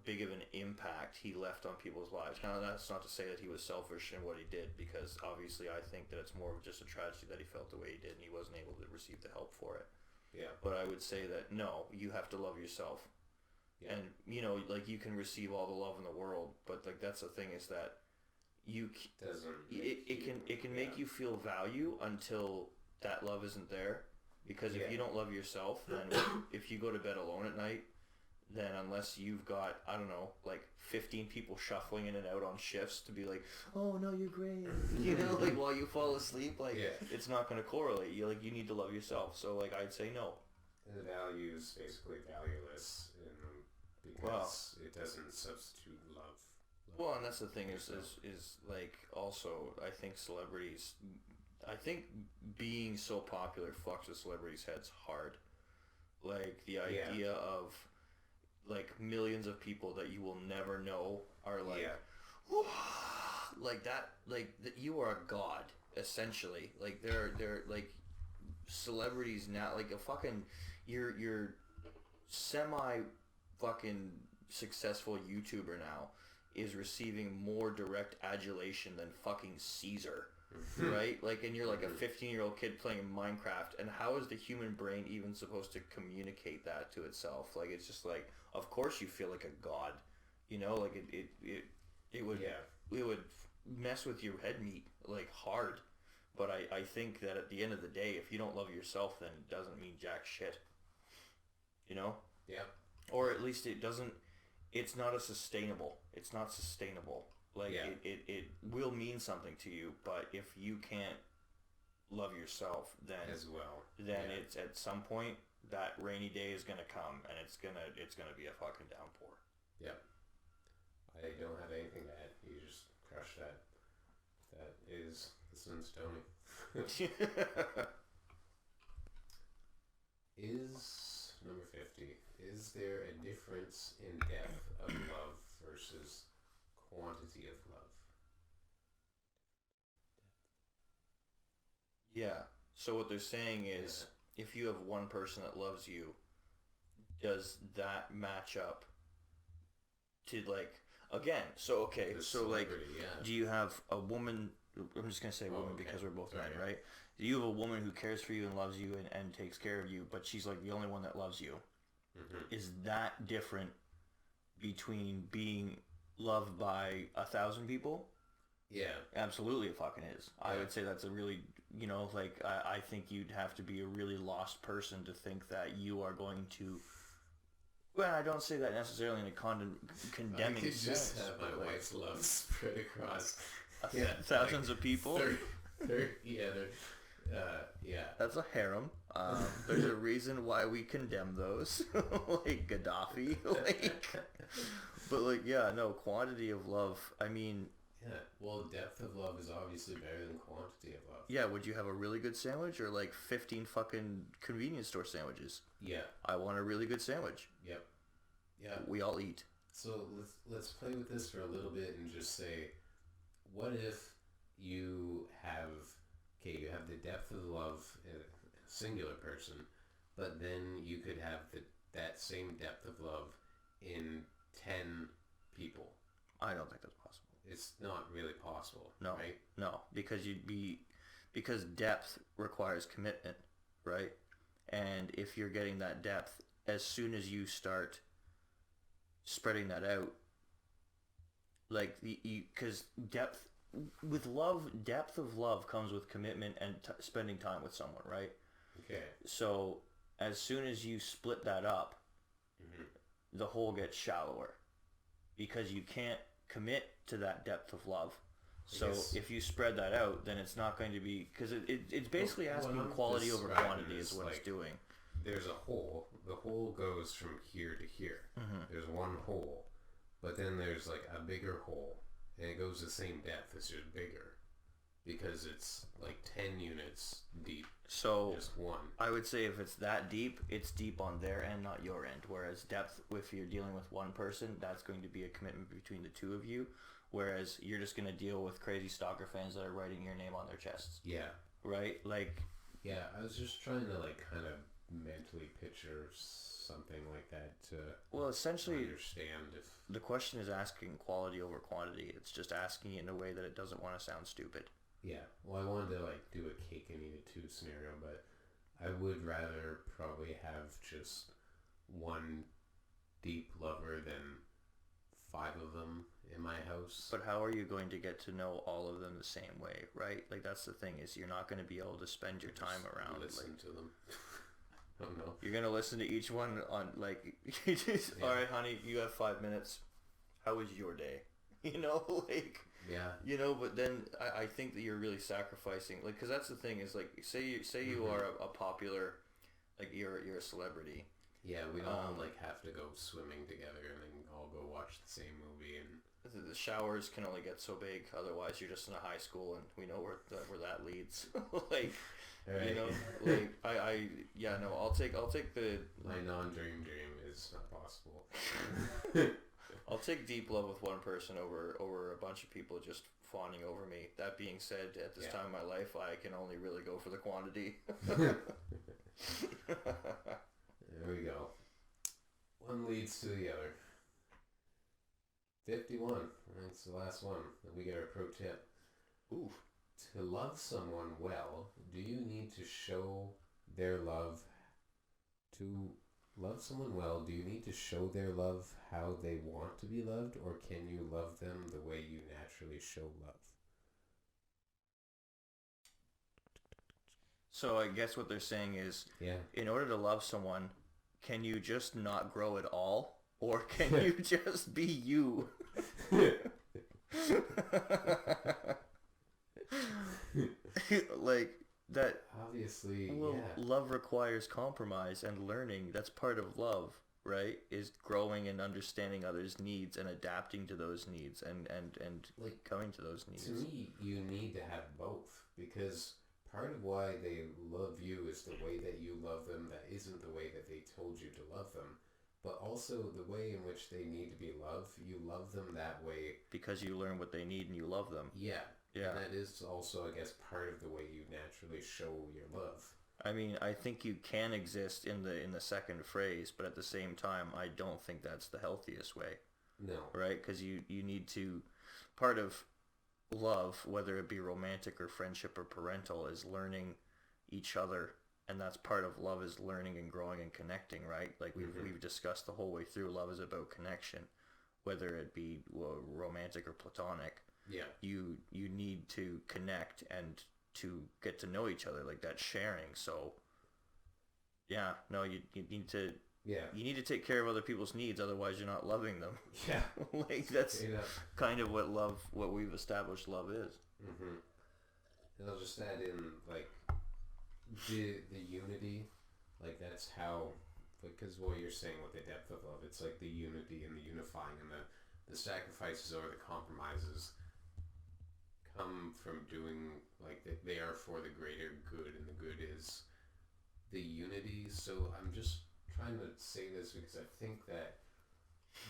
big of an impact he left on people's lives. Now, that's not to say that he was selfish in what he did, because obviously I think that it's more of just a tragedy that he felt the way he did and he wasn't able to receive the help for it. Yeah. But I would say that, no, you have to love yourself. Yeah. And, like, you can receive all the love in the world, but, like, that's the thing is that it can make you feel value until that love isn't there. Because if you don't love yourself, then if you go to bed alone at night, then unless you've got, I don't know, like 15 people shuffling in and out on shifts to be like, oh no, you're great, like while you fall asleep, like it's not going to correlate. You need to love yourself. So like I'd say no. The value is basically valueless because it doesn't substitute love. Well, and that's the thing is like also I think celebrities, I think being so popular fucks with celebrities' heads hard. Like the idea of like millions of people that you will never know are like, like that, like that you are a god essentially. Like they're like celebrities now. Like a fucking you're semi fucking successful YouTuber now is receiving more direct adulation than fucking Caesar. Right? Like, and you're like a 15-year-old kid playing Minecraft, and how is the human brain even supposed to communicate that to itself? Like, it's just like, of course you feel like a god, like it would mess with your head meat like hard. But I think that at the end of the day, if you don't love yourself, then it doesn't mean jack shit. Or at least it's not sustainable. It's not sustainable. Like, it will mean something to you, but if you can't love yourself, then it's at some point that rainy day is gonna come, and it's gonna be a fucking downpour. Yeah. I don't have anything to add. You just crushed that. That is the Sun's Tony. Is number 50? Is there a difference in depth of love versus quantity of love? Yeah. So what they're saying is, if you have one person that loves you, does that match up to like again? So okay, so like, do you have a woman? I'm just gonna say woman because we're both men, right? Do you have a woman who cares for you and loves you and takes care of you, but she's like the only one that loves you? Mm-hmm. Is that different between being loved by 1,000 people? Yeah. Absolutely it fucking is. Yeah. I would say that's a really, like, I think you'd have to be a really lost person to think that you are going to... Well, I don't say that necessarily in a condemning sense. I could just have my wife's love spread across thousands of people. Yeah. That's a harem. There's a reason why we condemn those. Like Gaddafi. But like, quantity of love, I mean... Yeah, well, depth of love is obviously better than quantity of love. Yeah, would you have a really good sandwich or like 15 fucking convenience store sandwiches? Yeah. I want a really good sandwich. Yep. Yeah. We all eat. So let's play with this for a little bit and just say, what if you have the depth of love in a singular person, but then you could have that same depth of love in 10 people? I don't think that's possible. It's not really possible. No, right? No, because because depth requires commitment, right? And if you're getting that depth, as soon as you start spreading that out, like because depth of love comes with commitment and spending time with someone, right? Okay. So as soon as you split that up, the hole gets shallower because you can't commit to that depth of love. So Yes. if you spread that out, then it's not going to be, because it's basically asking I'm quality over describing quantity is is what it's like, doing. There's a hole. The hole goes from here to here. Mm-hmm. There's one hole, but then there's like a bigger hole, and it goes the same depth. It's just bigger because it's like 10 units deep. So Just one. I would say if it's that deep, it's deep on their end, not your end. Whereas depth, if you're dealing with one person, that's going to be a commitment between the two of you. Whereas you're just going to deal with crazy stalker fans that are writing your name on their chests. Yeah. Right? Like... Yeah, I was just trying to like kind of mentally picture something like that to essentially understand if... The question is asking quality over quantity. It's just asking it in a way that it doesn't want to sound stupid. Yeah, well, I wanted to like do a cake and eat it too scenario, but I would rather probably have just one deep lover than 5 of them in my house. But how are you going to get to know all of them the same way, right? Like, that's the thing, is you're not going to be able to spend your time around. Listen to them. I don't know. You're going to listen to each one on, like, all right, honey, you have 5 minutes. How was your day? You know, like... Yeah. You know, but then I think that you're really sacrificing, like, because that's the thing is, like, say you are a popular, like, you're a celebrity. Yeah, we don't like have to go swimming together and then all go watch the same movie. And the showers can only get so big, otherwise you're just in a high school, and we know where that leads. Like, right. You know, like I'll take the... My non-dream is not possible. I'll take deep love with one person over a bunch of people just fawning over me. That being said, at this time in my life, I can only really go for the quantity. There we go. One leads to the other. 51. That's the last one. Then we get our pro tip. Ooh. To love someone well, do you need to show their love? To love someone well, do you need to show their love how they want to be loved, or can you love them the way you naturally show love? So I guess what they're saying is, in order to love someone, can you just not grow at all, or can you just be you? Like that. Obviously, love requires compromise and learning. That's part of love, right? Is growing and understanding others' needs and adapting to those needs and like coming to those needs. To me, you need to have both, because part of why they love you is the way that you love them that isn't the way that they told you to love them. But also the way in which they need to be loved, you love them that way. Because you learn what they need and you love them. Yeah. Yeah. And that is also, I guess, part of the way you naturally show your love. I mean, I think you can exist in the second phrase, but at the same time, I don't think that's the healthiest way. No. Right? Because you need to... Part of love, whether it be romantic or friendship or parental, is learning each other. And that's part of love, is learning and growing and connecting, right? Like we've discussed the whole way through, love is about connection, whether it be romantic or platonic. Yeah. You need to connect and to get to know each other, like that sharing. So, yeah, no, you need to... Yeah. You need to take care of other people's needs, otherwise you're not loving them. Yeah. Like, that's kind of what we've established love is. Mm-hmm. And I'll just add in, like... The unity, like that's how, because what you're saying with the depth of love, it's like the unity and the unifying and the sacrifices or the compromises come from doing, like they are for the greater good, and the good is the unity. So I'm just trying to say this because I think that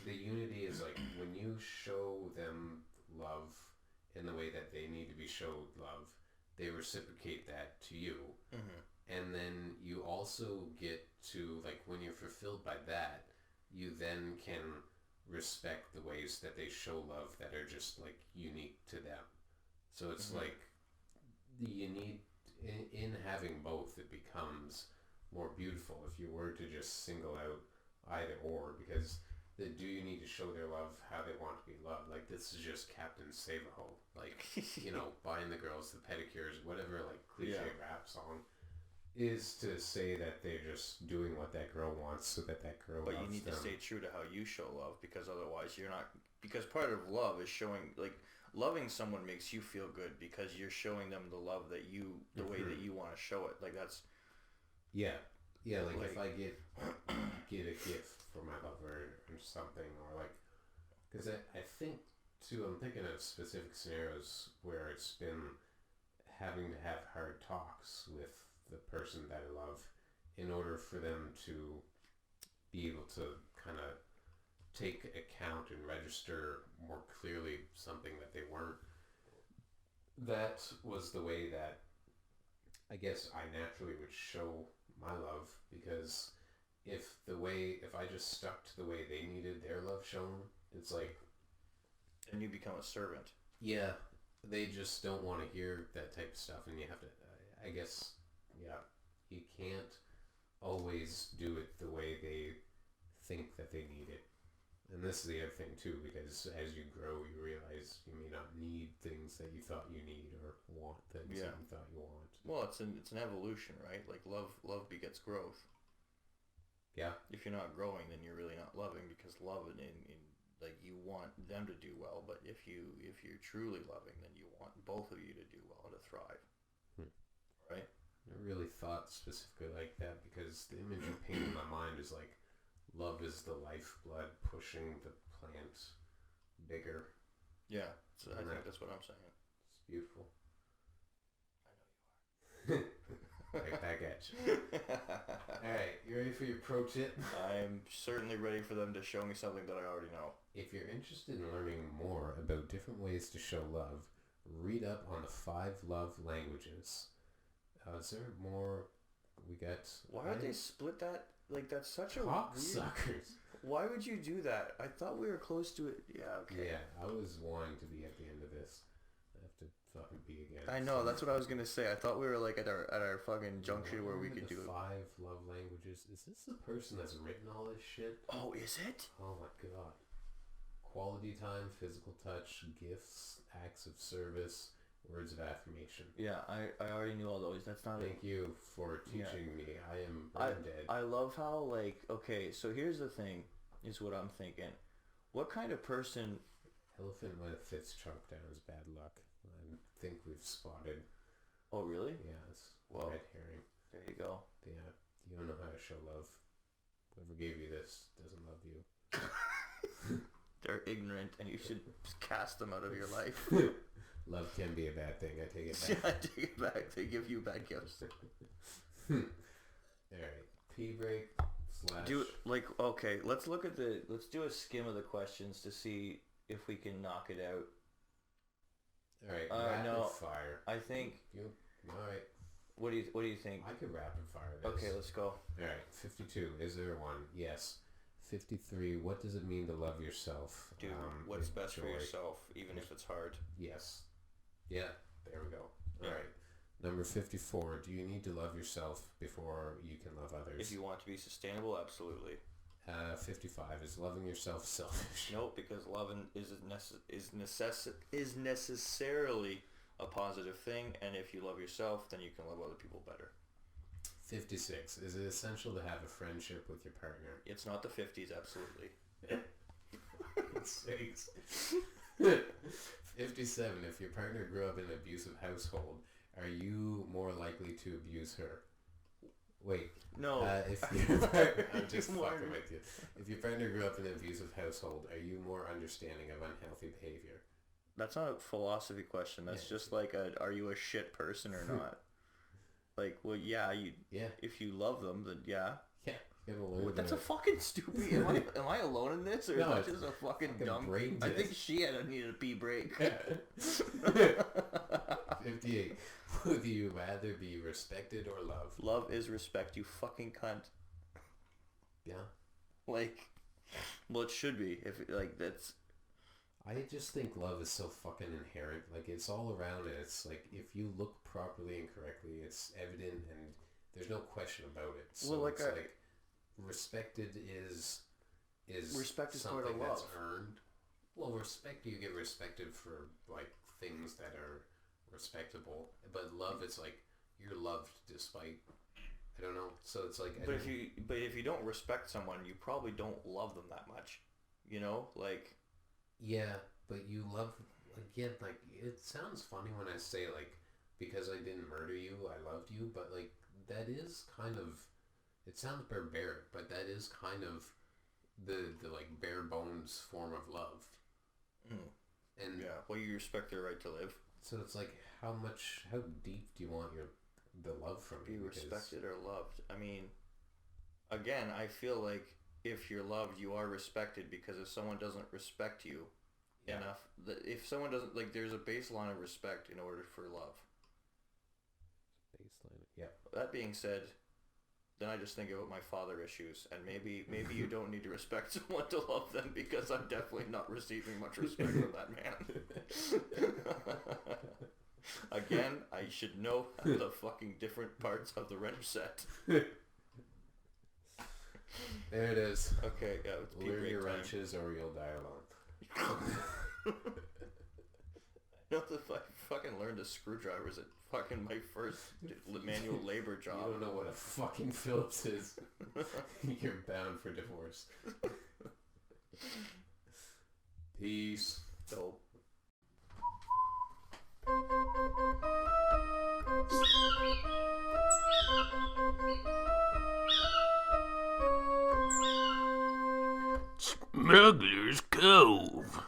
the unity is like when you show them love in the way that they need to be showed love, they reciprocate that to you. Mm-hmm. And then you also get to, like, when you're fulfilled by that, you then can respect the ways that they show love that are just, like, unique to them. So it's like, you need, in having both, it becomes more beautiful if you were to just single out either or, because do you need to show their love how they want to be loved? Like, this is just Captain Save-A-Ho. Like, you know, buying the girls the pedicures, whatever, like, cliche rap song. is to say that they're just doing what that girl wants so that girl But loves you need them. to stay true to how you show love, because otherwise you're not... Because part of love is showing, like, loving someone makes you feel good because you're showing them the love that you, the way that you want to show it. Like, that's... Yeah. Yeah, like if I get a gift for my lover or something, or like... Because I think, too, I'm thinking of specific scenarios where it's been having to have hard talks with the person that I love in order for them to be able to kind of take account and register more clearly something that they weren't. That was the way that I guess I naturally would show my love, because if I just stuck to the way they needed their love shown, it's like... And you become a servant. Yeah, they just don't want to hear that type of stuff, and you have to, I guess, yeah, you can't always do it the way they think that they need it. And this is the other thing too, because as you grow, you realize you may not need things that you thought you need, or want things that you thought you want. Well, it's an evolution, right? Like love begets growth. Yeah. If you're not growing, then you're really not loving, because love in like you want them to do well, but if you're truly loving, then you want both of you to do well, to thrive. Right? I really thought specifically like that, because the image you paint in my mind is like, love is the lifeblood pushing the plant bigger. Yeah, so I think that's what I'm saying. It's beautiful. I know you are. Right back at you. Alright, you ready for your pro tip? I'm certainly ready for them to show me something that I already know. If you're interested in learning more about different ways to show love, read up on the 5 love languages. Is there more? We got... Why would they split that? Like, that's such a cocksuckers. Why would you do that? I thought we were close to it. Yeah, okay. Yeah, I was wanting to be at the end of this. I have to fucking be again. I know, that's what I was gonna say. I thought we were like at our fucking juncture where we could do it. 5 love languages. Is this the person that's written all this shit? Oh, is it? Oh my god. Quality time, physical touch, gifts, acts of service, words of affirmation. Yeah, I already knew all those. That's not Thank you for teaching me. I am brain dead. I love how, like, okay, so here's the thing, is what I'm thinking. What kind of person... Elephant with a fifth chunk down is bad luck. I think we've spotted. Oh, really? Yes. Well, red herring. There you go. Yeah, you don't know how to show love. Whoever gave you this doesn't love you. They're ignorant, and you should cast them out of your life. Love can be a bad thing. I take it back. Yeah, I take it back. They give you bad gifts. Alright. Pee break / Okay, let's do a skim of the questions to see if we can knock it out. Alright, rapid fire. I think... Alright. What do you think? I could rapid fire this. Okay, let's go. Alright, 52. Is there one? Yes. 53. What does it mean to love yourself? Do what's best for yourself, even if it's hard. Yes. Yeah, there we go. Alright. Number 54. Do you need to love yourself before you can love others? If you want to be sustainable, absolutely. 55. Is loving yourself selfish? Nope, because loving is necessarily a positive thing, and if you love yourself, then you can love other people better. 56. Is it essential to have a friendship with your partner? It's not the 50s, absolutely. 6. 57. If your partner grew up in an abusive household, are you more likely to abuse her? Wait. No. If your partner, I'm just fucking with you. If your partner grew up in an abusive household, are you more understanding of unhealthy behavior? That's not a philosophy question. That's just like are you a shit person or not? Like, well, yeah, if you love them, then yeah. Yeah. That's a fucking stupid... Am I alone in this? Or no, is that just a fucking dumb... I think she needed a pee break. 58. Would you rather be respected or loved? Love is respect, you fucking cunt. Yeah. Like, well, it should be. That's... I just think love is so fucking inherent. Like, it's all around, and it's like, if you look properly and correctly, it's evident, and there's no question about it. So well, it's like respected is respect is something part of love. That's earned. Well, respect, you get respected for like things that are respectable, but love is like you're loved despite I don't know. So it's like, but if you don't respect someone, you probably don't love them that much. You know, like. Yeah, but you love, again, like, it sounds funny when I say, like, because I didn't murder you, I loved you, but, like, that is kind of, it sounds barbaric, but that is kind of the like, bare bones form of love. Mm. And yeah, well, you respect their right to live. So it's like, how deep do you want the love from Be you? respected or loved. I mean, again, I feel like if you're loved, you are respected, because if someone doesn't respect you enough, if someone doesn't, like, there's a baseline of respect in order for love. Baseline, yeah. That being said, then I just think about my father issues, and maybe you don't need to respect someone to love them, because I'm definitely not receiving much respect from that man. Again, I should know the fucking different parts of the wrench set. There it is. Okay, yeah, it's learn your wrenches or you'll die alone. You know, if I fucking learned a screwdrivers at fucking my first manual labor job. You don't know what a fucking Phillips is. You're bound for divorce. Peace. Dope. Smuggler's Cove.